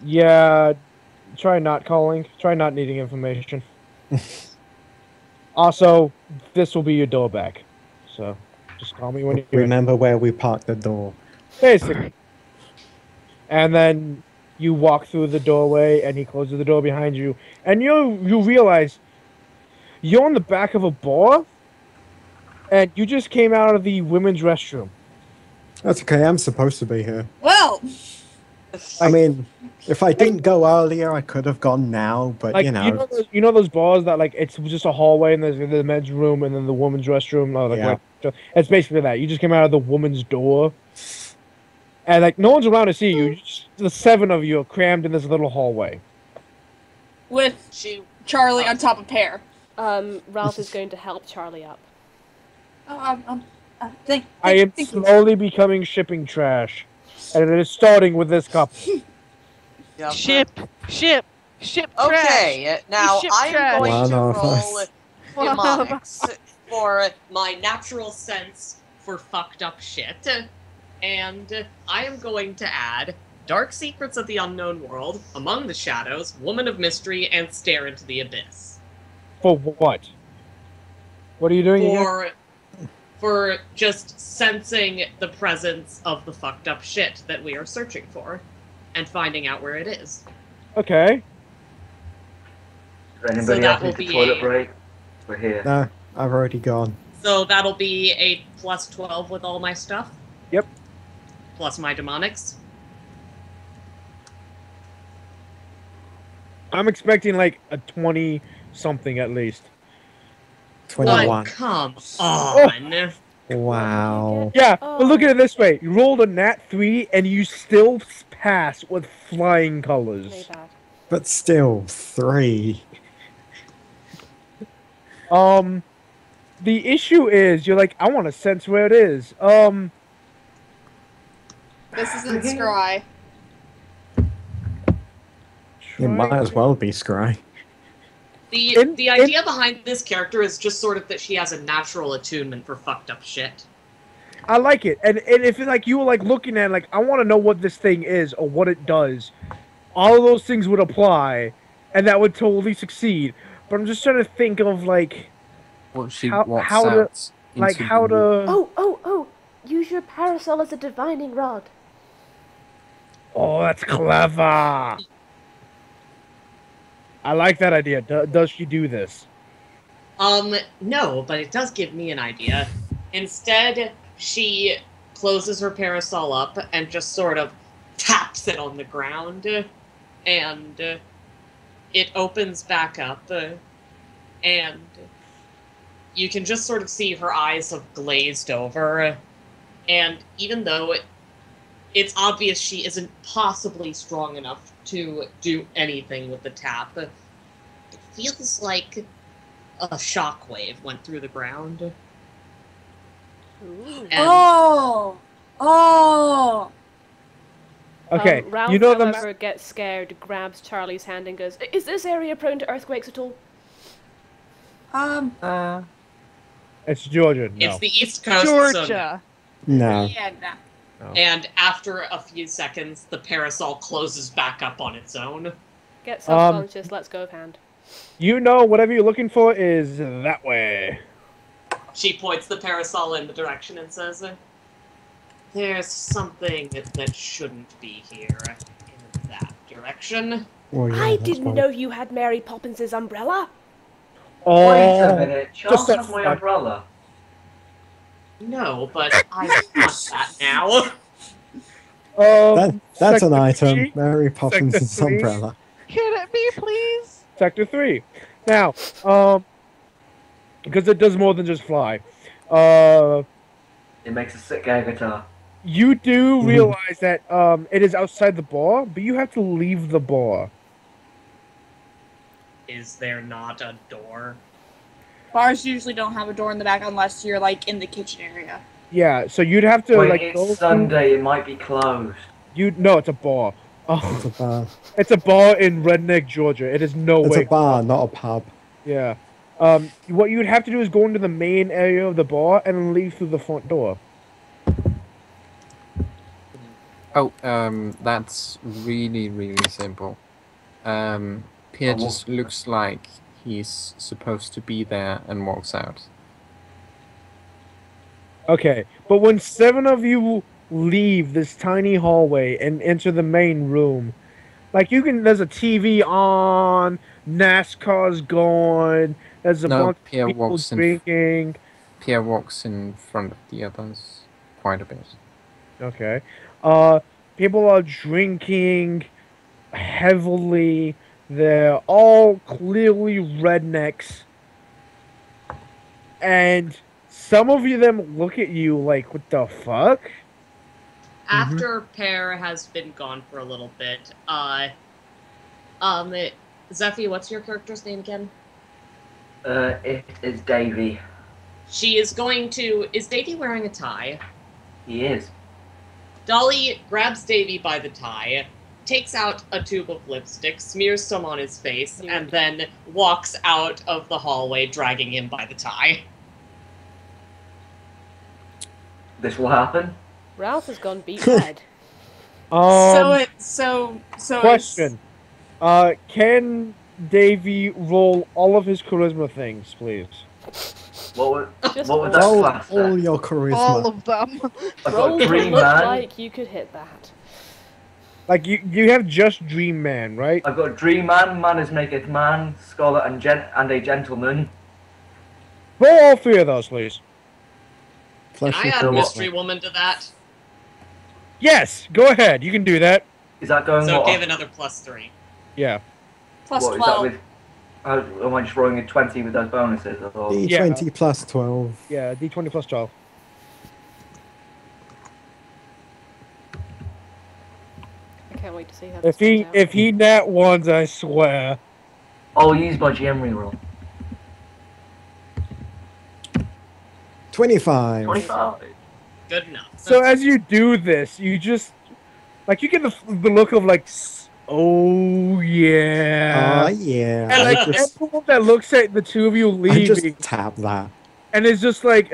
Speaker 4: yeah, try not calling. Try not needing information. Also, this will be your door back. So, just call me when you're ready.
Speaker 3: Remember where we parked the door.
Speaker 4: Basically. And then you walk through the doorway, and he closes the door behind you, and you realize you're on the back of a bar, and you just came out of the women's restroom.
Speaker 3: That's okay. I'm supposed to be here.
Speaker 2: Well,
Speaker 3: I mean, if I didn't go earlier, I could have gone now. But
Speaker 4: Like
Speaker 3: you know,
Speaker 4: you know those bars that like it's just a hallway, and there's the men's room, and then the women's restroom. It's basically that. You just came out of the woman's door, and like no one's around to see you. Just, the seven of you are crammed in this little hallway.
Speaker 2: with Charlie on top of Pear.
Speaker 7: Ralph is going to help Charlie up.
Speaker 4: I am slowly becoming shipping trash, and it is starting with this couple.
Speaker 6: Yep.
Speaker 8: Ship
Speaker 6: Okay, now
Speaker 8: ship
Speaker 6: I am
Speaker 8: trash.
Speaker 6: going
Speaker 3: One
Speaker 6: to
Speaker 3: of
Speaker 6: roll
Speaker 3: us.
Speaker 6: mnemonics for my natural sense for fucked up shit, and I am going to add Dark Secrets of the Unknown World, Among the Shadows, Woman of Mystery, and Stare into the Abyss.
Speaker 4: For what? What are you doing again?
Speaker 9: for just sensing the presence of the fucked up shit that we are searching for and finding out where it is.
Speaker 4: Okay.
Speaker 1: Does
Speaker 9: So
Speaker 1: anybody
Speaker 9: that
Speaker 1: else
Speaker 9: will
Speaker 1: need
Speaker 9: be
Speaker 1: a toilet
Speaker 9: a-
Speaker 1: break? We're here.
Speaker 3: No, I've already gone.
Speaker 9: So that'll be a plus 12 with all my stuff.
Speaker 4: Yep.
Speaker 9: Plus my demonics.
Speaker 4: I'm expecting like a 20 something at least.
Speaker 3: 21.
Speaker 9: But come on.
Speaker 3: Wow.
Speaker 4: Yeah, but look at it this way. You rolled a nat 3 and you still pass with flying colors.
Speaker 7: Very bad.
Speaker 3: But still, 3.
Speaker 4: The issue is you're like, I want to sense where it is.
Speaker 2: This isn't Scry.
Speaker 3: It might as well be Scry.
Speaker 9: The idea behind this character is just sort of that she has a natural attunement for fucked up shit.
Speaker 4: I like it, and if like you were like looking at it, like I want to know what this thing is or what it does, all of those things would apply, and that would totally succeed. But I'm just trying to think of like
Speaker 5: What she
Speaker 4: how
Speaker 5: walks
Speaker 4: to
Speaker 5: out
Speaker 4: like
Speaker 5: into
Speaker 4: how
Speaker 5: the-
Speaker 4: to.
Speaker 7: Oh! Use your parasol as a divining rod.
Speaker 4: Oh, that's clever. I like that idea. Does she do this?
Speaker 9: No, but it does give me an idea. Instead, she closes her parasol up and just sort of taps it on the ground, and it opens back up, and you can just sort of see her eyes have glazed over, and even though it's obvious she isn't possibly strong enough to do anything with the tap, it feels like a shockwave went through the ground.
Speaker 7: Ooh.
Speaker 9: And
Speaker 2: Oh!
Speaker 4: Okay,
Speaker 7: Ralph,
Speaker 4: you know the
Speaker 7: however, gets scared, grabs Charlie's hand and goes, "Is this area prone to earthquakes at all?"
Speaker 4: It's Georgia. No.
Speaker 9: it's the East Coast, so
Speaker 8: Georgia.
Speaker 3: No.
Speaker 2: Yeah, nah.
Speaker 4: No.
Speaker 9: and after a few seconds, the parasol closes back up on its own.
Speaker 7: Get self-conscious, let's go of hand.
Speaker 4: You know, whatever you're looking for is that way.
Speaker 9: She points the parasol in the direction and says, "There's something that shouldn't be here in that direction."
Speaker 3: Well, yeah,
Speaker 7: I
Speaker 3: that's
Speaker 7: didn't
Speaker 3: fine.
Speaker 7: know you had Mary Poppins's umbrella.
Speaker 4: Oh,
Speaker 1: Wait a minute, Charles
Speaker 4: just
Speaker 1: has my
Speaker 4: that-
Speaker 1: umbrella.
Speaker 9: No, but I want that now.
Speaker 3: That's an
Speaker 4: Sector
Speaker 3: item.
Speaker 4: 3?
Speaker 3: Mary Poppins'
Speaker 4: Sector 3?
Speaker 3: umbrella.
Speaker 8: Can it be, please?
Speaker 4: Sector 3. Now, because it does more than just fly.
Speaker 1: It makes a sick air guitar.
Speaker 4: You do realize that it is outside the bar, but you have to leave the bar.
Speaker 9: Is there not a door?
Speaker 2: Bars usually don't have a door in the back unless you're like in the kitchen area.
Speaker 4: Yeah, so you'd have to
Speaker 1: Wait,
Speaker 4: like go
Speaker 1: it's Sunday, it might be closed.
Speaker 4: No, it's a bar.
Speaker 3: It's
Speaker 4: Oh,
Speaker 3: a bar.
Speaker 4: it's a bar in Redneck, Georgia. It is no
Speaker 3: It's
Speaker 4: way.
Speaker 3: a bar, not a pub.
Speaker 4: Yeah. What you'd have to do is go into the main area of the bar and then leave through the front door.
Speaker 5: Oh, that's really, really simple. Pierre
Speaker 1: Oh,
Speaker 5: just looks like he's supposed to be there and walks out.
Speaker 4: Okay, but when 7 of you leave this tiny hallway and enter the main room, like there's a TV on, NASCAR's going, there's a
Speaker 5: No,
Speaker 4: bunch
Speaker 5: Pierre
Speaker 4: of people
Speaker 5: walks in.
Speaker 4: drinking.
Speaker 5: Pierre walks in front of the others quite a bit.
Speaker 4: Okay. People are drinking heavily. They're all clearly rednecks. And some of them look at you like, what the fuck?
Speaker 9: After Pear has been gone for a little bit, Zephy, what's your character's name again?
Speaker 1: It is Davey.
Speaker 9: She is going to... Is Davey wearing a tie?
Speaker 1: He is.
Speaker 9: Dolly grabs Davey by the tie, takes out a tube of lipstick, smears some on his face, and then walks out of the hallway, dragging him by the tie.
Speaker 1: This will happen.
Speaker 7: Ralph has gone beat red.
Speaker 2: So
Speaker 4: Question. Can Davey roll all of his charisma things, please?
Speaker 7: Just
Speaker 1: what was that
Speaker 3: Roll
Speaker 1: class
Speaker 3: all
Speaker 1: then?
Speaker 3: your charisma.
Speaker 8: All of them.
Speaker 1: I've
Speaker 7: roll
Speaker 1: got
Speaker 7: to
Speaker 1: Dream
Speaker 7: look
Speaker 1: Man.
Speaker 7: like you could hit that.
Speaker 4: Like you have just Dream Man, right?
Speaker 1: I've got Dream Man, Manners Maketh Man, Scholar, and a Gentleman.
Speaker 4: Roll all 3 of those, please.
Speaker 9: Can
Speaker 3: Plus
Speaker 9: I
Speaker 3: your
Speaker 9: add
Speaker 1: So what-
Speaker 9: Mystery Woman to that?
Speaker 4: Yes, go ahead. You can do that.
Speaker 1: Is that going
Speaker 9: So
Speaker 1: what?
Speaker 9: give another +3.
Speaker 4: Yeah.
Speaker 2: Plus
Speaker 1: What is
Speaker 2: 12.
Speaker 1: that with? Am I just rolling a 20 with those bonuses? Or...
Speaker 3: D20 plus 12.
Speaker 4: Yeah, D20 plus 12.
Speaker 7: I can't wait to see how this turns out.
Speaker 4: If he nat ones, I swear.
Speaker 1: I'll use my GM reroll.
Speaker 3: 25.
Speaker 1: 25.
Speaker 9: Good enough.
Speaker 4: So as you do this, you just like you get the look of like, oh yeah.
Speaker 3: Oh, yeah.
Speaker 4: And like everyone that looks at the two of you
Speaker 3: I just
Speaker 4: leaving,
Speaker 3: tap that.
Speaker 4: and it's just like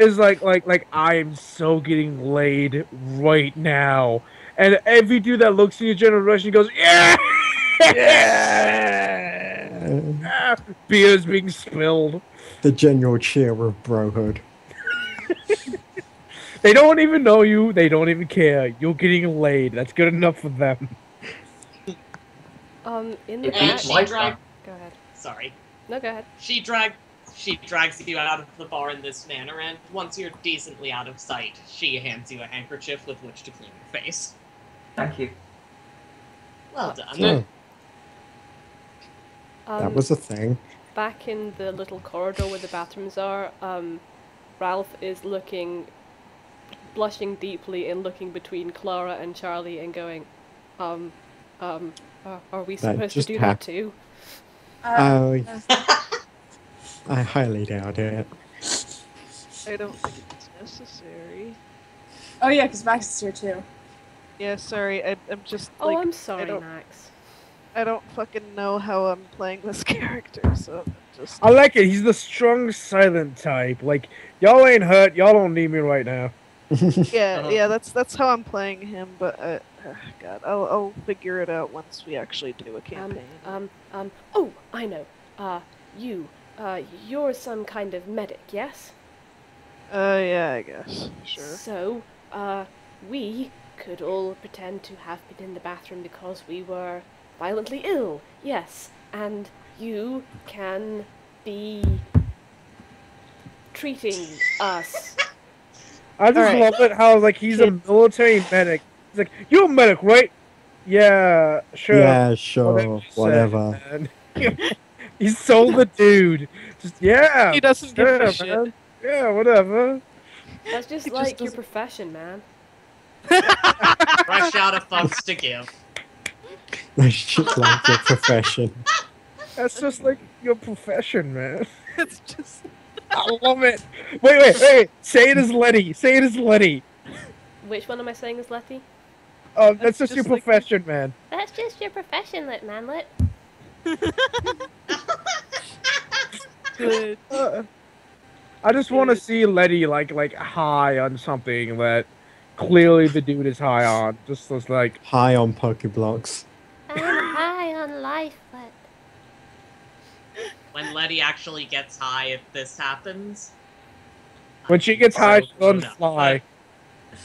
Speaker 4: I am so getting laid right now. And every dude that looks in your general direction goes, yeah, yeah. Beer's being spilled.
Speaker 3: The general cheer of brohood.
Speaker 4: They don't even know you. They don't even care. You're getting laid. That's good enough for them.
Speaker 7: In the
Speaker 1: It
Speaker 9: And
Speaker 7: back.
Speaker 1: beats
Speaker 9: she
Speaker 1: life,
Speaker 9: drag.
Speaker 7: Go ahead.
Speaker 9: Sorry.
Speaker 7: No, go ahead.
Speaker 9: She drags you out of the bar in this manner, and once you're decently out of sight, she hands you a handkerchief with which to clean your face.
Speaker 1: Thank you.
Speaker 9: Well done.
Speaker 3: So,
Speaker 7: Um,
Speaker 3: that was a thing.
Speaker 7: Back in the little corridor where the bathrooms are, Ralph is blushing deeply and looking between Klara and Charlie and going, are we
Speaker 3: That
Speaker 7: supposed to
Speaker 3: just
Speaker 7: do
Speaker 3: hap-
Speaker 7: that too?
Speaker 3: I highly doubt it.
Speaker 8: I don't think it's necessary.
Speaker 2: Oh yeah, because Max is here too.
Speaker 8: Yeah, sorry. I'm just
Speaker 7: Oh,
Speaker 8: like
Speaker 7: I'm sorry,
Speaker 8: don't-
Speaker 7: Max.
Speaker 8: I don't fucking know how I'm playing this character, so just
Speaker 4: I like it. He's the strong, silent type. Like, y'all ain't hurt. Y'all don't need me right now.
Speaker 8: yeah. That's how I'm playing him. But God, I'll figure it out once we actually do a campaign.
Speaker 7: Oh, I know. You're some kind of medic, yes?
Speaker 8: Yeah, I guess. Sure.
Speaker 7: So, we could all pretend to have been in the bathroom because we were violently ill, yes, and you can be treating us.
Speaker 4: I just
Speaker 8: Alright.
Speaker 4: love it how, like, he's a military medic. He's like, you're a medic, right? Yeah, sure.
Speaker 3: Yeah, sure.
Speaker 4: you say,
Speaker 3: Whatever.
Speaker 4: man." He's so the dude. Just, yeah.
Speaker 8: He doesn't give a
Speaker 4: sure,
Speaker 8: shit.
Speaker 4: man. Yeah, whatever.
Speaker 7: That's just
Speaker 8: He just
Speaker 7: like your
Speaker 8: doesn't-
Speaker 7: profession, man.
Speaker 9: Fresh out of fucks to give.
Speaker 3: That's just like your profession.
Speaker 4: That's just like your profession, man.
Speaker 8: It's just
Speaker 4: I love it. Wait. Say it as Letty. Say it as Letty.
Speaker 7: Which one am I saying is Letty?
Speaker 4: That's just your
Speaker 8: just like-
Speaker 4: profession, man.
Speaker 7: That's just your profession, Manlet.
Speaker 8: good.
Speaker 4: I just want to see Letty like high on something that clearly the dude is high on. Just like
Speaker 3: High on Pokeblocks.
Speaker 7: I'm high on life, but
Speaker 9: When Letty actually gets high, if this happens.
Speaker 4: when she gets high, she
Speaker 9: So
Speaker 4: doesn't
Speaker 9: no,
Speaker 4: fly.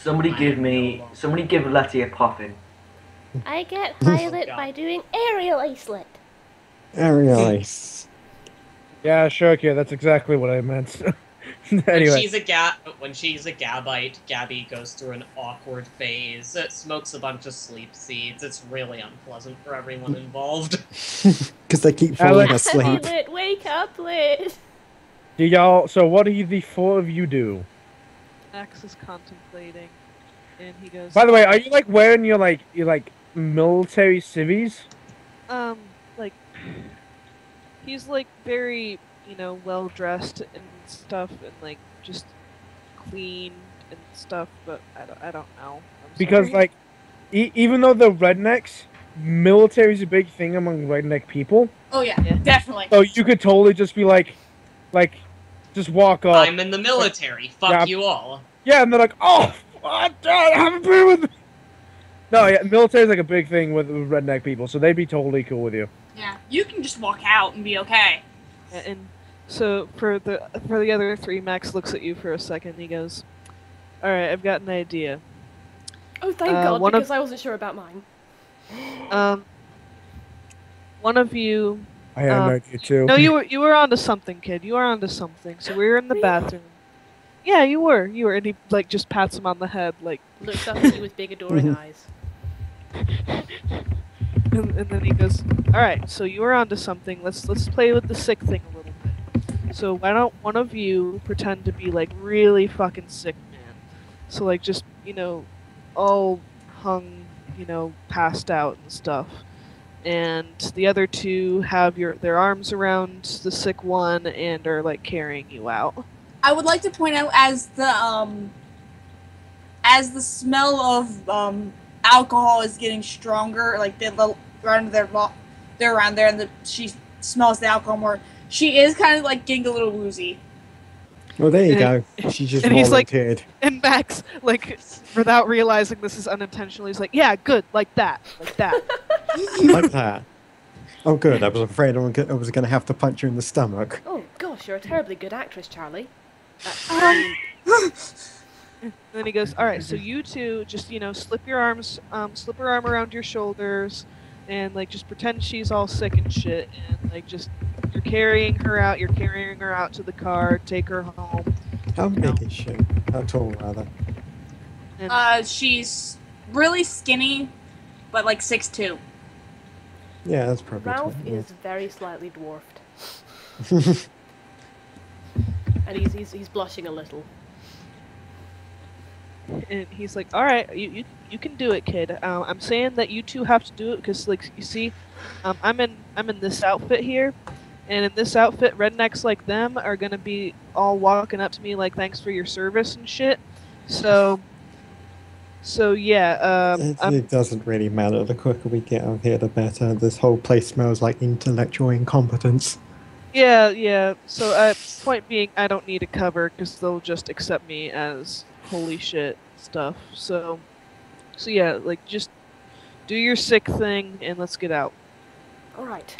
Speaker 1: Somebody give Letty a poppin.
Speaker 7: I get
Speaker 9: pilot
Speaker 7: by doing aerial acelet.
Speaker 3: Aerial Ace.
Speaker 4: Yeah, sure, kid. That's exactly what I meant.
Speaker 9: When
Speaker 4: Anyway,
Speaker 9: she's a Gabite, Gabby goes through an awkward phase. It smokes a bunch of sleep seeds. It's really unpleasant for everyone involved.
Speaker 3: Because they keep falling
Speaker 4: Alex-
Speaker 3: asleep.
Speaker 7: Lit, wake up, Lit.
Speaker 4: do y'all? So what do the 4 of you do?
Speaker 8: Max is contemplating, and he goes.
Speaker 4: By the way, are you like wearing your military civvies?
Speaker 8: Like he's like very, well dressed and stuff, and like just clean and stuff. But I don't know. I'm
Speaker 4: Because
Speaker 8: sorry.
Speaker 4: like, even though they're rednecks, military's a big thing among redneck people.
Speaker 2: Oh yeah,
Speaker 8: Yeah.
Speaker 2: definitely.
Speaker 4: So you could totally just be like, just walk up.
Speaker 9: I'm in the military. Fuck
Speaker 4: Yeah.
Speaker 9: you all.
Speaker 4: Yeah, and they're like, oh, what? I haven't been with me. No, yeah, military's like a big thing with redneck people, so they'd be totally cool with you.
Speaker 2: Yeah, you can just walk out and be okay.
Speaker 8: Yeah, and So for the other three, Max looks at you for a second. And he goes, "All right, I've got an idea.
Speaker 7: Oh, thank God, because I wasn't sure about mine.
Speaker 8: One of you."
Speaker 4: I had an idea too.
Speaker 8: No, you were onto something, kid. You were onto something. So we were in the bathroom. Yeah, you were. And he like just pats him on the head, like.
Speaker 7: Looks up at you with big adoring eyes.
Speaker 8: And then he goes, "All right, so you were onto something. Let's play with the sick thing a little bit. So why don't one of you pretend to be like really fucking sick, man? So like just all hung, passed out and stuff. And the other two have their arms around the sick one and are like carrying you out."
Speaker 2: I would like to point out as the smell of alcohol is getting stronger, like they're around there, and she smells the alcohol more. She is kind of like getting a little woozy.
Speaker 3: Well, there you go. She just
Speaker 8: and he's like,
Speaker 3: volunteered.
Speaker 8: and Max, like, without realizing this is unintentional, he's like, "Yeah, good, like that."
Speaker 3: Like that. Oh, good. I was afraid I was going to have to punch you in the stomach.
Speaker 7: Oh gosh, you're a terribly good actress, Charlie.
Speaker 8: And then he goes, "All right, so you two just slip your arm around your shoulders, and like just pretend she's all sick and shit, and like just you're carrying her out to the car, take her home."
Speaker 3: How big is she? How tall, rather?
Speaker 2: She's really skinny, but like 6'2".
Speaker 3: Yeah, that's probably.
Speaker 7: Ralph
Speaker 3: tall, yeah.
Speaker 7: is very slightly dwarfed, and he's blushing a little.
Speaker 8: And he's like, "All right, you can do it, kid. I'm saying that you two have to do it because, like, you see, I'm in this outfit here, and in this outfit, rednecks like them are gonna be all walking up to me like, thanks for your service and shit. So yeah.
Speaker 3: It doesn't really matter. The quicker we get out here, the better. This whole place smells like intellectual incompetence.
Speaker 8: Yeah. So point being, I don't need a cover because they'll just accept me as holy shit stuff. So yeah, like just do your sick thing and let's get out.
Speaker 7: All right.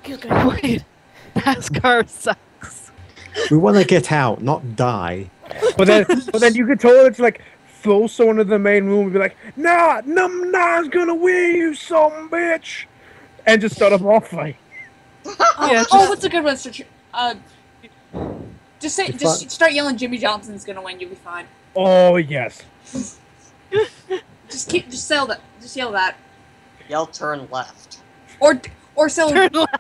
Speaker 8: Wait, NASCAR sucks.
Speaker 3: We want to get out, not die.
Speaker 4: But then you could totally like throw someone in the main room and be like, "Nah, number 9's gonna win, you son bitch," and just start a bar fight.
Speaker 2: What's a good one? Just start yelling, "Jimmy Johnson's gonna win." You'll be fine.
Speaker 4: Oh yes.
Speaker 2: Just yell that. Just yell that.
Speaker 6: Yell turn left.
Speaker 2: Or sell.
Speaker 8: Turn left.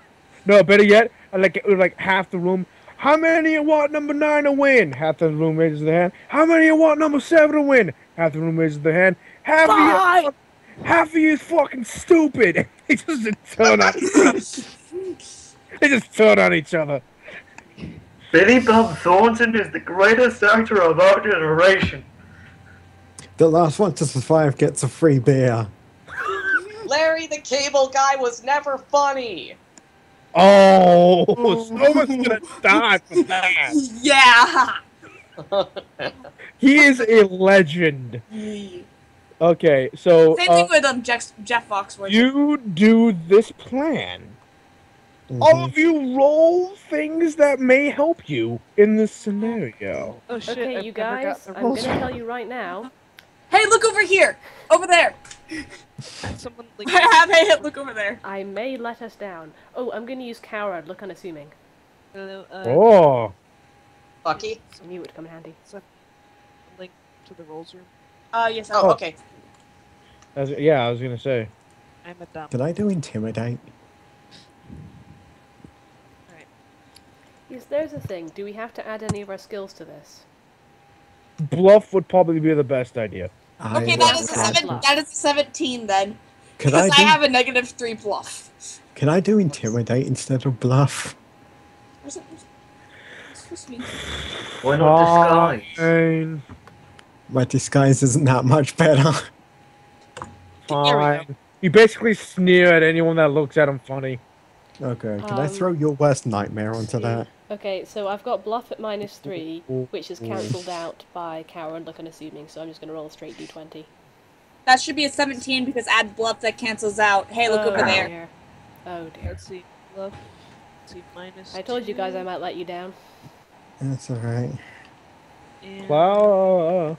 Speaker 4: No, better yet, like half the room. "How many of want number 9 to win?" Half the room raises their hand. "How many of want number 7 to win?" Half the room raises their hand. Half of you is fucking stupid. They just turn on. They just turn on each other.
Speaker 1: Billy Bob Thornton is the greatest actor of our generation.
Speaker 3: The last one to survive gets a free beer.
Speaker 6: Larry the Cable Guy was never funny.
Speaker 4: Oh, someone's gonna die for that.
Speaker 2: Yeah.
Speaker 4: He is a legend. Okay, so
Speaker 2: Same thing with Jeff Foxworthy.
Speaker 4: you do this plan. All of you roll things that may help you in this scenario.
Speaker 8: Oh shit!
Speaker 7: Okay,
Speaker 8: I've
Speaker 7: you
Speaker 8: never got
Speaker 7: guys,
Speaker 8: the
Speaker 7: I'm
Speaker 8: rolls
Speaker 7: gonna
Speaker 8: right.
Speaker 7: tell you right now.
Speaker 2: Hey, look over here. Over there.
Speaker 8: Someone like
Speaker 2: Hey, look over there.
Speaker 7: I may let us down. Oh, I'm gonna use Klara. Look unassuming.
Speaker 4: Oh,
Speaker 6: Bucky?
Speaker 7: I knew it would come in handy.
Speaker 8: link to the rolls room.
Speaker 2: Yes.
Speaker 6: Oh, okay.
Speaker 4: yeah, I was gonna say.
Speaker 8: I'm a dumb.
Speaker 3: Can I do intimidate?
Speaker 7: Yes, there's a thing. Do we have to add any of our skills to this?
Speaker 4: Bluff would probably be the best idea.
Speaker 2: Okay, that is a 17 then.
Speaker 3: Could
Speaker 2: Because I
Speaker 3: do-
Speaker 2: have a -3 bluff.
Speaker 3: Can I do intimidate instead of bluff?
Speaker 2: Where's it? Excuse me.
Speaker 1: Why not disguise?
Speaker 4: Fine.
Speaker 3: My disguise isn't that much better.
Speaker 4: Fine. You basically sneer at anyone that looks at him funny.
Speaker 3: Okay, can I throw your worst nightmare onto that?
Speaker 7: Okay, so I've got bluff at -3, which is cancelled out by Klara and look unassuming, so I'm just gonna roll a straight d20.
Speaker 2: That should be a 17 because add bluff that cancels out. Hey, look over there.
Speaker 7: Dear. Oh dear.
Speaker 8: Let's see. Bluff. see,
Speaker 7: I told you guys I
Speaker 8: -2.
Speaker 7: might let you down.
Speaker 3: That's alright.
Speaker 8: And
Speaker 4: Clara.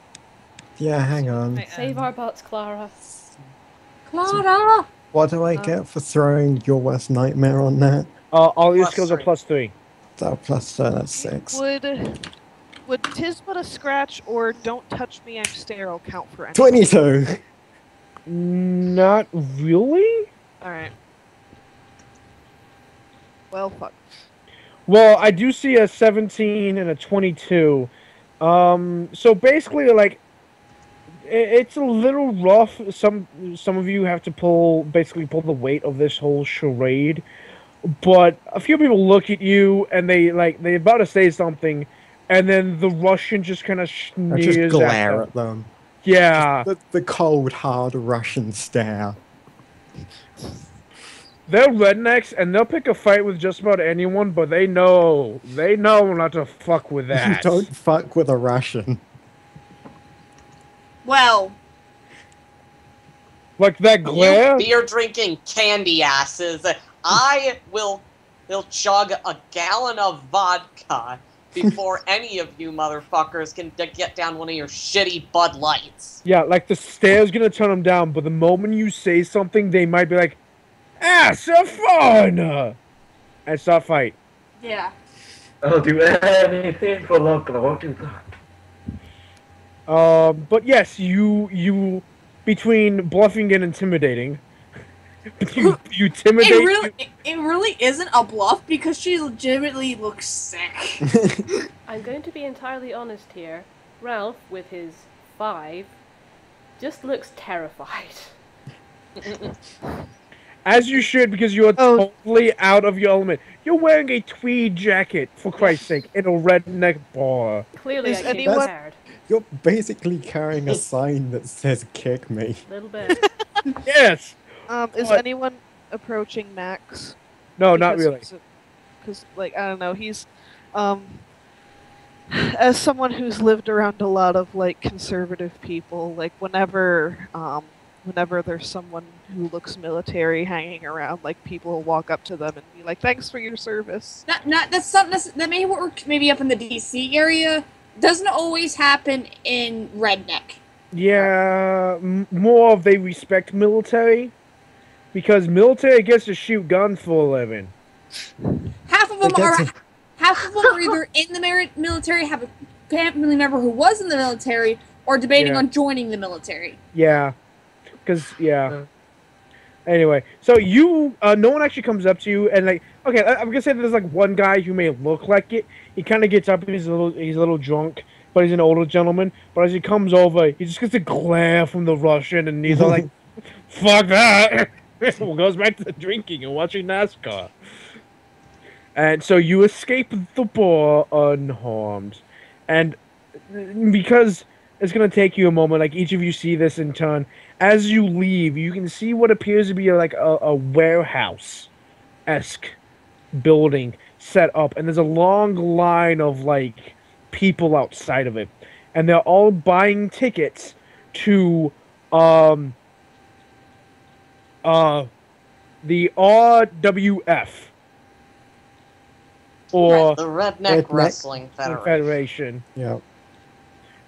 Speaker 3: Yeah, hang on.
Speaker 8: my
Speaker 7: Save our butts, Klara.
Speaker 2: Clara!
Speaker 3: What do I get for throwing your worst nightmare on that?
Speaker 4: All your
Speaker 6: Plus
Speaker 4: skills are
Speaker 6: 3.
Speaker 4: +3.
Speaker 3: So plus that's 6.
Speaker 8: Would tis but a scratch or don't touch me, I'm sterile count for anything?
Speaker 3: 22!
Speaker 4: Not really?
Speaker 8: Alright. Well, fuck.
Speaker 4: Well, I do see a 17 and a 22. So basically, like, it's a little rough. Some of you have to basically pull the weight of this whole charade. But a few people look at you and they're about to say something, and then the Russian just kind of
Speaker 3: I
Speaker 4: sneers
Speaker 3: just glare
Speaker 4: at
Speaker 3: at them.
Speaker 4: Yeah.
Speaker 3: The cold, hard Russian stare.
Speaker 4: They're rednecks, and they'll pick a fight with just about anyone, but they know not to fuck with that.
Speaker 3: Don't fuck with a Russian.
Speaker 2: Well,
Speaker 4: Like that glare?
Speaker 6: You beer drinking candy asses. I will chug a gallon of vodka before any of you motherfuckers can get down one of your shitty Bud Lights.
Speaker 4: Yeah, like the stare's gonna turn them down, but the moment you say something, they might be like, so fun! And start fight.
Speaker 2: yeah.
Speaker 1: I'll do anything for love, but I won't do that.
Speaker 4: But yes, you between bluffing and intimidating, you intimidate.
Speaker 2: It really isn't a bluff because she legitimately looks sick.
Speaker 7: I'm going to be entirely honest here. Ralph, with his 5, just looks terrified.
Speaker 4: As you should, because you are totally out of your element. You're wearing a tweed jacket, for Christ's sake, in a redneck bar.
Speaker 7: Clearly,
Speaker 8: Is
Speaker 7: I came
Speaker 8: anyone-
Speaker 7: prepared.
Speaker 3: You're basically carrying a sign that says "kick me."
Speaker 7: A little bit.
Speaker 4: Yes!
Speaker 8: Is
Speaker 4: What?
Speaker 8: anyone approaching Max?
Speaker 4: No, not really.
Speaker 8: Because, like, I don't know, he's, as someone who's lived around a lot of, like, conservative people, like, whenever there's someone who looks military hanging around, like, people will walk up to them and be like, thanks for your service.
Speaker 2: That's something that may work maybe up in the DC area. Doesn't always happen in Redneck.
Speaker 4: Yeah, more of they respect military. Because military gets to shoot guns for a living.
Speaker 2: Half of them are either in the military, have a family member who was in the military, or debating on joining the military.
Speaker 4: Yeah. Because, Anyway, so you, no one actually comes up to you, and like, okay, I'm gonna say there's like one guy who may look like it. He kind of gets up, and he's a little drunk, but he's an older gentleman. But as he comes over, he just gets a glare from the Russian, and he's all like, "Fuck that!" Goes back to the drinking and watching NASCAR. And so you escape the bar unharmed, and because it's gonna take you a moment, like each of you see this in turn. As you leave, you can see what appears to be like a warehouse-esque building set up, and there's a long line of like people outside of it, and they're all buying tickets to the RWF or
Speaker 6: The Redneck Wrestling
Speaker 4: Federation.
Speaker 3: Yeah.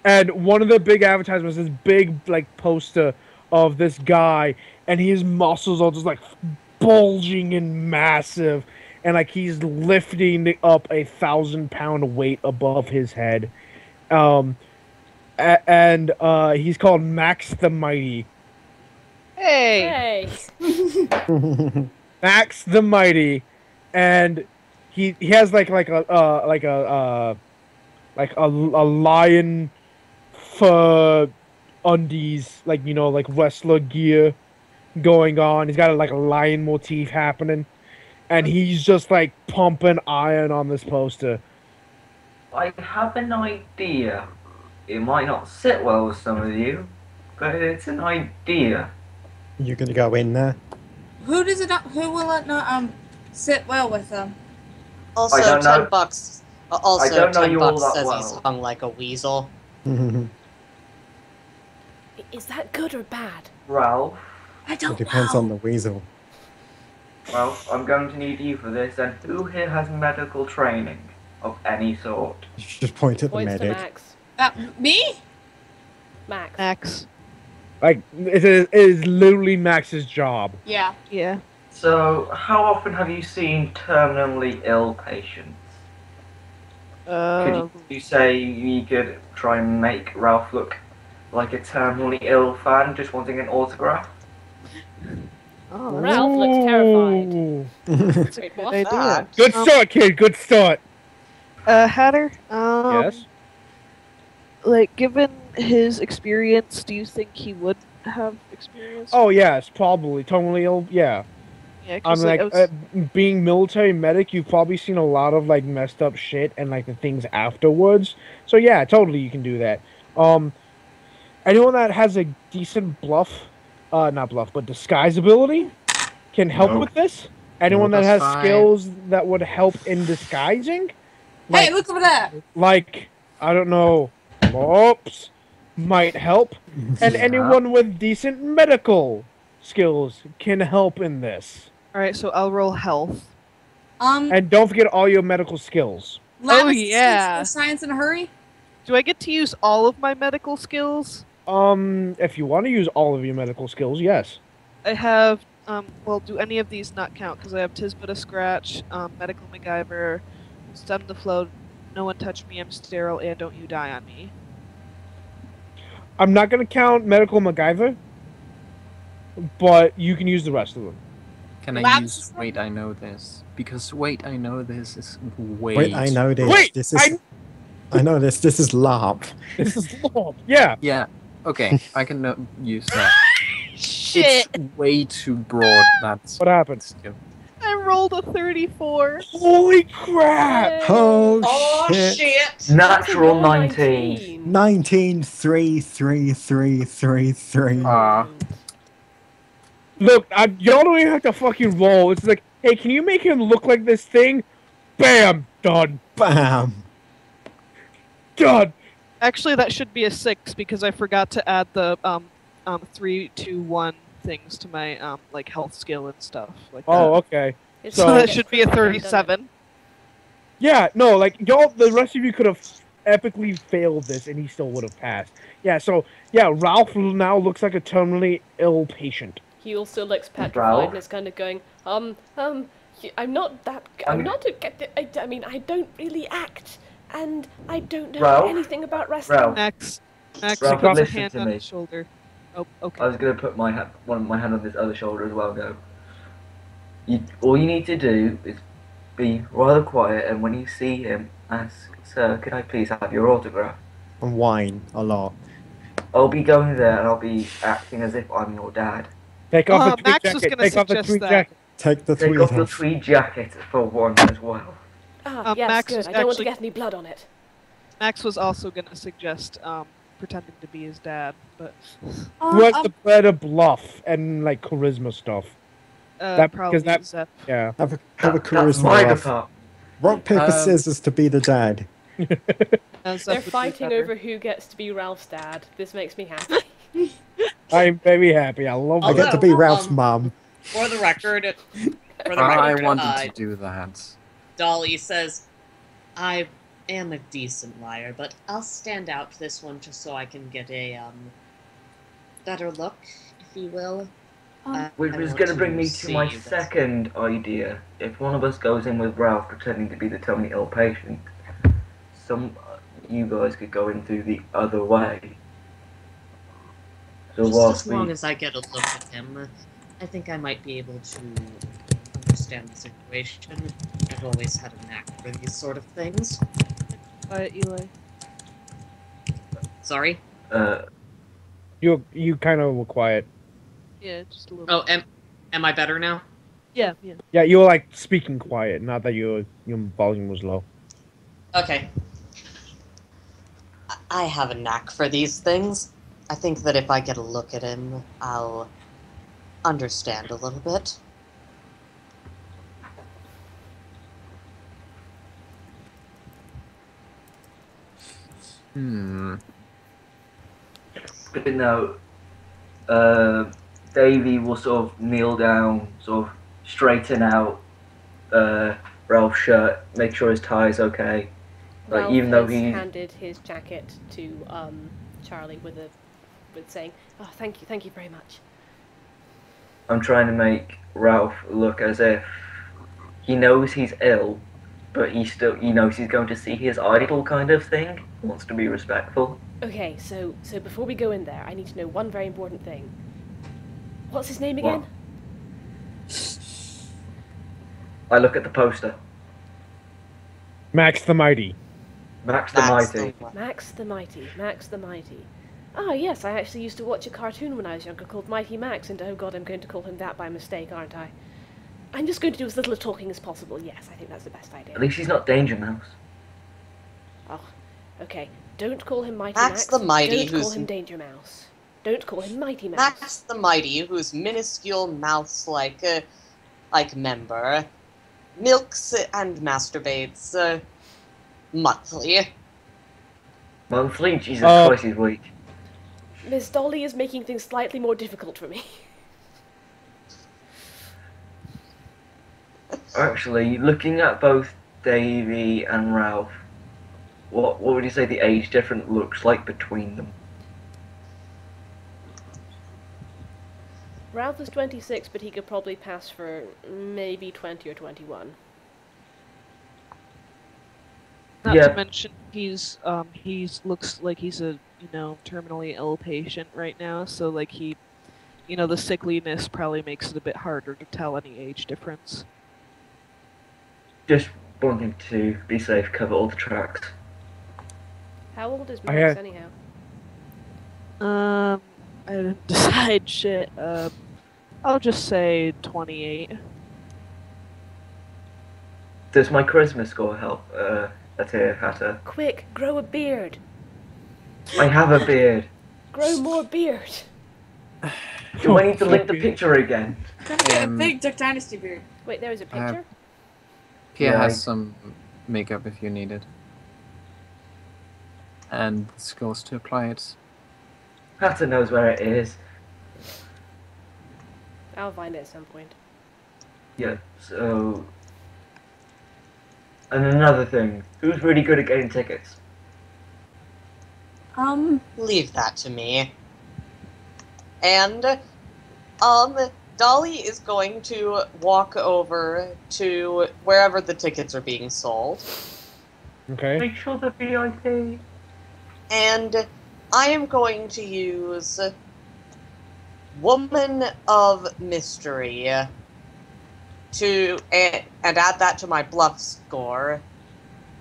Speaker 4: And one of the big advertisements is this big like poster of this guy, and his muscles are just like bulging and massive, and like he's lifting up a 1,000-pound weight above his head. And he's called Max the Mighty.
Speaker 8: Hey!
Speaker 4: Max the Mighty, and he has like a lion fur undies, like, you know, like wrestler gear going on. He's got like a lion motif happening, and he's just like pumping iron on this poster.
Speaker 1: I have an idea. It might not sit well with some of you, but it's an idea.
Speaker 3: You're gonna go in there?
Speaker 2: Who will it not sit well with them?
Speaker 6: Also,
Speaker 1: I don't know.
Speaker 6: $10.
Speaker 1: I
Speaker 6: Also,
Speaker 1: don't know you all
Speaker 6: $10
Speaker 1: that
Speaker 6: says
Speaker 1: well.
Speaker 6: he's hung like a weasel.
Speaker 7: Is that good or bad?
Speaker 1: Ralph,
Speaker 2: I don't
Speaker 3: It depends
Speaker 2: know.
Speaker 3: on the weasel.
Speaker 1: Well, I'm going to need you for this. And who here has medical training of any sort?
Speaker 3: You should just point at the
Speaker 7: Points to
Speaker 3: medic.
Speaker 7: Max.
Speaker 2: Me?
Speaker 7: Max.
Speaker 8: Max.
Speaker 4: Like, it is literally Max's job.
Speaker 2: Yeah.
Speaker 8: Yeah.
Speaker 1: So, how often have you seen terminally ill patients? Could you say you could try and make Ralph look like a terminally ill fan just wanting an autograph?
Speaker 8: Oh,
Speaker 7: Ralph looks terrified.
Speaker 4: Ooh.
Speaker 8: that's a
Speaker 7: Wait,
Speaker 8: good
Speaker 7: what?
Speaker 8: idea.
Speaker 4: Good start, kid. Good start.
Speaker 8: Hatter.
Speaker 4: Yes.
Speaker 8: Like, given his experience, do you think he would have experience?
Speaker 4: Oh yes, probably. Totally ill. Yeah.
Speaker 8: yeah.
Speaker 4: I'm
Speaker 8: 'Cause,
Speaker 4: like,
Speaker 8: I was-
Speaker 4: being military medic, you've probably seen a lot of like messed up shit and like the things afterwards. So yeah, totally you can do that. Anyone that has a decent not bluff, but disguise ability can help
Speaker 1: No.
Speaker 4: with this. Anyone that has
Speaker 5: that's fine.
Speaker 4: skills that would help in disguising, like,
Speaker 2: Hey, look over there.
Speaker 4: like I don't know, oops, might help. And
Speaker 5: Yeah.
Speaker 4: anyone with decent medical skills can help in this.
Speaker 8: all right, so I'll roll health.
Speaker 4: And don't forget all your medical skills.
Speaker 2: Lab
Speaker 8: Oh,
Speaker 2: assistance
Speaker 8: yeah.
Speaker 2: for science in a hurry.
Speaker 8: Do I get to use all of my medical skills?
Speaker 4: If you want to use all of your medical skills, yes.
Speaker 8: I have. Well, do any of these not count? Because I have Tis but a Scratch, Medical MacGyver, Stem the Flow, No One Touch Me, I'm Sterile, and Don't You Die on Me.
Speaker 4: I'm not gonna count medical MacGyver, but you can use the rest of them.
Speaker 5: Can I
Speaker 2: Lab
Speaker 5: use
Speaker 2: system?
Speaker 5: wait, I know this? Because wait, I know this is way
Speaker 3: Wait, I know this.
Speaker 4: Wait,
Speaker 3: This is. I know this. This is LARP.
Speaker 4: This is long. Yeah.
Speaker 5: Yeah. Okay, I can use that.
Speaker 8: Shit!
Speaker 5: It's way too broad. That's
Speaker 4: What happened?
Speaker 5: skill.
Speaker 8: I rolled a 34.
Speaker 4: Holy crap!
Speaker 7: Yay.
Speaker 3: Oh, shit.
Speaker 6: shit!
Speaker 1: Natural
Speaker 7: That's a
Speaker 1: 19.
Speaker 3: 19, 3, 3, 3, 3, 3.
Speaker 4: Look, y'all don't even have to fucking roll. It's like, hey, can you make him look like this thing? Bam! Done.
Speaker 3: Bam.
Speaker 4: Done.
Speaker 8: Actually, that should be a 6 because I forgot to add the 3, 2, 1 things to my like health skill and stuff like that.
Speaker 4: Oh, okay.
Speaker 7: It's
Speaker 8: So
Speaker 4: So-
Speaker 8: that should be a 37.
Speaker 4: Yeah, no, like, y'all, the rest of you could have epically failed this and he still would have passed. Yeah, so, yeah, Ralph now looks like a terminally ill patient.
Speaker 7: He also looks petrified
Speaker 1: Ralph?
Speaker 7: and is kind of going, I'm not that. I'm not a. I mean, I don't really act, and I don't know
Speaker 1: Ralph?
Speaker 7: anything about wrestling.
Speaker 1: Ralph,
Speaker 8: Max
Speaker 1: Ralph,
Speaker 8: puts a
Speaker 1: listen
Speaker 8: hand
Speaker 1: to
Speaker 8: on
Speaker 1: me.
Speaker 8: his shoulder. Oh,
Speaker 1: I
Speaker 8: okay.
Speaker 1: was going to put my hand on this other shoulder as well, go. All you need to do is be rather quiet, and when you see him, ask, "Sir, could I please have your autograph?"
Speaker 3: And whine a lot.
Speaker 1: I'll be going there, and I'll be acting as if I'm your dad.
Speaker 4: Take off the tweed
Speaker 8: Max was
Speaker 4: jacket.
Speaker 8: gonna
Speaker 4: Take off the
Speaker 8: suggest
Speaker 4: tweed
Speaker 8: that.
Speaker 4: jacket.
Speaker 3: Take the
Speaker 1: Take
Speaker 3: tweed
Speaker 1: off the
Speaker 3: off.
Speaker 1: tweed jacket for one as well.
Speaker 7: Ah, yes,
Speaker 8: Max
Speaker 7: good.
Speaker 8: was
Speaker 7: I don't want to
Speaker 8: actually-
Speaker 7: get any blood on it.
Speaker 8: Max was also going to suggest pretending to be his dad, but
Speaker 4: Who has the better bluff and, like, charisma stuff? That-
Speaker 8: probably
Speaker 4: because that-
Speaker 8: Zeph.
Speaker 4: Yeah.
Speaker 3: Have a
Speaker 1: That's
Speaker 3: charisma
Speaker 1: my
Speaker 3: roll.
Speaker 1: department.
Speaker 3: Rock, paper, scissors to be the dad.
Speaker 8: Zeph
Speaker 7: They're
Speaker 8: would be
Speaker 7: fighting
Speaker 8: better.
Speaker 7: over who gets to be Ralph's dad. This makes me happy.
Speaker 4: I'm very happy. I love
Speaker 3: I
Speaker 4: it.
Speaker 3: get to be
Speaker 6: Although,
Speaker 3: Ralph's mum.
Speaker 6: For the record,
Speaker 5: I wanted to do that.
Speaker 6: Dolly says, I am a decent liar, but I'll stand out this one just so I can get a better look, if you will.
Speaker 1: Which
Speaker 6: I
Speaker 1: was
Speaker 6: want
Speaker 1: going to bring me to
Speaker 6: see
Speaker 1: my
Speaker 6: this.
Speaker 1: second idea. If one of us goes in with Ralph pretending to be the terminally ill patient, you guys could go in through the other way. So
Speaker 6: Just
Speaker 1: whilst
Speaker 6: as long
Speaker 1: we,
Speaker 6: as I get a look at him, I think I might be able to understand the situation. I've always had a knack for these sort of things.
Speaker 8: Eli.
Speaker 6: Sorry?
Speaker 4: You kind of were quiet.
Speaker 8: Yeah, just a little.
Speaker 6: Oh, am I better now?
Speaker 8: Yeah, yeah.
Speaker 4: Yeah, you were like speaking quiet, not that your volume was low.
Speaker 6: Okay. I have a knack for these things. I think that if I get a look at him, I'll understand a little bit.
Speaker 1: but no, Davey will sort of kneel down, sort of straighten out Ralph's shirt, make sure his tie's okay. Like,
Speaker 7: Ralph
Speaker 1: even though
Speaker 7: has
Speaker 1: he,
Speaker 7: handed his jacket to Charlie with saying, "Oh, thank you very much."
Speaker 1: I'm trying to make Ralph look as if he knows he's ill, but he knows he's going to see his idol kind of thing. He wants to be respectful.
Speaker 7: Okay, so before we go in there, I need to know one very important thing. What's his name again?
Speaker 1: I look at the poster.
Speaker 4: Max the Mighty.
Speaker 1: Max the Mighty.
Speaker 7: Max the Mighty. Max the Mighty. Ah, yes, I actually used to watch a cartoon when I was younger called Mighty Max, and oh god, I'm going to call him that by mistake, aren't I? I'm just going to do as little talking as possible. Yes, I think that's the best idea.
Speaker 1: At least he's not Danger Mouse.
Speaker 7: Oh, okay. Don't call him Mighty
Speaker 6: Max the Mighty,
Speaker 7: Don't call him Danger Mouse. Don't call him Mighty Mouse.
Speaker 6: Max the Mighty, whose minuscule mouse-like member milks and masturbates monthly.
Speaker 1: Monthly? Jesus Christ, he's weak.
Speaker 7: Miss Dolly is making things slightly more difficult for me.
Speaker 1: Actually, looking at both Davey and Ralph, what would you say the age difference looks like between them?
Speaker 7: Ralph is 26, but he could probably pass for maybe 20 or 21.
Speaker 8: Not
Speaker 1: Yeah.
Speaker 8: to mention he's looks like he's a terminally ill patient right now, so like the sickliness probably makes it a bit harder to tell any age difference.
Speaker 1: Just wanting to be safe, cover all the tracks.
Speaker 7: How old is Max anyhow?
Speaker 8: I didn't decide shit. I'll just say 28.
Speaker 1: Does my charisma score help? Hatter.
Speaker 7: Quick, grow a beard.
Speaker 1: I have a beard.
Speaker 7: Grow more beard.
Speaker 1: Do I need to link the picture again?
Speaker 2: Gonna get a big Duck Dynasty beard.
Speaker 7: Wait, there is a picture?
Speaker 5: Pia
Speaker 1: Yeah,
Speaker 5: has some makeup if you need it. And the skills to apply it.
Speaker 1: Hatter knows where it is.
Speaker 7: I'll find it at some point.
Speaker 1: Yeah, so... And another thing, who's really good at getting tickets?
Speaker 6: Leave that to me. And, Dolly is going to walk over to wherever the tickets are being sold.
Speaker 4: Okay.
Speaker 1: Make sure the VIP.
Speaker 6: And I am going to use Woman of Mystery to and add that to my bluff score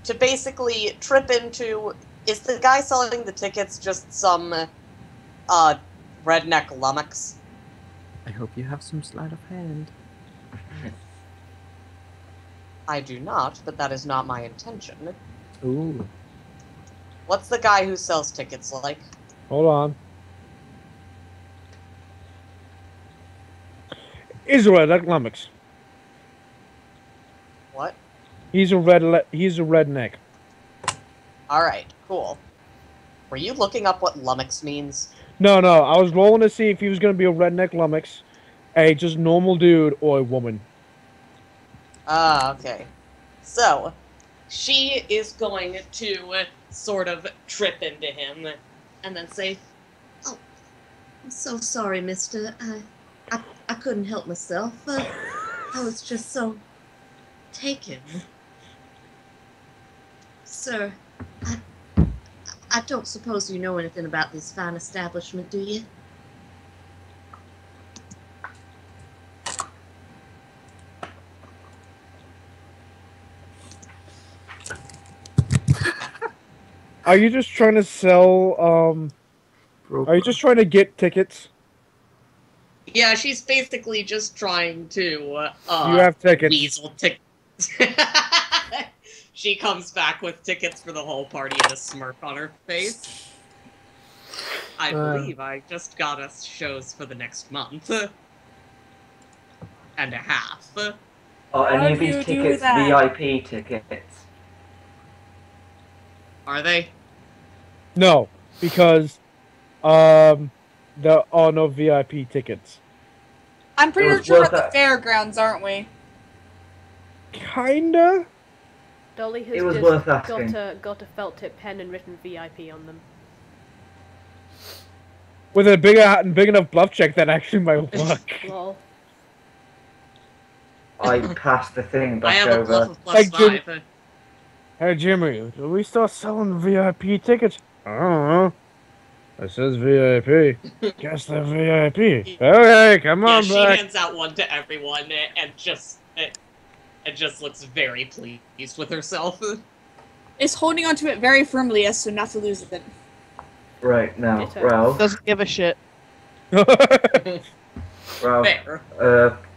Speaker 6: to basically trip into, is the guy selling the tickets just some redneck lummox?
Speaker 5: I hope you have some sleight of hand.
Speaker 6: I do not, but that is not my intention.
Speaker 5: Ooh.
Speaker 6: What's the guy who sells tickets like?
Speaker 4: Hold on. Israel, like lummox.
Speaker 6: What?
Speaker 4: He's a redneck.
Speaker 6: Alright, cool. Were you looking up what lummox means?
Speaker 4: No, I was rolling to see if he was going to be a redneck lummox, a just normal dude, or a woman.
Speaker 6: Ah, okay. So, she is going to sort of trip into him and then say, "Oh, I'm so sorry, mister. I couldn't help myself. I was just so taken. Sir, I don't suppose you know anything about this fine establishment, do you?"
Speaker 4: Are you just trying to sell, are you just trying to get tickets?
Speaker 9: Yeah, she's basically just trying to,
Speaker 4: You have tickets.
Speaker 9: weasel tickets. She comes back with tickets for the whole party and a smirk on her face. I believe I just got us shows for the next month. And a half.
Speaker 1: Are any of
Speaker 2: How do you
Speaker 1: these
Speaker 2: do
Speaker 1: tickets
Speaker 2: that?
Speaker 1: VIP tickets?
Speaker 9: Are they?
Speaker 4: No, because, there are no VIP tickets.
Speaker 2: I'm pretty
Speaker 1: was
Speaker 2: sure we're
Speaker 1: worth
Speaker 2: at the fairgrounds, aren't we?
Speaker 4: Kinda.
Speaker 7: Dolly has
Speaker 1: It was
Speaker 7: just
Speaker 1: worth asking.
Speaker 7: got a felt tip pen and written VIP on them.
Speaker 4: With a big enough bluff check that actually might work.
Speaker 7: Lol.
Speaker 1: I passed the thing
Speaker 9: I
Speaker 1: back
Speaker 9: have a
Speaker 1: over.
Speaker 9: bluff of plus
Speaker 4: Like, Jim-
Speaker 9: 5.
Speaker 4: Hey Jimmy, do we start selling VIP tickets? I don't know. It says VIP. Guess they're VIP. Okay, come
Speaker 9: Yeah,
Speaker 4: on
Speaker 9: she
Speaker 4: back.
Speaker 9: hands out one to everyone and just looks very pleased with herself.
Speaker 2: Is holding onto it very firmly as so not to lose it.
Speaker 1: Right now,
Speaker 7: Ditto.
Speaker 1: Ralph.
Speaker 8: Doesn't give a shit.
Speaker 1: Ralph.
Speaker 9: Fair.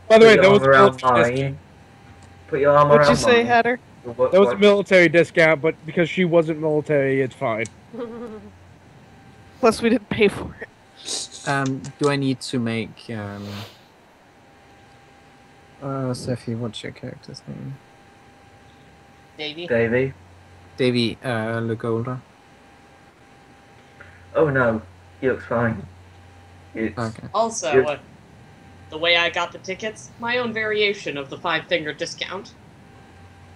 Speaker 4: By the way,
Speaker 1: Put
Speaker 4: that
Speaker 1: your
Speaker 4: was
Speaker 1: arm around
Speaker 4: military
Speaker 1: mine. Put your arm
Speaker 8: What'd
Speaker 1: around
Speaker 8: you say,
Speaker 1: mine.
Speaker 8: Hatter?
Speaker 1: What-
Speaker 4: that was a
Speaker 1: what-
Speaker 4: military discount, but because she wasn't military, it's fine.
Speaker 8: Plus, we didn't pay for it.
Speaker 5: Do I need to make Zephy, what's your character's name?
Speaker 9: Davey?
Speaker 1: Davey.
Speaker 5: Davey, look older.
Speaker 1: Oh no, he looks fine. It's
Speaker 5: Okay.
Speaker 9: Also,
Speaker 1: Good.
Speaker 9: the way I got the tickets, my own variation of the 5-finger discount.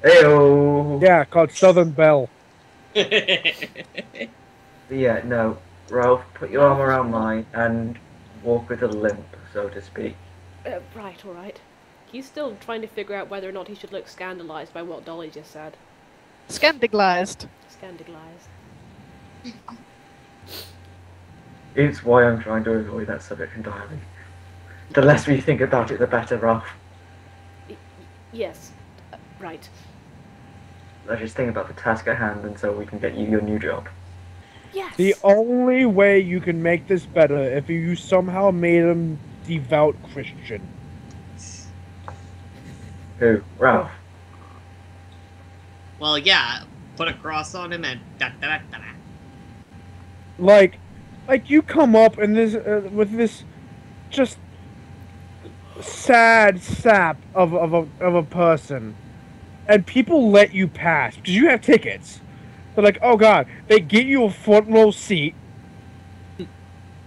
Speaker 1: Ayo.
Speaker 4: Yeah, called Southern Belle.
Speaker 1: Yeah, no, Ralph, put your arm around mine and walk with a limp, so to speak.
Speaker 7: Right, alright. He's still trying to figure out whether or not he should look scandalized by what Dolly just said.
Speaker 8: Scandalized.
Speaker 7: Scandalized.
Speaker 1: It's why I'm trying to avoid that subject entirely. The less we think about it, the better, Ralph.
Speaker 7: Yes. Right.
Speaker 1: Let's just think about the task at hand, and so we can get you your new job.
Speaker 7: Yes!
Speaker 4: The only way you can make this better if you somehow made him devout Christian.
Speaker 1: Who? Ralph.
Speaker 9: Well, yeah, put a cross on him and da-da-da-da-da.
Speaker 4: Like you come up and this with this just sad sap of a person, and people let you pass because you have tickets. They're like, oh god, they get you a front row seat,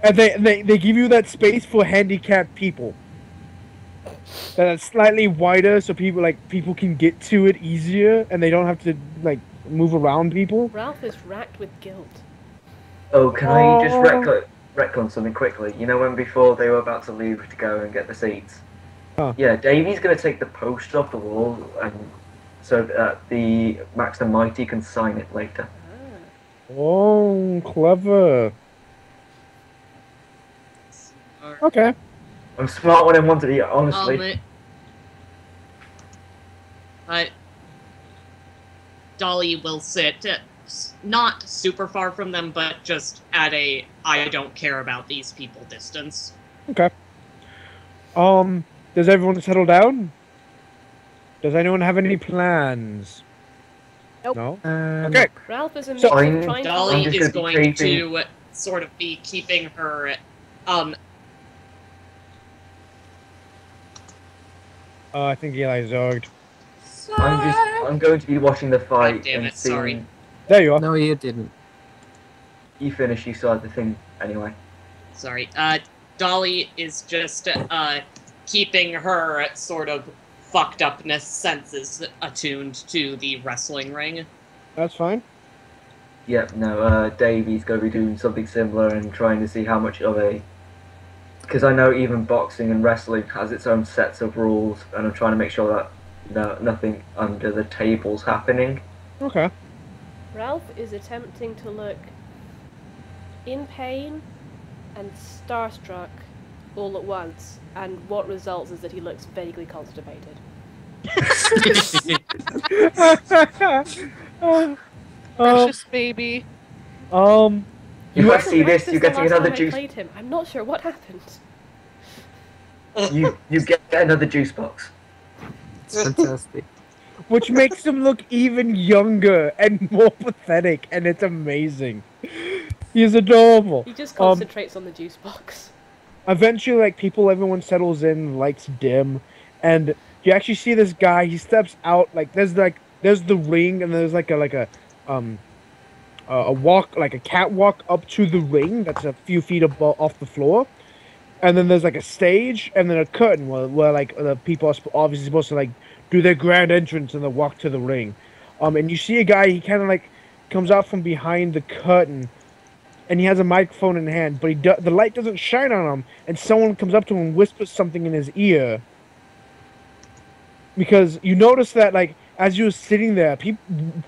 Speaker 4: and they give you that space for handicapped people. That's slightly wider so people can get to it easier and they don't have to move around people.
Speaker 7: Ralph is racked with guilt.
Speaker 1: Oh, can I just retcon something quickly? You know when before they were about to leave to go and get the seats?
Speaker 4: Huh.
Speaker 1: Yeah, Davey's going to take the poster off the wall and so that the Max and Mighty can sign it later.
Speaker 4: Oh, clever. Okay.
Speaker 1: I'm smart when I want to be, honestly.
Speaker 9: Dolly will sit not super far from them, but just at a I don't care about these people distance.
Speaker 4: Okay. Does everyone settle down? Does anyone have any plans?
Speaker 8: Nope.
Speaker 4: No?
Speaker 5: No.
Speaker 4: Okay.
Speaker 7: Ralph is a mix
Speaker 1: So
Speaker 7: of
Speaker 1: I'm-
Speaker 7: trying to...
Speaker 9: Dolly
Speaker 1: I'm just
Speaker 9: is
Speaker 1: gonna be
Speaker 9: going
Speaker 1: creepy.
Speaker 9: to sort of be keeping her
Speaker 4: I think Eli zogged.
Speaker 1: I'm going to be watching the fight
Speaker 9: God damn
Speaker 1: and
Speaker 9: it,
Speaker 1: seeing...
Speaker 9: sorry.
Speaker 4: There you are.
Speaker 5: No, you didn't.
Speaker 1: You finish, you saw the thing anyway.
Speaker 9: Sorry. Dolly is just keeping her sort of fucked upness senses attuned to the wrestling ring.
Speaker 4: That's fine.
Speaker 1: Yep, no, Davey's going to be doing something similar and trying to see how much of a... Because I know even boxing and wrestling has its own sets of rules, and I'm trying to make sure that nothing under the table's happening.
Speaker 4: Okay.
Speaker 7: Ralph is attempting to look in pain and starstruck all at once, and what results is that he looks vaguely constipated.
Speaker 8: Precious baby.
Speaker 1: You
Speaker 4: You
Speaker 1: must see this,
Speaker 7: Since
Speaker 1: you're
Speaker 7: the
Speaker 1: getting
Speaker 7: last
Speaker 1: another
Speaker 7: time I
Speaker 1: juice...
Speaker 7: played him. I'm not sure what happened.
Speaker 1: You get another juice box.
Speaker 5: It's fantastic.
Speaker 4: which makes him look even younger and more pathetic, and it's amazing. He's adorable.
Speaker 7: He just concentrates on the juice box.
Speaker 4: Eventually, everyone settles in, lights dim, and you actually see this guy. He steps out. There's the ring, and there's a walk, like a catwalk up to the ring. That's a few feet off the floor, and then there's like a stage, and then a curtain where like the people are obviously supposed to like do their grand entrance and then walk to the ring. And you see a guy, he kind of like comes out from behind the curtain, and he has a microphone in hand, but the light doesn't shine on him, and someone comes up to him and whispers something in his ear. Because you notice that, like, as you were sitting there,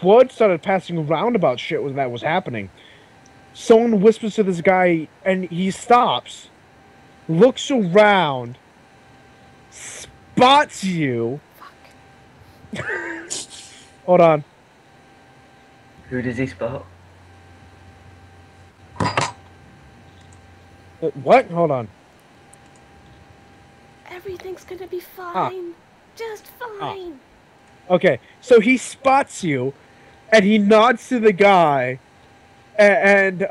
Speaker 4: word started passing around about shit that was happening. Someone whispers to this guy, and he stops, looks around, spots you. Fuck. Hold on.
Speaker 1: Who does he spot?
Speaker 4: What? Hold on.
Speaker 7: Everything's gonna be fine. Just fine.
Speaker 4: Okay, so he spots you, and he nods to the guy, and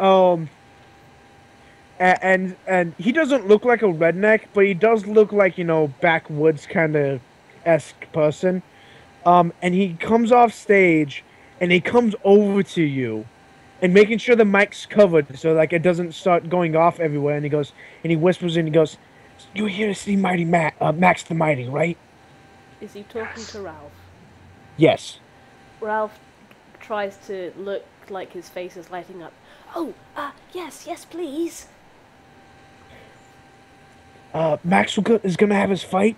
Speaker 4: he doesn't look like a redneck, but he does look like, you know, backwoods kind of esque person. And he comes off stage, and he comes over to you, and making sure the mic's covered so like it doesn't start going off everywhere. And he goes, and he whispers, and he goes, "You're here to see Max the Mighty, right?"
Speaker 7: Is he talking to Ralph?
Speaker 4: Yes.
Speaker 7: Ralph tries to look like his face is lighting up. Oh, yes, please.
Speaker 4: Max is gonna have his fight,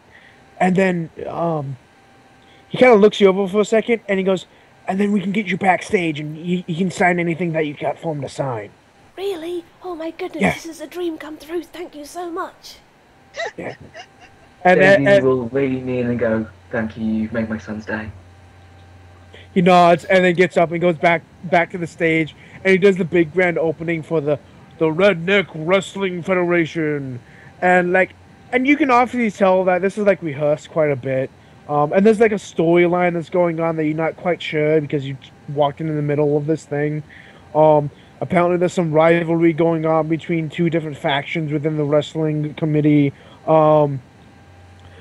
Speaker 4: and then he kind of looks you over for a second, and he goes, and then we can get you backstage, and you can sign anything that you got for him to sign.
Speaker 7: Really? Oh my goodness,
Speaker 4: Yeah.
Speaker 7: This is a dream come true. Thank you so much.
Speaker 4: Yeah.
Speaker 1: Davey will lean in and go, "Thank you, you've made my son's day."
Speaker 4: He nods and then gets up and goes back to the stage, and he does the big grand opening for the Redneck Wrestling Federation, and you can obviously tell that this is like rehearsed quite a bit, and there's like a storyline that's going on that you're not quite sure because you walked in the middle of this thing. Apparently there's some rivalry going on between two different factions within the wrestling committee.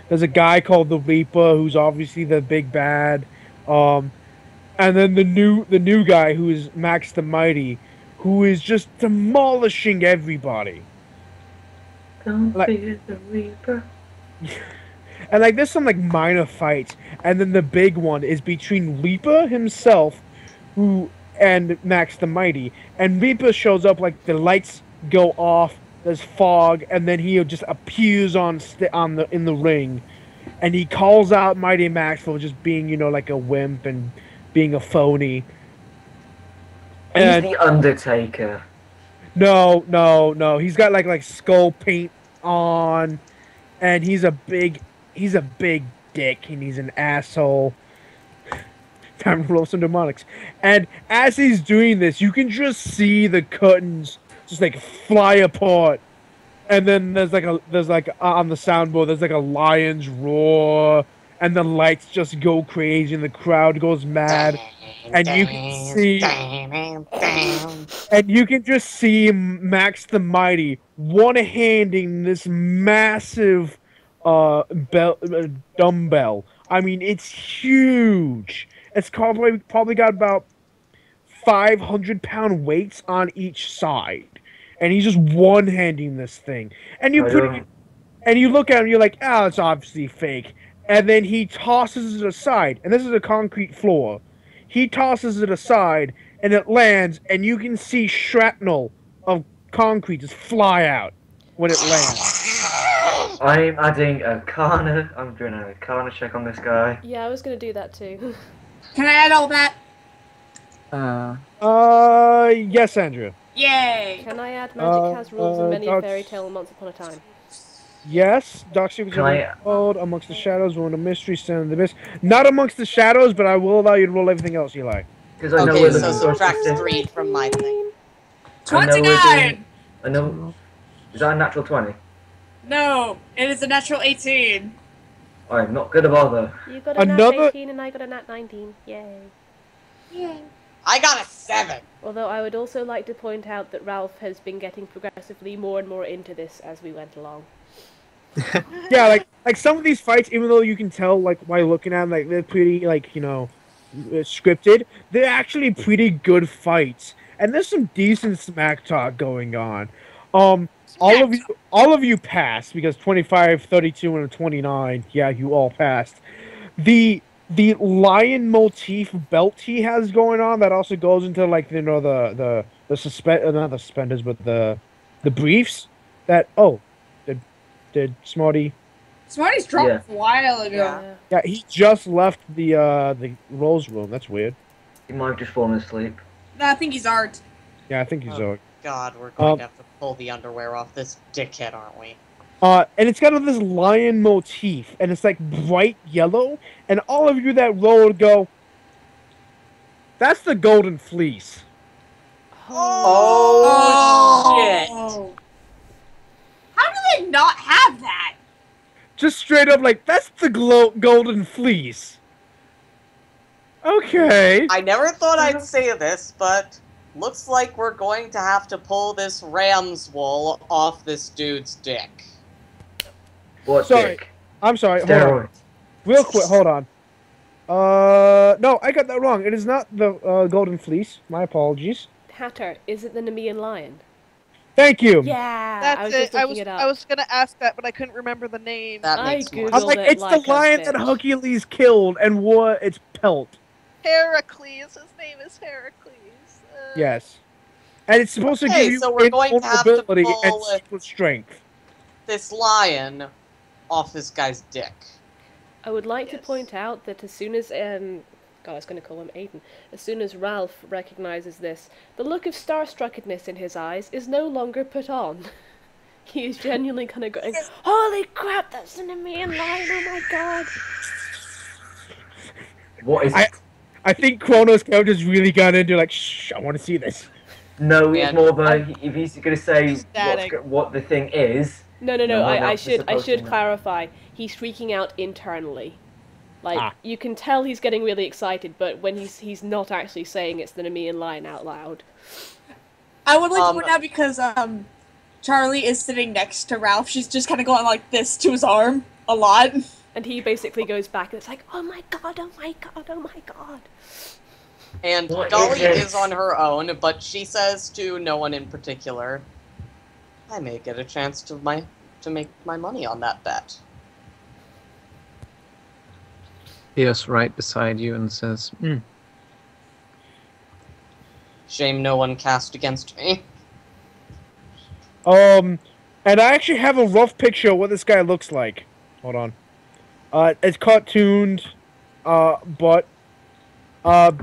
Speaker 4: There's a guy called the Reaper who's obviously the big bad. And then the new guy who is Max the Mighty, who is just demolishing everybody.
Speaker 1: Don't fear the Reaper.
Speaker 4: And like there's some like minor fights, and then the big one is between Reaper himself, and Max the Mighty. And Reaper shows up, like the lights go off, there's fog, and then he just appears in the ring, and he calls out Mighty Max for just being, you know, like a wimp and being a phony.
Speaker 1: He's the Undertaker.
Speaker 4: No. He's got like skull paint on, and he's a big dick, and he's an asshole. Time to roll some demonics. And as he's doing this, you can just see the curtains just like fly apart. And then there's like on the soundboard, there's like a lion's roar, and the lights just go crazy, and the crowd goes mad, and you can just see Max the Mighty one-handing this massive dumbbell. I mean, it's huge. It's probably got about 500-pound weights on each side. And he's just one-handing this thing. And you look at him, you're like, oh, it's obviously fake. And then he tosses it aside. And this is a concrete floor. He tosses it aside, and it lands, and you can see shrapnel of concrete just fly out when it lands.
Speaker 1: I'm adding I'm doing an Arcana check on this guy.
Speaker 7: Yeah, I was going to do that too.
Speaker 2: Can I add all that?
Speaker 4: Yes, Andrea.
Speaker 2: Yay!
Speaker 7: Can I add magic has rules and many a fairy tale once upon a time?
Speaker 4: Yes, Dark Secrets of amongst the shadows, ruin a mystery, stand in the abyss. Not amongst the shadows, but I will allow you to roll everything else you like.
Speaker 6: Okay, so subtract 3 from my thing.
Speaker 2: 29!
Speaker 1: I know. Is that a natural 20?
Speaker 2: No, it is a natural 18.
Speaker 1: I'm not gonna bother.
Speaker 7: You got a nat 18 and I got a nat 19. Yay.
Speaker 2: Yay.
Speaker 6: I got a 7.
Speaker 7: Although I would also like to point out that Ralph has been getting progressively more and more into this as we went along.
Speaker 4: Yeah, like some of these fights, even though you can tell like while looking at them, like they're pretty like, you know, scripted, they're actually pretty good fights. And there's some decent smack talk going on. all of you passed because 25, 32, and 29. Yeah, you all passed. The lion motif belt he has going on that also goes into like not the suspenders but the briefs that did Smarty.
Speaker 2: Smarty's dropped a while ago.
Speaker 4: Yeah, he just left the Rose room. That's weird.
Speaker 1: He might have just fallen asleep.
Speaker 2: No, I think he's art.
Speaker 4: Yeah, I think he's art.
Speaker 6: God, we're going to have to pull the underwear off this dickhead, aren't we?
Speaker 4: And it's got this lion motif, and it's like bright yellow, and all of you that rolled go, that's the golden fleece.
Speaker 6: Oh, shit.
Speaker 2: How do they not have that?
Speaker 4: Just straight up like, that's the golden fleece. Okay.
Speaker 6: I never thought I'd say this, but looks like we're going to have to pull this ram's wool off this dude's dick.
Speaker 1: What dick?
Speaker 4: I'm sorry, hold on. Real quick, hold on. No, I got that wrong. It is not the golden fleece. My apologies.
Speaker 7: Hatter, is it the Nemean lion?
Speaker 4: Thank you.
Speaker 7: Yeah,
Speaker 8: That's
Speaker 7: I was
Speaker 8: it.
Speaker 7: just looking it up.
Speaker 8: I was gonna ask that, but I couldn't remember the name.
Speaker 6: That makes more
Speaker 7: Googled
Speaker 4: I was like,
Speaker 7: it
Speaker 4: it's
Speaker 7: like
Speaker 4: the lion
Speaker 7: a
Speaker 4: that
Speaker 7: bitch.
Speaker 4: Hercules killed and wore its pelt.
Speaker 8: Heracles. His name is Heracles.
Speaker 4: Yes. And it's supposed to
Speaker 6: Okay,
Speaker 4: give you
Speaker 6: so we're going to have to
Speaker 4: invulnerability and
Speaker 6: pull
Speaker 4: super strength.
Speaker 6: this lion off this guy's dick.
Speaker 7: I would like to point out that as soon as God, I was going to call him Aiden. As soon as Ralph recognizes this, the look of starstruckedness in his eyes is no longer put on. He is genuinely kind of going, "Holy crap, that's an Nemean lion! Oh my god!"
Speaker 1: What is it?
Speaker 4: I think Chrono's character's really got into like, shh, I want to see this.
Speaker 1: No, it's more of a, if he's going to say
Speaker 8: Static.
Speaker 1: what the thing is.
Speaker 7: No.
Speaker 1: No one
Speaker 7: I
Speaker 1: else is supposed to
Speaker 7: should
Speaker 1: know.
Speaker 7: clarify. He's freaking out internally. Like you can tell he's getting really excited, but when he's not actually saying it's the Nemean lion out loud.
Speaker 2: I would like to point out because Charlie is sitting next to Ralph. She's just kind of going like this to his arm a lot.
Speaker 7: And he basically goes back and it's like, "Oh my god, oh my god, oh my god."
Speaker 6: And
Speaker 1: What
Speaker 6: Dolly
Speaker 1: is
Speaker 6: is on her own, but she says to no one in particular, I may get a chance to make my money on that bet.
Speaker 5: He is right beside you and says,
Speaker 6: Shame no one cast against me.
Speaker 4: And I actually have a rough picture of what this guy looks like. Hold on. It's cartooned, but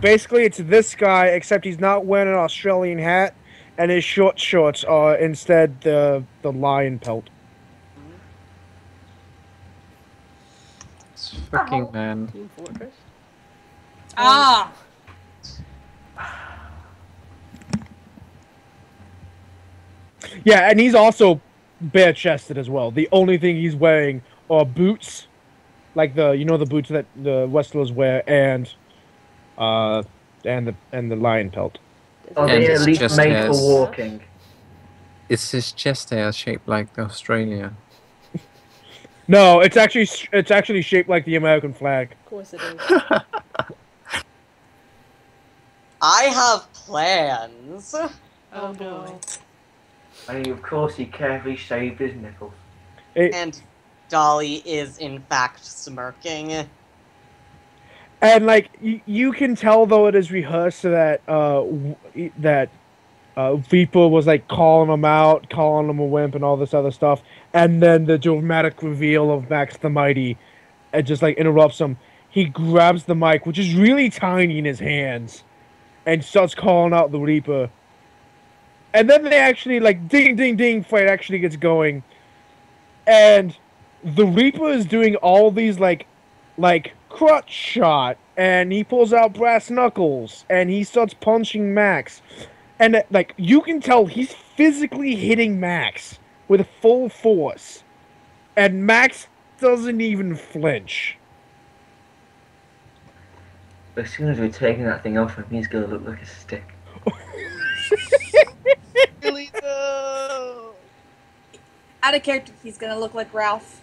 Speaker 4: basically it's this guy, except he's not wearing an Australian hat, and his short shorts are instead the lion pelt.
Speaker 5: it's fucking man.
Speaker 7: Team Fortress.
Speaker 2: Ah.
Speaker 4: Yeah, and he's also bare-chested as well. The only thing he's wearing are boots, like the boots that the wrestlers wear, and the lion pelt.
Speaker 1: Are
Speaker 5: And
Speaker 1: they
Speaker 5: his
Speaker 1: at least
Speaker 5: chest
Speaker 1: made
Speaker 5: hairs.
Speaker 1: for walking?
Speaker 5: Is his chest hair shaped like Australia?
Speaker 4: No, it's actually shaped like the American flag.
Speaker 7: Of course it is.
Speaker 6: I have plans.
Speaker 7: Oh no.
Speaker 1: And of course he carefully shaved his nipples.
Speaker 6: And Dolly is in fact smirking.
Speaker 4: And like you can tell though it is rehearsed that Reaper was like calling him out, calling him a wimp, and all this other stuff, and then the dramatic reveal of Max the Mighty, it just like interrupts him. He grabs the mic, which is really tiny in his hands, and starts calling out the Reaper. And then they actually like ding ding ding fight actually gets going, and the Reaper is doing all these like crutch shot, and he pulls out brass knuckles, and he starts punching Max. And, like, you can tell he's physically hitting Max with full force. And Max doesn't even flinch.
Speaker 1: As soon as we're taking that thing off him, he's gonna look like a stick.
Speaker 8: Really though.
Speaker 2: Out of character, he's gonna look like Ralph.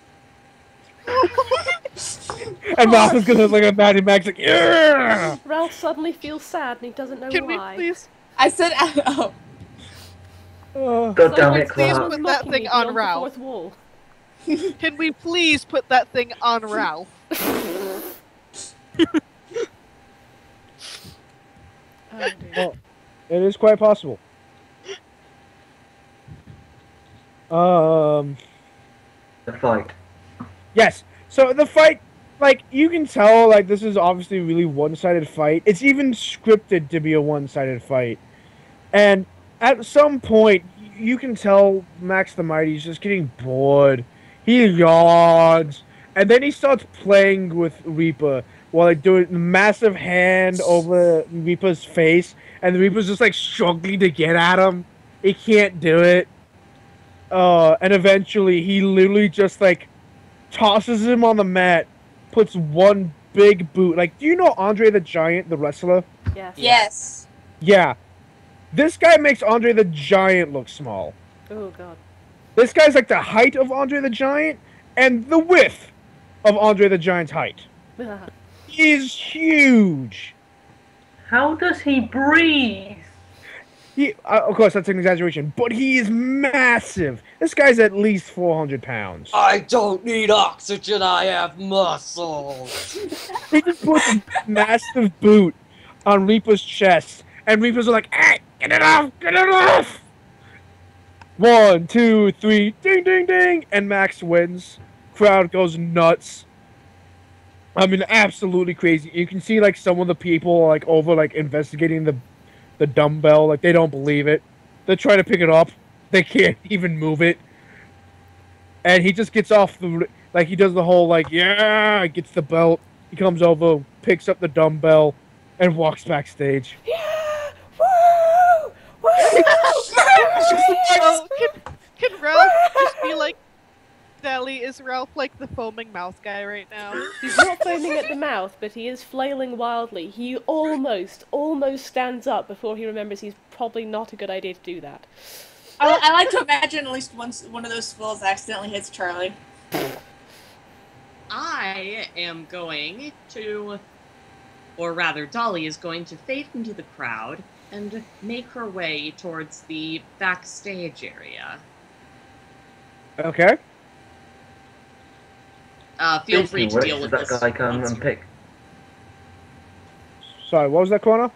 Speaker 4: And Ralph is gonna look like a Maddie Max, like, yeah!
Speaker 7: Ralph suddenly feels sad and he doesn't know
Speaker 8: Can we
Speaker 7: why.
Speaker 8: please?
Speaker 2: I said, oh.
Speaker 1: God damn
Speaker 7: Someone
Speaker 1: it,
Speaker 8: please
Speaker 1: Clark.
Speaker 8: put that
Speaker 7: knocking
Speaker 8: thing
Speaker 7: me
Speaker 8: on
Speaker 7: beyond the
Speaker 8: Ralph.
Speaker 7: fourth wall.
Speaker 8: Can we please put that thing on Ralph?
Speaker 7: Oh dear.
Speaker 4: Well, it is quite possible.
Speaker 1: The fight.
Speaker 4: Yes. So the fight, like, you can tell, like, this is obviously a really one-sided fight. It's even scripted to be a one-sided fight. And at some point, you can tell Max the Mighty is just getting bored. He yawns. And then he starts playing with Reaper while, like, doing a massive hand over Reaper's face. And the Reaper's just, like, struggling to get at him. He can't do it. And eventually, he literally just, like, tosses him on the mat, puts one big boot. Like, do you know Andre the Giant, the wrestler?
Speaker 7: Yes.
Speaker 2: Yes.
Speaker 4: Yeah. This guy makes Andre the Giant look small.
Speaker 7: Oh god.
Speaker 4: This guy's like the height of Andre the Giant and the width of Andre the Giant's height. He's huge.
Speaker 1: How does he breathe?
Speaker 4: Of course, that's an exaggeration, but he is massive. This guy's at least 400 pounds.
Speaker 9: I don't need oxygen, I have muscles.
Speaker 4: He just puts a massive boot on Reaper's chest, and Reaper's like, "Hey, get it off! Get it off!" 1, 2, 3, ding, ding, ding, and Max wins. Crowd goes nuts. I mean, absolutely crazy. You can see like some of the people like over like investigating the dumbbell, like they don't believe it. They're trying to pick it up. They can't even move it. And he just gets off the, like he does the whole like, yeah, gets the belt. He comes over, picks up the dumbbell, and walks backstage.
Speaker 7: Yeah! Woo! Woo!
Speaker 8: Oh, can Ralph just be like, Dolly, is Ralph like the foaming mouth guy right now?
Speaker 7: He's not foaming at the mouth, but he is flailing wildly. He almost stands up before he remembers he's probably not a good idea to do that.
Speaker 2: I like to imagine at least once one of those falls accidentally hits Charlie.
Speaker 9: I am going to, or rather, Dolly is going to fade into the crowd and make her way towards the backstage area.
Speaker 4: Okay.
Speaker 9: Feel free to deal
Speaker 1: Does
Speaker 9: with
Speaker 1: that
Speaker 9: this.
Speaker 1: guy come
Speaker 9: once
Speaker 1: and
Speaker 9: you-
Speaker 1: pick?
Speaker 4: Sorry, what was that, Corner?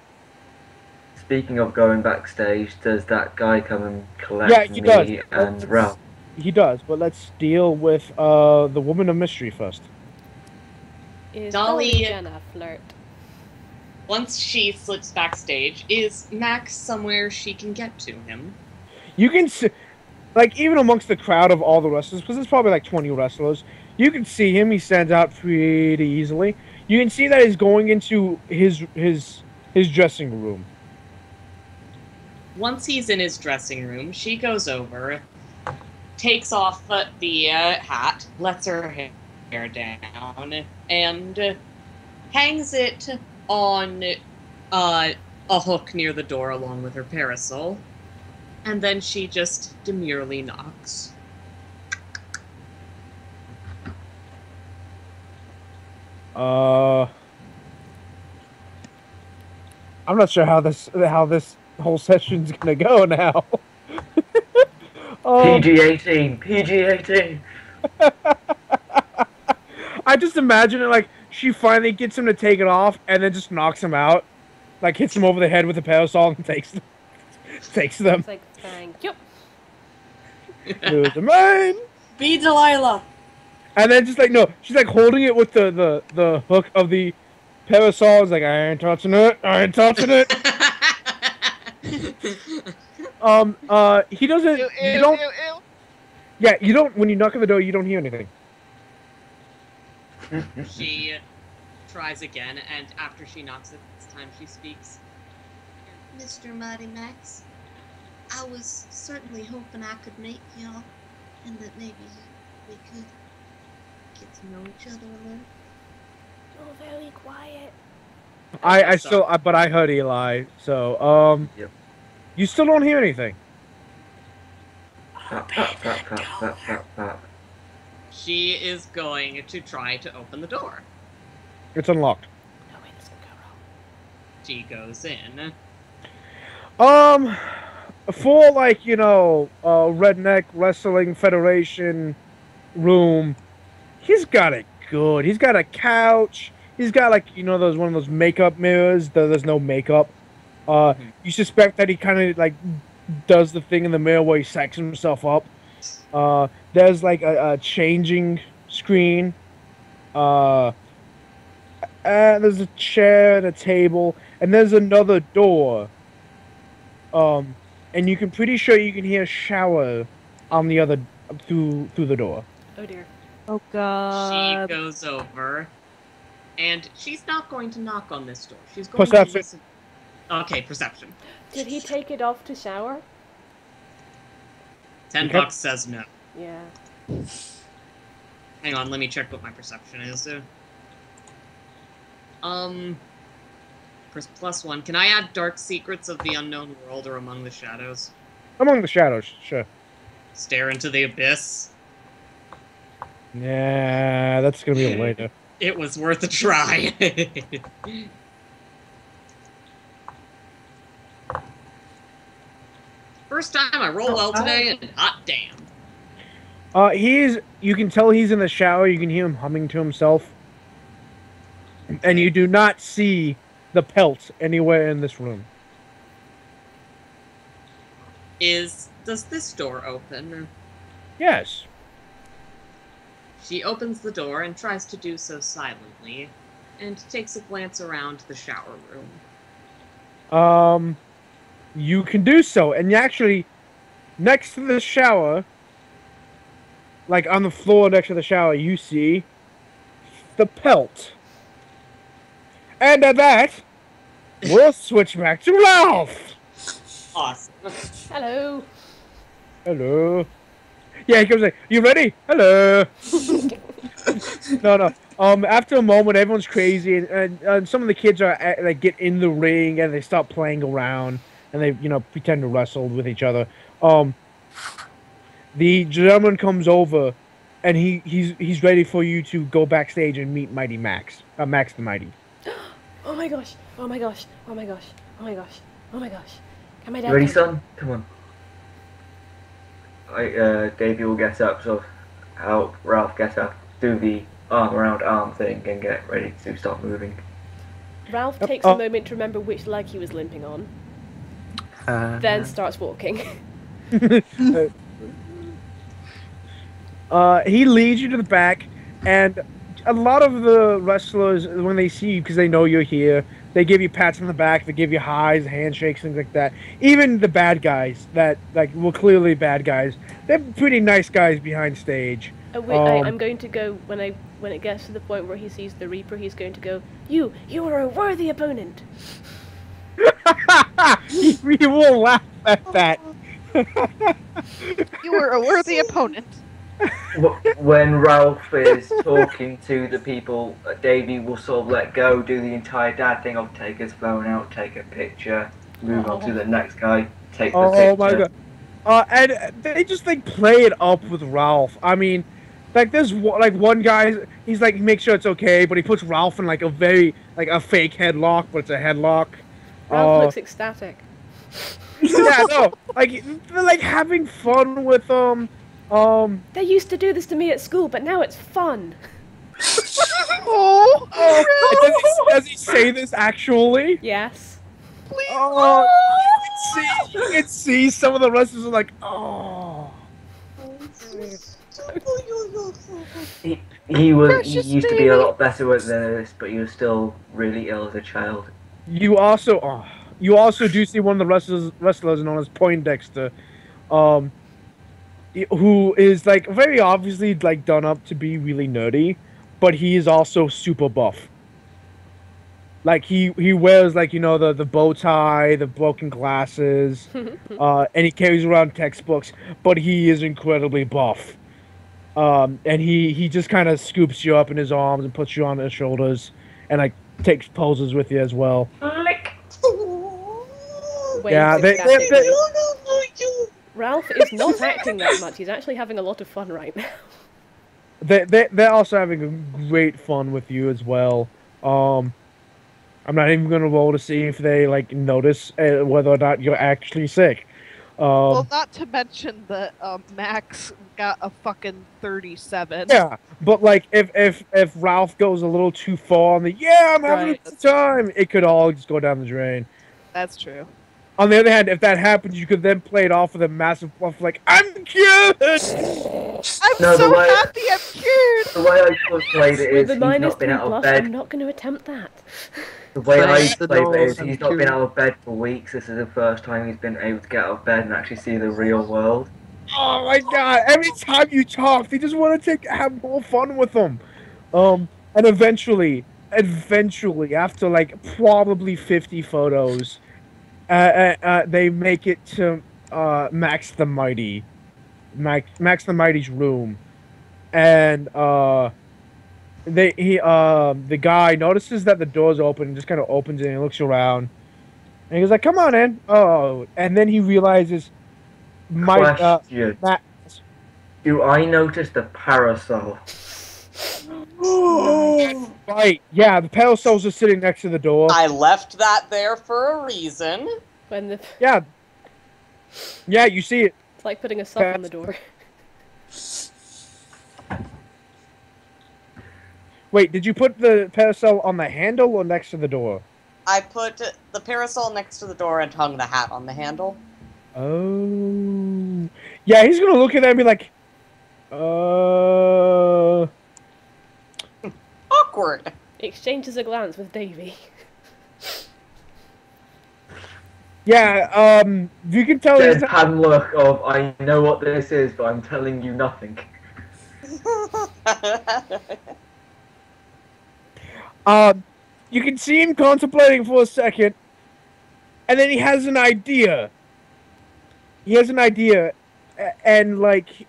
Speaker 1: Speaking of going backstage, does that guy come and collect
Speaker 4: Yeah, he does.
Speaker 1: me and Ralph?
Speaker 4: He does, but let's deal with the woman of mystery first.
Speaker 7: Is
Speaker 9: Dolly-
Speaker 7: gonna flirt?
Speaker 9: Once she slips backstage, is Max somewhere she can get to him?
Speaker 4: You can see, like, even amongst the crowd of all the wrestlers, because there's probably like 20 wrestlers, you can see him. He stands out pretty easily. You can see that he's going into his dressing room.
Speaker 9: Once he's in his dressing room, she goes over, takes off the hat, lets her hair down, and hangs it on a hook near the door along with her parasol. And then she just demurely knocks.
Speaker 4: I'm not sure how this whole session's gonna go now.
Speaker 1: PG-18, PG-18.
Speaker 4: I just imagine it like she finally gets him to take it off and then just knocks him out, like hits him over the head with a parasol and takes them.
Speaker 7: It's like, thank you.
Speaker 4: Here's the man.
Speaker 2: Be Delilah.
Speaker 4: And then just like, no, she's like holding it with the hook of the parasol. It's like, I ain't touching it. I ain't touching it. He doesn't.
Speaker 8: Ew,
Speaker 4: You
Speaker 8: ew,
Speaker 4: don't.
Speaker 8: ew, ew.
Speaker 4: Yeah, you don't. When you knock on the door, you don't hear anything.
Speaker 9: She tries again, and after she knocks it, this time she speaks.
Speaker 10: Mr. Mighty Max, I was certainly hoping I could meet y'all, and that maybe we could get to know each other a little.
Speaker 7: Oh, very quiet.
Speaker 4: But I heard Eli. So,
Speaker 1: Yep.
Speaker 4: you still don't hear anything.
Speaker 1: Pap, pap, pap, pap, pap, pap, pap.
Speaker 9: She is going to try to open the door.
Speaker 4: It's unlocked.
Speaker 7: No way this can go wrong.
Speaker 9: She goes in.
Speaker 4: for like redneck wrestling federation room, he's got it good. He's got a couch. He's got like those one of those makeup mirrors. There's no makeup. You suspect that he kind of like does the thing in the mirror where he sacks himself up. There's like a changing screen. There's a chair and a table, and there's another door. And you can pretty sure you can hear a shower on the other through the door.
Speaker 7: Oh dear.
Speaker 8: Oh god.
Speaker 9: She goes over, and she's not going to knock on this door. She's going
Speaker 4: Perception.
Speaker 9: to listen. Okay, perception.
Speaker 7: Did he take it off to shower?
Speaker 9: $10 says no.
Speaker 7: Yeah.
Speaker 9: Hang on, let me check what my perception is. +1. Can I add Dark Secrets of the Unknown World or Among the Shadows?
Speaker 4: Among the Shadows, sure.
Speaker 9: Stare into the Abyss.
Speaker 4: Yeah, that's gonna be later.
Speaker 9: It was worth a try. First time I roll well today, and hot damn.
Speaker 4: You can tell he's in the shower. You can hear him humming to himself. And you do not see the pelt anywhere in this room.
Speaker 9: Does this door open?
Speaker 4: Yes.
Speaker 9: She opens the door and tries to do so silently, and takes a glance around the shower room.
Speaker 4: You can do so, and actually, next to the shower, like on the floor next to the shower, you see the pelt. And at that, we'll switch back to Ralph!
Speaker 9: Awesome.
Speaker 7: Hello.
Speaker 4: Hello. Yeah, he comes like, you ready? Hello. No. After a moment, everyone's crazy, and some of the kids are like get in the ring and they start playing around, and they pretend to wrestle with each other. The gentleman comes over, and he's ready for you to go backstage and meet Mighty Max, Max the Mighty.
Speaker 7: Oh my gosh. Oh my gosh. Oh my gosh. Oh my gosh. Oh my gosh. Can my dad
Speaker 1: You ready,
Speaker 7: come?
Speaker 1: son? Come on. Davey will get up, so help Ralph get up, do the arm around arm thing, and get ready to start moving.
Speaker 7: Ralph takes a moment to remember which leg he was limping on, then starts walking.
Speaker 4: He leads you to the back, and a lot of the wrestlers, when they see you, because they know you're here, they give you pats on the back, they give you highs, handshakes, things like that. Even the bad guys that, were clearly bad guys, they're pretty nice guys behind stage.
Speaker 7: Oh wait, I'm going to go, when it gets to the point where he sees the Reaper, he's going to go, You are a worthy opponent!
Speaker 4: He will laugh at that.
Speaker 8: You were a worthy opponent.
Speaker 1: When Ralph is talking to the people, Davey will sort of let go, do the entire dad thing of take his phone out, take a picture, move on to the next guy, take the picture.
Speaker 4: Oh my god. And they just play it up with Ralph. I mean, there's one guy, he's make sure it's okay, but he puts Ralph in a very a fake headlock, but it's a headlock.
Speaker 7: Ralph looks ecstatic.
Speaker 4: Yeah, no, they're having fun with
Speaker 7: They used to do this to me at school, but now it's fun.
Speaker 4: Does he say this actually?
Speaker 7: Yes.
Speaker 8: Please.
Speaker 4: Oh, you can see some of the wrestlers are like, oh.
Speaker 1: He used to be a lot better with this, but he was still really ill as a child.
Speaker 4: You also do see one of the wrestlers known as Poindexter, who is very obviously done up to be really nerdy, but he is also super buff. He wears the bow tie, the broken glasses, and he carries around textbooks, but he is incredibly buff. And he just kind of scoops you up in his arms and puts you on his shoulders, and takes poses with you as well.
Speaker 1: Lick.
Speaker 4: Yeah,
Speaker 7: Ralph is not acting that much. He's actually having a lot of fun right now.
Speaker 4: They're also having great fun with you as well. I'm not even gonna roll to see if they notice whether or not you're actually sick.
Speaker 8: Well, not to mention that Max got a fucking 37.
Speaker 4: Yeah, but like if Ralph goes a little too far on the I'm having a good time, it could all just go down the drain.
Speaker 8: That's true.
Speaker 4: On the other hand, if that happens, you could then play it off with a massive bluff like, I'm cured!
Speaker 8: I'm so happy I'm cured!
Speaker 1: The way I played it is
Speaker 7: With the
Speaker 1: he's not been
Speaker 7: -3
Speaker 1: out of
Speaker 7: bluff,
Speaker 1: bed.
Speaker 7: I'm not going to attempt that.
Speaker 1: The way I
Speaker 5: Close the
Speaker 1: played it
Speaker 5: doors,
Speaker 1: is
Speaker 5: I'm
Speaker 1: he's not been
Speaker 5: cured.
Speaker 1: out of bed for weeks. This is the first time he's been able to get out of bed and actually see the real world.
Speaker 4: Oh my god, every time you talk, they just want to have more fun with them. And eventually, after like probably 50 photos, they make it to Max the Mighty's room, and the guy notices that the door's open and just kind of opens it and he looks around, and he goes like, "Come on in." Oh, and then he realizes,
Speaker 1: Question. Do I notice the parasol?
Speaker 4: Right, yeah, the parasols are sitting next to the door.
Speaker 6: I left that there for a reason.
Speaker 7: When the
Speaker 4: Yeah, you see it.
Speaker 7: It's like putting a sock on the door.
Speaker 4: Wait, did you put the parasol on the handle or next to the door?
Speaker 6: I put the parasol next to the door and hung the hat on the handle.
Speaker 4: Oh. Yeah, he's gonna look at that and be like,
Speaker 6: Awkward.
Speaker 7: Exchanges a glance with Davey.
Speaker 4: Yeah, you can tell he's
Speaker 1: Deadpan look of, I know what this is, but I'm telling you nothing.
Speaker 4: You can see him contemplating for a second, and then he has an idea. And like,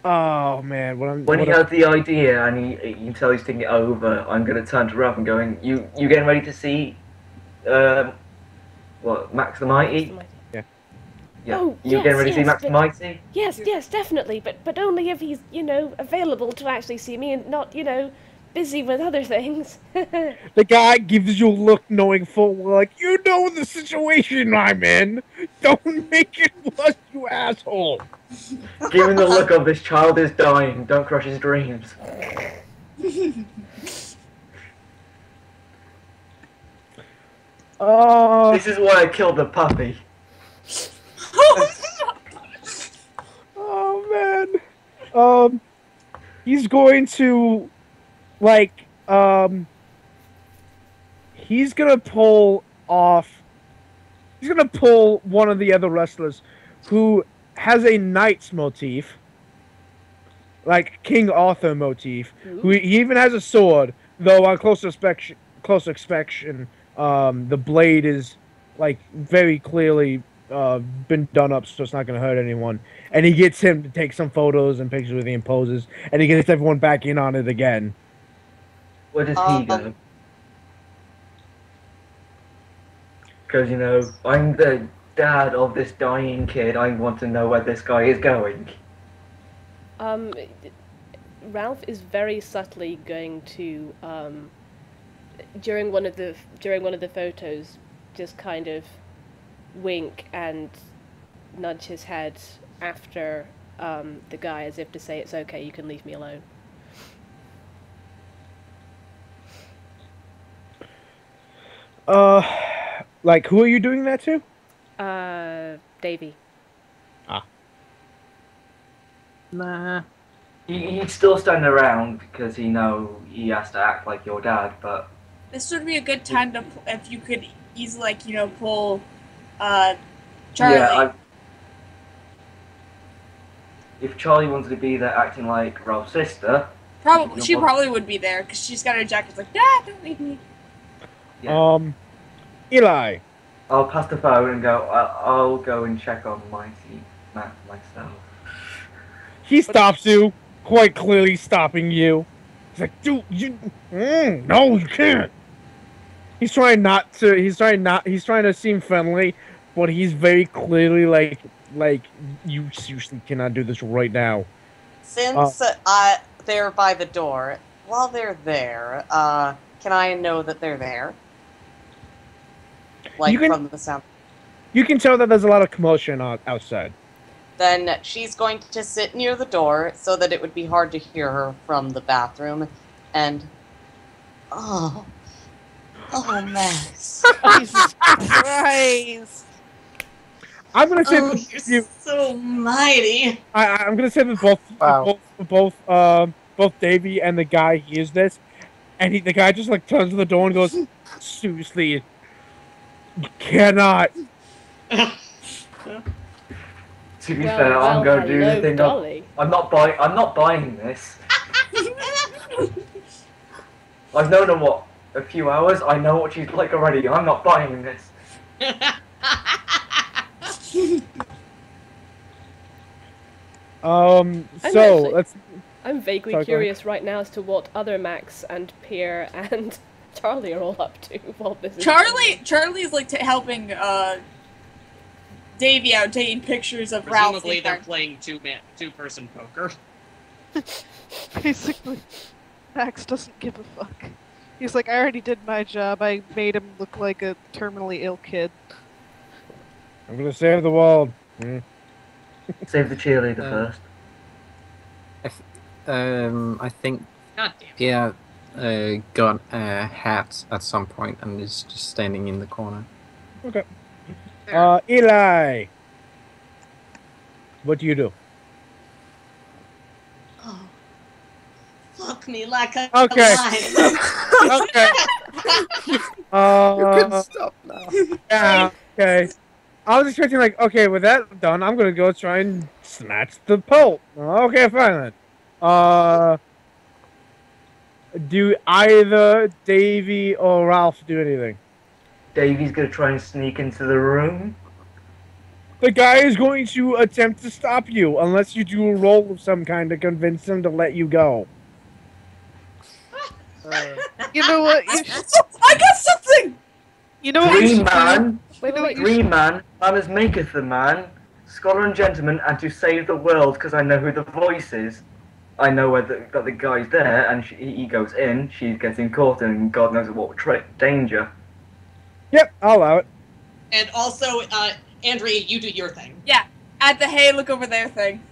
Speaker 4: oh man,
Speaker 1: when he has the idea and you can tell he's thinking it over, I'm gonna turn to Ralph and going, you getting ready to see, what, Max the Mighty? Yeah.
Speaker 7: Oh,
Speaker 1: you getting ready to see Max the
Speaker 7: but-
Speaker 1: Mighty?
Speaker 7: Yes, definitely, but only if he's, available to actually see me and not, busy with other things.
Speaker 4: The guy gives you a look knowing full well, like, you know the situation I'm in. Don't make it worse, you asshole.
Speaker 1: Give him the look of this child is dying, don't crush his dreams. This is why I killed the puppy.
Speaker 4: Oh man. He's going to he's gonna pull one of the other wrestlers who has a knight's motif, like King Arthur motif. Who he even has a sword, though on closer inspection, the blade is like very clearly been done up, so it's not going to hurt anyone. And he gets him to take some photos and pictures with the imposes, and he gets everyone back in on it again.
Speaker 1: Where does he go? Because, I'm the dad of this dying kid. I want to know where this guy is going.
Speaker 7: Ralph is very subtly going to, during one of the photos, just kind of wink and nudge his head after the guy as if to say, it's okay, you can leave me alone.
Speaker 4: Like, who are you doing that to?
Speaker 7: Davey.
Speaker 5: Nah.
Speaker 1: He'd still stand around because he has to act like your dad, but...
Speaker 2: This would be a good time to, if you could easily, pull, Charlie.
Speaker 1: Yeah, if Charlie wanted to be there acting like Ralph's sister...
Speaker 2: She probably would be there, because she's got her jacket like, Dad, don't leave me.
Speaker 1: Yeah.
Speaker 4: Eli.
Speaker 1: I'll pass the phone and go, I'll go and check on Matt myself.
Speaker 4: He stops you, quite clearly stopping you. He's like, dude, no, you can't. He's trying to seem friendly, but he's very clearly like, you seriously cannot do this right now.
Speaker 6: Since they're by the door, while they're there, can I know that they're there? Like, from the sound?
Speaker 4: You can tell that there's a lot of commotion outside.
Speaker 6: Then she's going to sit near the door so that it would be hard to hear her from the bathroom. And oh, Max.
Speaker 8: Jesus Christ.
Speaker 4: I'm gonna say
Speaker 9: Oh, you're so mighty.
Speaker 4: I'm gonna say that both Davey and the guy hears this, and the guy just like turns to the door and goes, "Seriously, you cannot."
Speaker 1: To be fair, I'm going to do the thing.
Speaker 7: Dolly.
Speaker 1: I'm not buying this. I've known her a few hours. I know what she's like already. I'm not buying this.
Speaker 7: I'm vaguely curious right now as to what other Max and Pierre and Charlie are all up to while this is
Speaker 2: Charlie's like helping Davey out, taking pictures of Ralph.
Speaker 9: Presumably they're playing two-person poker.
Speaker 8: Basically, Max doesn't give a fuck. He's like, I already did my job. I made him look like a terminally ill kid.
Speaker 4: I'm gonna save the world.
Speaker 1: Save the cheerleader first.
Speaker 5: I think
Speaker 9: God damn.
Speaker 5: Pierre got a hat at some point and is just standing in the corner.
Speaker 4: Okay. Eli, what do you do?
Speaker 9: Oh, fuck me like a
Speaker 4: Okay.
Speaker 9: lion.
Speaker 4: Okay.
Speaker 5: You can stop now.
Speaker 4: Yeah. Okay. I was expecting like, okay, with that done, I'm gonna go try and snatch the pole. Okay, fine then. Do either Davey or Ralph do anything?
Speaker 1: Davey's gonna try and sneak into the room.
Speaker 4: The guy is going to attempt to stop you unless you do a roll of some kind to convince him to let you go.
Speaker 8: You know what?
Speaker 2: I got something!
Speaker 8: You know what? you
Speaker 1: Green
Speaker 8: should do?
Speaker 1: man,
Speaker 8: You know what you
Speaker 1: green man, manners maketh the man, scholar and gentleman, and to save the world, because I know who the voice is. I know that the guy's there, and he goes in, she's getting caught, and God knows what danger.
Speaker 4: Yep, I'll allow it.
Speaker 9: And also, Andrea, you do your thing.
Speaker 2: Yeah, at the hey, look over there thing.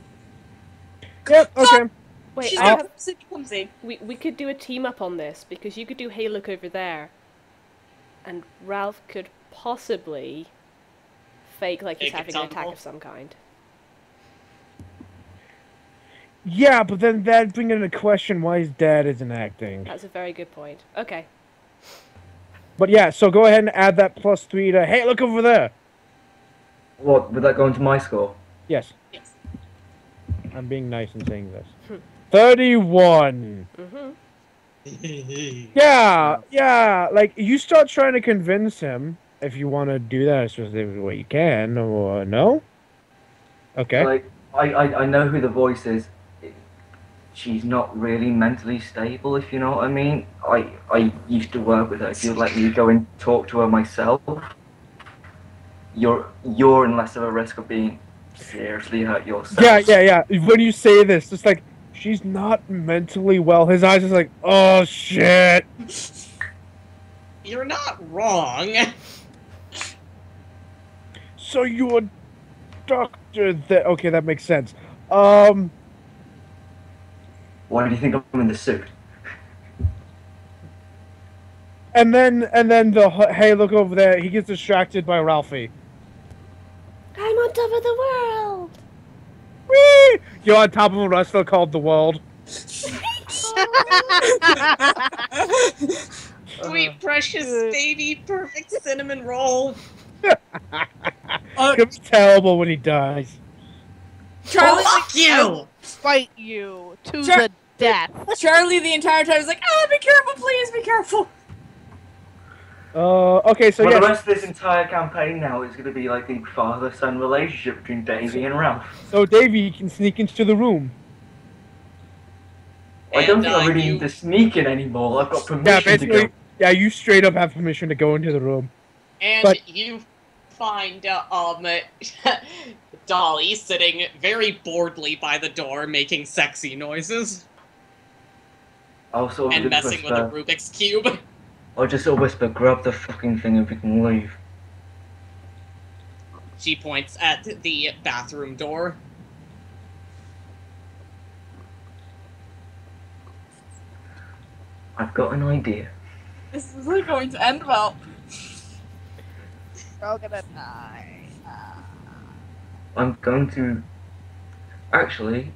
Speaker 4: Yep, okay.
Speaker 7: Wait,
Speaker 2: She's gonna clumsy.
Speaker 7: we could do a team up on this because you could do hey look over there, and Ralph could possibly fake like he's
Speaker 9: Fake
Speaker 7: having an attack
Speaker 9: example.
Speaker 7: of some kind.
Speaker 4: Yeah, but then that'd bring into question why his dad isn't acting.
Speaker 7: That's a very good point. Okay.
Speaker 4: But yeah, so go ahead and add that +3 to, hey, look over there.
Speaker 1: What, would that go into my score?
Speaker 4: Yes.
Speaker 9: Yes.
Speaker 4: I'm being nice and saying this. 31.
Speaker 7: Mm-hmm.
Speaker 4: Yeah, like, you start trying to convince him, if you want to do that, especially what you can, or no? Okay.
Speaker 1: Like, I know who the voice is. She's not really mentally stable, if you know what I mean. I used to work with her. If you'd let me go and talk to her myself, you're in less of a risk of being seriously hurt yourself.
Speaker 4: Yeah. When you say this, it's like, she's not mentally well. His eyes are like, oh, shit.
Speaker 9: You're not wrong.
Speaker 4: So you're a doctor that... Okay, that makes sense.
Speaker 1: Why do you think I'm in the suit?
Speaker 4: And then hey, look over there. He gets distracted by Ralphie.
Speaker 7: I'm on top of the world.
Speaker 4: Whee! You're on top of a wrestler called the World.
Speaker 9: Sweet, precious, baby, perfect cinnamon roll.
Speaker 4: It's gonna be terrible when he dies.
Speaker 2: Charlie,
Speaker 9: Fuck you!
Speaker 8: Fight you to
Speaker 2: Char-
Speaker 8: the death.
Speaker 2: Charlie the entire time is like, be careful, please, be careful.
Speaker 4: Okay, so
Speaker 1: For
Speaker 4: yeah.
Speaker 1: the rest of this entire campaign now is going to be like the father-son relationship between Davey and Ralph.
Speaker 4: So Davey can sneak into the room.
Speaker 1: I don't
Speaker 9: And,
Speaker 1: think I really
Speaker 9: you-
Speaker 1: need to sneak in anymore. I've got
Speaker 4: Yeah,
Speaker 1: permission to
Speaker 4: basically.
Speaker 1: go.
Speaker 4: Yeah, you straight up have permission to go into the room.
Speaker 9: And
Speaker 4: But-
Speaker 9: you find Dolly sitting very boredly by the door, making sexy noises
Speaker 1: I'll sort of
Speaker 9: and
Speaker 1: just
Speaker 9: messing with a
Speaker 1: whisper.
Speaker 9: Rubik's cube.
Speaker 1: I'll just sort of whisper, grab the fucking thing and we can leave.
Speaker 9: She points at the bathroom door.
Speaker 1: I've got an idea.
Speaker 2: This isn't going to end well. We're all gonna die.
Speaker 1: I'm going to... Actually...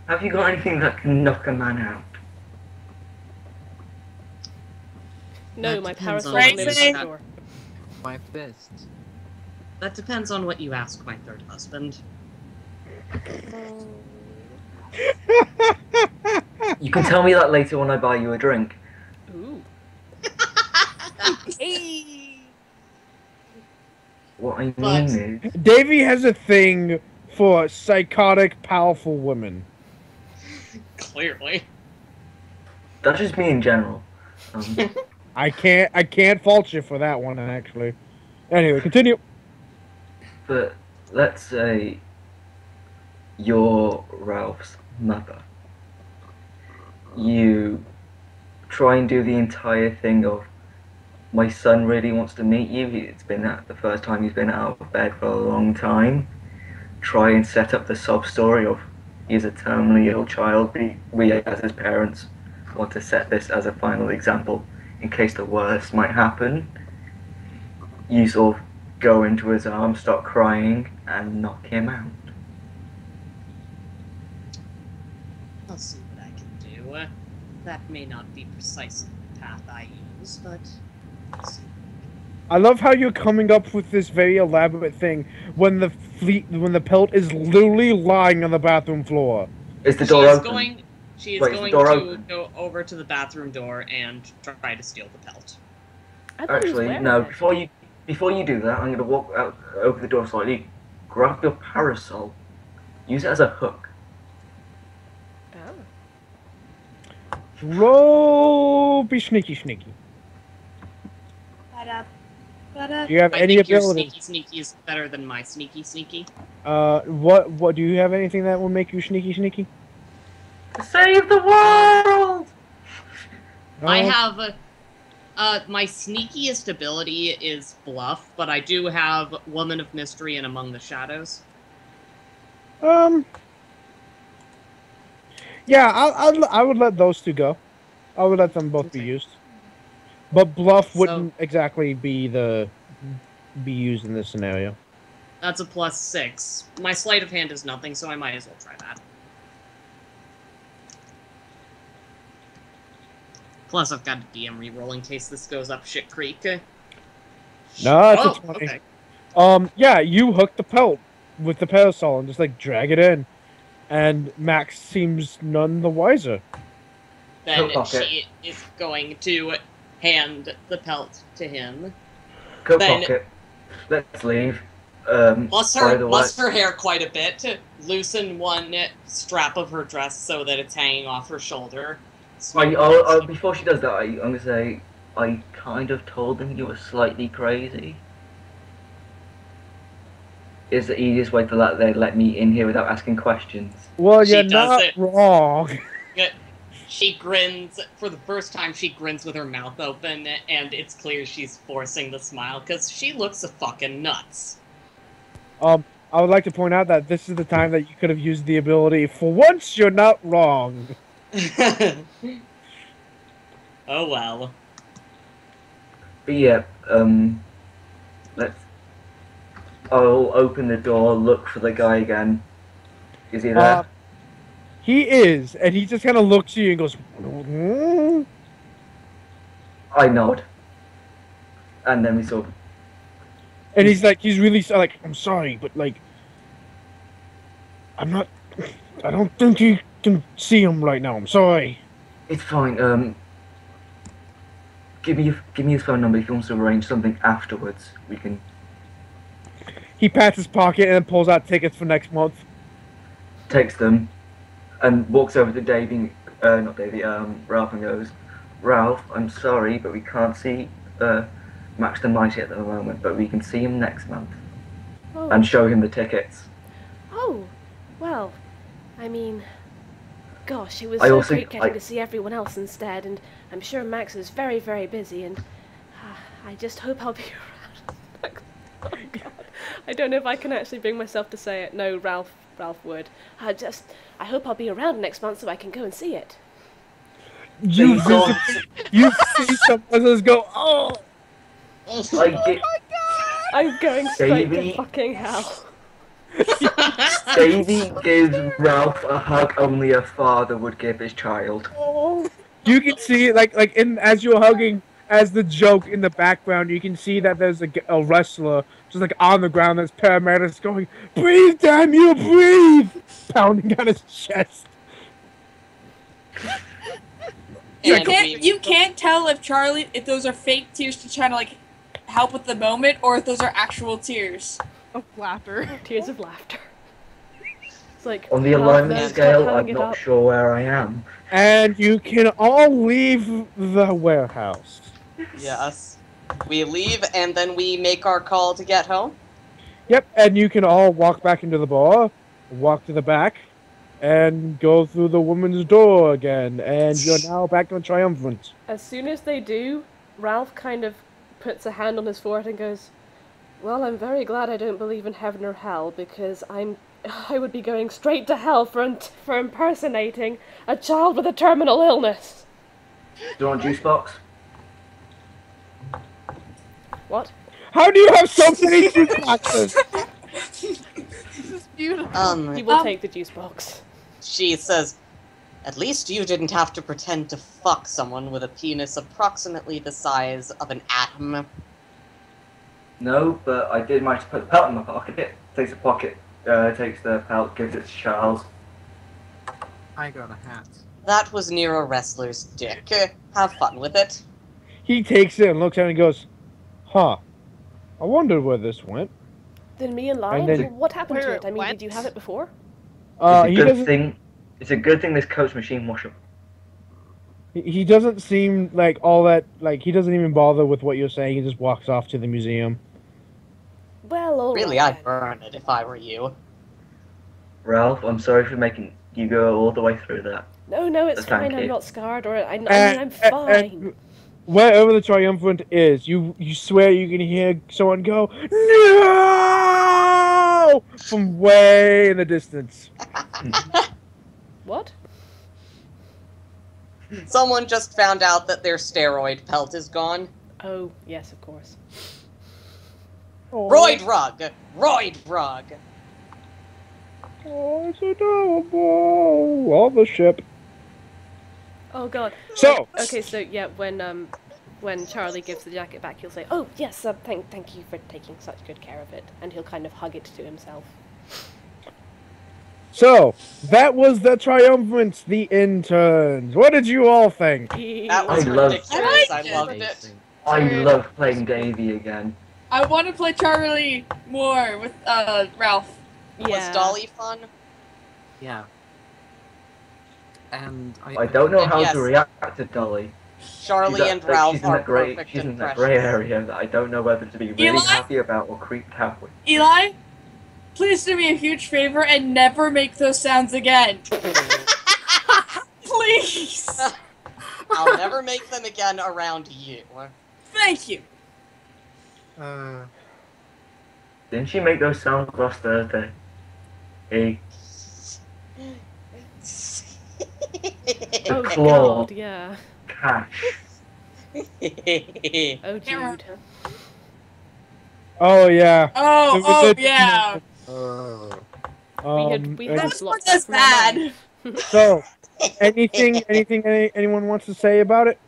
Speaker 1: Have you got anything that can knock a man out?
Speaker 7: No,
Speaker 9: That
Speaker 7: my
Speaker 9: depends on
Speaker 7: parasol
Speaker 9: what
Speaker 7: only
Speaker 9: you
Speaker 7: opens
Speaker 9: say.
Speaker 7: the door.
Speaker 5: My fists.
Speaker 9: That depends on what you ask my third husband.
Speaker 1: You can tell me that later when I buy you a drink.
Speaker 7: Ooh.
Speaker 1: What I mean
Speaker 9: But-
Speaker 1: is...
Speaker 4: Davey has a thing for psychotic, powerful women.
Speaker 9: Clearly.
Speaker 1: That's just me in general.
Speaker 4: I can't fault you for that one, actually. Anyway, continue.
Speaker 1: But let's say you're Ralph's mother. You try and do the entire thing of, my son really wants to meet you. It's been the first time he's been out of bed for a long time. Try and set up the sob story of, he's a terminally ill child. We as his parents want to set this as a final example in case the worst might happen. You sort of go into his arms, start crying, and knock him out.
Speaker 9: I'll see what I can do. That may not be precisely the path I use, but I'll see.
Speaker 4: I love how you're coming up with this very elaborate thing when the pelt is literally lying on the bathroom floor.
Speaker 1: Is the door open?
Speaker 9: She is
Speaker 1: Wait, is the
Speaker 9: going
Speaker 1: door
Speaker 9: to
Speaker 1: open?
Speaker 9: go over to the bathroom door and try to steal the pelt.
Speaker 7: I thought he was
Speaker 1: Actually,
Speaker 7: wearing
Speaker 1: no.
Speaker 7: it.
Speaker 1: Before you do that, I'm going to walk out, open the door slightly, grab your parasol, use it as a hook.
Speaker 7: Oh.
Speaker 4: Roll, be sneaky. Do you have
Speaker 9: I
Speaker 4: any
Speaker 9: think your
Speaker 4: ability?
Speaker 9: sneaky is better than my sneaky.
Speaker 4: What do you have anything that will make you sneaky?
Speaker 1: Save the world!
Speaker 9: I have my sneakiest ability is bluff, but I do have Woman of Mystery and Among the Shadows.
Speaker 4: Yeah, I would let those two go. I would let them both be used. But bluff wouldn't exactly be used in this scenario.
Speaker 9: That's a +6. My sleight of hand is nothing, so I might as well try that. Plus, I've got a DM reroll in case this goes up shit creek.
Speaker 4: No, it's a 20.
Speaker 9: Okay.
Speaker 4: Yeah, you hook the pelt with the parasol and just like drag it in, and Max seems none the wiser.
Speaker 9: Then
Speaker 1: Pocket.
Speaker 9: she is going to hand the pelt to him.
Speaker 1: Coat
Speaker 9: Then-
Speaker 1: pocket. Let's leave.
Speaker 9: Bust
Speaker 1: by the way,
Speaker 9: her hair quite a bit. Loosen one strap of her dress so that it's hanging off her shoulder.
Speaker 1: before she does that, I'm going to say, I kind of told them you were slightly crazy. Is the easiest way to let me in here without asking questions.
Speaker 4: Well,
Speaker 9: She
Speaker 4: you're
Speaker 9: does
Speaker 4: not
Speaker 9: it.
Speaker 4: wrong.
Speaker 9: She grins, for the first time she grins with her mouth open, and it's clear she's forcing the smile, because she looks fucking nuts.
Speaker 4: I would like to point out that this is the time that you could have used the ability. For once, you're not wrong.
Speaker 9: Oh well.
Speaker 1: But yeah, I'll open the door, look for the guy again. Is he there?
Speaker 4: He is, and he just kind of looks at you and goes, "Hmm?"
Speaker 1: I nod. And then we sort of...
Speaker 4: And he's really like, I'm sorry, but like, I don't think you can see him right now. I'm sorry.
Speaker 1: It's fine, give me his phone number if he wants to arrange something afterwards. We can...
Speaker 4: He pats his pocket and then pulls out tickets for next month.
Speaker 1: Takes them, and walks over to Davey, not Davey, Ralph, and goes, Ralph, I'm sorry, but we can't see Max the Mighty at the moment, but we can see him next month.
Speaker 7: Oh.
Speaker 1: And show him the tickets.
Speaker 7: Oh, well, I mean, gosh, it was
Speaker 1: I
Speaker 7: so
Speaker 1: also-
Speaker 7: great getting to see everyone else instead, and I'm sure Max is very, very busy, and I just hope I'll be around. I don't know if I can actually bring myself to say it. No, Ralph would. I hope I'll be around next month so I can go and see it.
Speaker 4: You see someone else go, oh!
Speaker 7: I'm going straight
Speaker 1: Davey.
Speaker 7: to fucking hell.
Speaker 1: Davey gives Ralph a hug only a father would give his child.
Speaker 4: You can see, as you're hugging, as the joke in the background, you can see that there's a wrestler just like on the ground. There's paramedics going, "Breathe, damn you, breathe!" Pounding on his chest.
Speaker 2: You can't tell if those are fake tears to try to like help with the moment, or if those are actual tears
Speaker 8: of laughter.
Speaker 7: Tears of laughter. It's like
Speaker 1: on the alignment scale, I'm not sure where I am.
Speaker 4: And you can all leave the warehouse.
Speaker 6: Yes. We leave and then we make our call to get home?
Speaker 4: Yep, and you can all walk back into the bar, walk to the back, and go through the woman's door again, and you're now back on Triumvirate.
Speaker 7: As soon as they do, Ralph kind of puts a hand on his forehead and goes, "Well, I'm very glad I don't believe in heaven or hell, because I would be going straight to hell for impersonating a child with a terminal illness."
Speaker 1: Do you want a juice box?
Speaker 7: What?
Speaker 4: How do you have so many juice boxes?
Speaker 8: This is beautiful.
Speaker 7: He will take the juice box.
Speaker 6: She says, "At least you didn't have to pretend to fuck someone with a penis approximately the size of an atom."
Speaker 1: No, but I did manage to put the pelt in my pocket. Takes the pelt, gives it to Charles.
Speaker 5: I got a hat.
Speaker 6: That was near a wrestler's dick. Have fun with it.
Speaker 4: He takes it and looks at it and goes, "Huh. I wondered where this went."
Speaker 7: Then me and Lion, what happened to it? I mean, did you have it before?
Speaker 1: It's a good thing this coach machine washer.
Speaker 4: He doesn't seem like all that, he doesn't even bother with what you're saying. He just walks off to the museum.
Speaker 7: Well, all
Speaker 6: really,
Speaker 7: right,
Speaker 6: I'd burn it if I were you.
Speaker 1: Ralph, I'm sorry for making you go all the way through that.
Speaker 7: No, it's fine. I'm not scarred, I'm fine.
Speaker 4: Wherever the Triumvirate is, you swear you can hear someone go, "No!" from way in the distance.
Speaker 7: What?
Speaker 6: Someone just found out that their steroid pelt is gone.
Speaker 7: Oh, yes, of course.
Speaker 6: Roid rug! Roid rug!
Speaker 4: Oh, it's adorable. On the ship.
Speaker 7: Oh god.
Speaker 4: So.
Speaker 7: Okay, so yeah, when Charlie gives the jacket back, he'll say, "Oh yes, thank you for taking such good care of it," and he'll kind of hug it to himself.
Speaker 4: So that was the Triumvirate, the Interns. What did you all think?
Speaker 6: That was ridiculous. I loved it.
Speaker 1: I love playing Davey again.
Speaker 2: I want to play Charlie more with Ralph.
Speaker 7: Yeah.
Speaker 6: Was Dolly fun?
Speaker 5: Yeah. And
Speaker 1: I don't know how to react to Dolly.
Speaker 6: Charlie and Ralph are perfect
Speaker 1: She's in that grey area that I don't know whether to be really happy about or creeped out with.
Speaker 2: Eli, please do me a huge favor and never make those sounds again. Please.
Speaker 6: I'll never make them again around you.
Speaker 2: Thank you.
Speaker 1: Didn't she make those sounds last Thursday? Hey.
Speaker 7: Oh
Speaker 1: claw.
Speaker 7: god, yeah.
Speaker 1: Cash.
Speaker 7: Oh Jude.
Speaker 4: Oh yeah.
Speaker 2: Oh yeah.
Speaker 7: We had lots
Speaker 2: that's bad.
Speaker 4: So, anyone wants to say about it?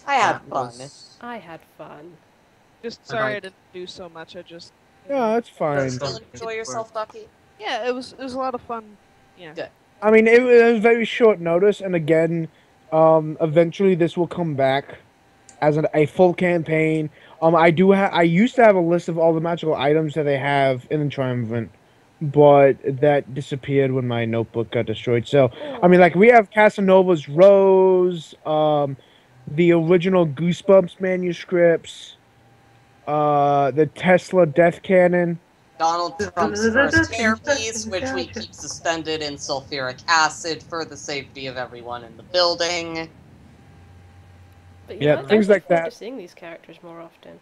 Speaker 6: I had fun.
Speaker 7: I had fun.
Speaker 8: Just sorry I didn't do so much. I just.
Speaker 4: Yeah, it's fine.
Speaker 6: Still enjoy yourself, Bucky?
Speaker 8: Yeah, it was a lot of fun. Yeah.
Speaker 6: Good.
Speaker 4: I mean, it was very short notice, and again, eventually this will come back as a full campaign. I used to have a list of all the magical items that they have in the Triumvirate, but that disappeared when my notebook got destroyed. So, I mean, we have Casanova's Rose, the original Goosebumps manuscripts, the Tesla Death Cannon,
Speaker 6: Donald Trump's first hairpiece, which we keep suspended in sulfuric acid for the safety of everyone in the building.
Speaker 7: But
Speaker 4: yeah, things like that.
Speaker 7: To seeing these characters more often.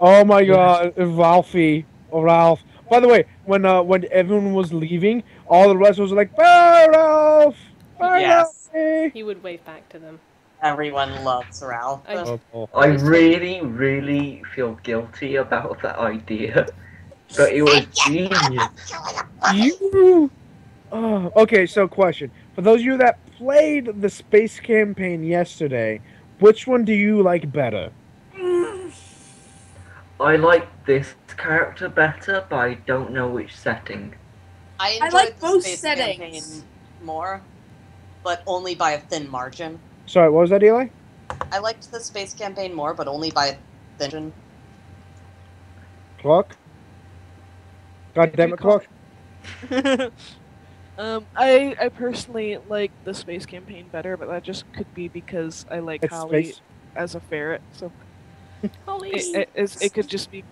Speaker 4: Oh my god, Ralphie. Oh, Ralph. By the way, when everyone was leaving, all the rest was like, "Bye, Ralph! Bye,
Speaker 6: Yes.
Speaker 4: Ralphie!"
Speaker 7: He would wave back to them.
Speaker 6: Everyone loves Ralph.
Speaker 7: I j-
Speaker 1: I
Speaker 7: just-
Speaker 1: really, really feel guilty about that idea. But it was genius.
Speaker 4: You. Okay, so question. For those of you that played the space campaign yesterday, which one do you like better?
Speaker 1: I like this character better, but I don't know which setting.
Speaker 6: I enjoyed
Speaker 2: like
Speaker 6: the
Speaker 2: both
Speaker 6: space
Speaker 2: settings.
Speaker 6: campaign more, but only by a thin margin.
Speaker 4: Sorry, what was that, Eli?
Speaker 6: I liked the space campaign more, but only by a thin margin.
Speaker 4: Clock? God damn it, Clock.
Speaker 8: I personally like the space campaign better, but that just could be because I like
Speaker 4: It's
Speaker 8: Holly
Speaker 4: space.
Speaker 8: as a ferret. So
Speaker 7: Holly.
Speaker 8: it could just be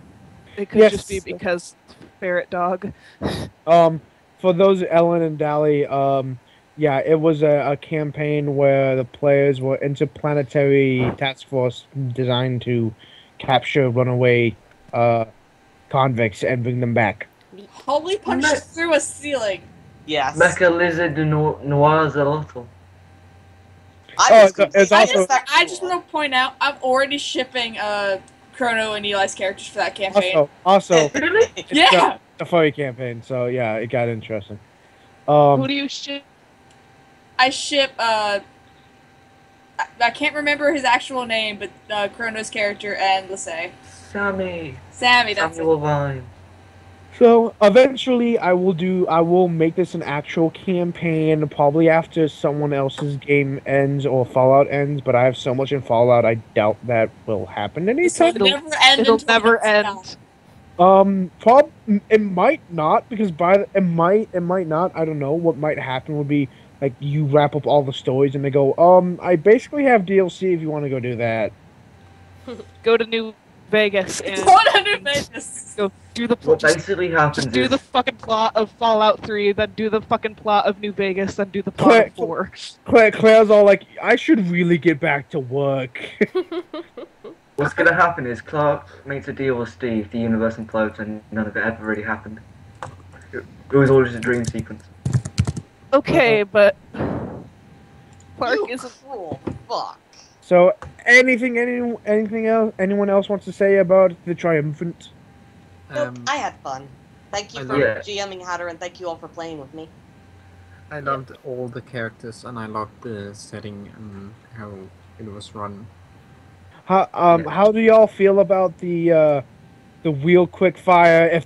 Speaker 4: Yes.
Speaker 8: just be because ferret dog.
Speaker 4: For those Ellen and Dolly, yeah, it was a campaign where the players were interplanetary task force designed to capture runaway convicts and bring them back.
Speaker 2: Holly punched through a ceiling.
Speaker 6: Yes.
Speaker 1: Mecha Lizard de Noir Zalotl.
Speaker 6: I
Speaker 2: just want to point out, I'm already shipping Chrono and Eli's characters for that campaign.
Speaker 4: Also,
Speaker 1: Really?
Speaker 4: it's
Speaker 2: Yeah!
Speaker 4: a furry campaign, so yeah, it got interesting.
Speaker 8: Who do you ship?
Speaker 2: I ship, I can't remember his actual name, but Chrono's character and Lissay.
Speaker 1: Sammy,
Speaker 2: that's
Speaker 1: Samuel
Speaker 2: it.
Speaker 1: Vine.
Speaker 4: So eventually, I will make this an actual campaign, probably after someone else's game ends or Fallout ends. But I have so much in Fallout, I doubt that will happen anytime.
Speaker 8: It'll never end.
Speaker 4: It might not, because it might not. I don't know. What might happen would be like you wrap up all the stories and they go, I basically have DLC if you want to go do that.
Speaker 8: Go to New Vegas and go do the
Speaker 1: What basically happens
Speaker 8: just do
Speaker 1: is
Speaker 8: the fucking plot of Fallout 3, then do the fucking plot of New Vegas, then do the plot of 4.
Speaker 4: Claire's all like, I should really get back to work.
Speaker 1: what's gonna happen is Clark makes a deal with Steve, the universe implodes, and none of it ever really happened. It was all just a dream sequence.
Speaker 8: Okay, but Clark isn't
Speaker 6: cruel. Fuck.
Speaker 4: So, anything else anyone else wants to say about the Triumvirate?
Speaker 6: Nope, I had fun. Thank you
Speaker 5: I
Speaker 6: for
Speaker 5: love-
Speaker 6: GMing Hatter, and thank you all for playing with me.
Speaker 5: I loved all the characters, and I loved the setting and how it was run.
Speaker 4: How do y'all feel about the wheel quick fire?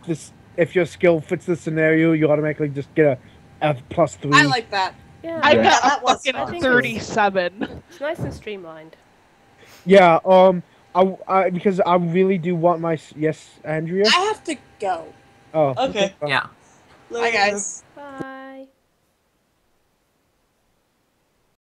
Speaker 4: If your skill fits the scenario, you automatically just get a +3.
Speaker 2: I like that.
Speaker 7: Yeah,
Speaker 8: I
Speaker 1: Yeah.
Speaker 8: got
Speaker 6: That
Speaker 8: a
Speaker 6: was
Speaker 8: fucking
Speaker 6: fun.
Speaker 8: 37.
Speaker 7: It's nice and streamlined.
Speaker 4: Yeah. I because I really do want my yes, Andrea.
Speaker 2: I have to go.
Speaker 4: Oh.
Speaker 6: Okay.
Speaker 5: Yeah.
Speaker 2: Bye, guys.
Speaker 7: Bye.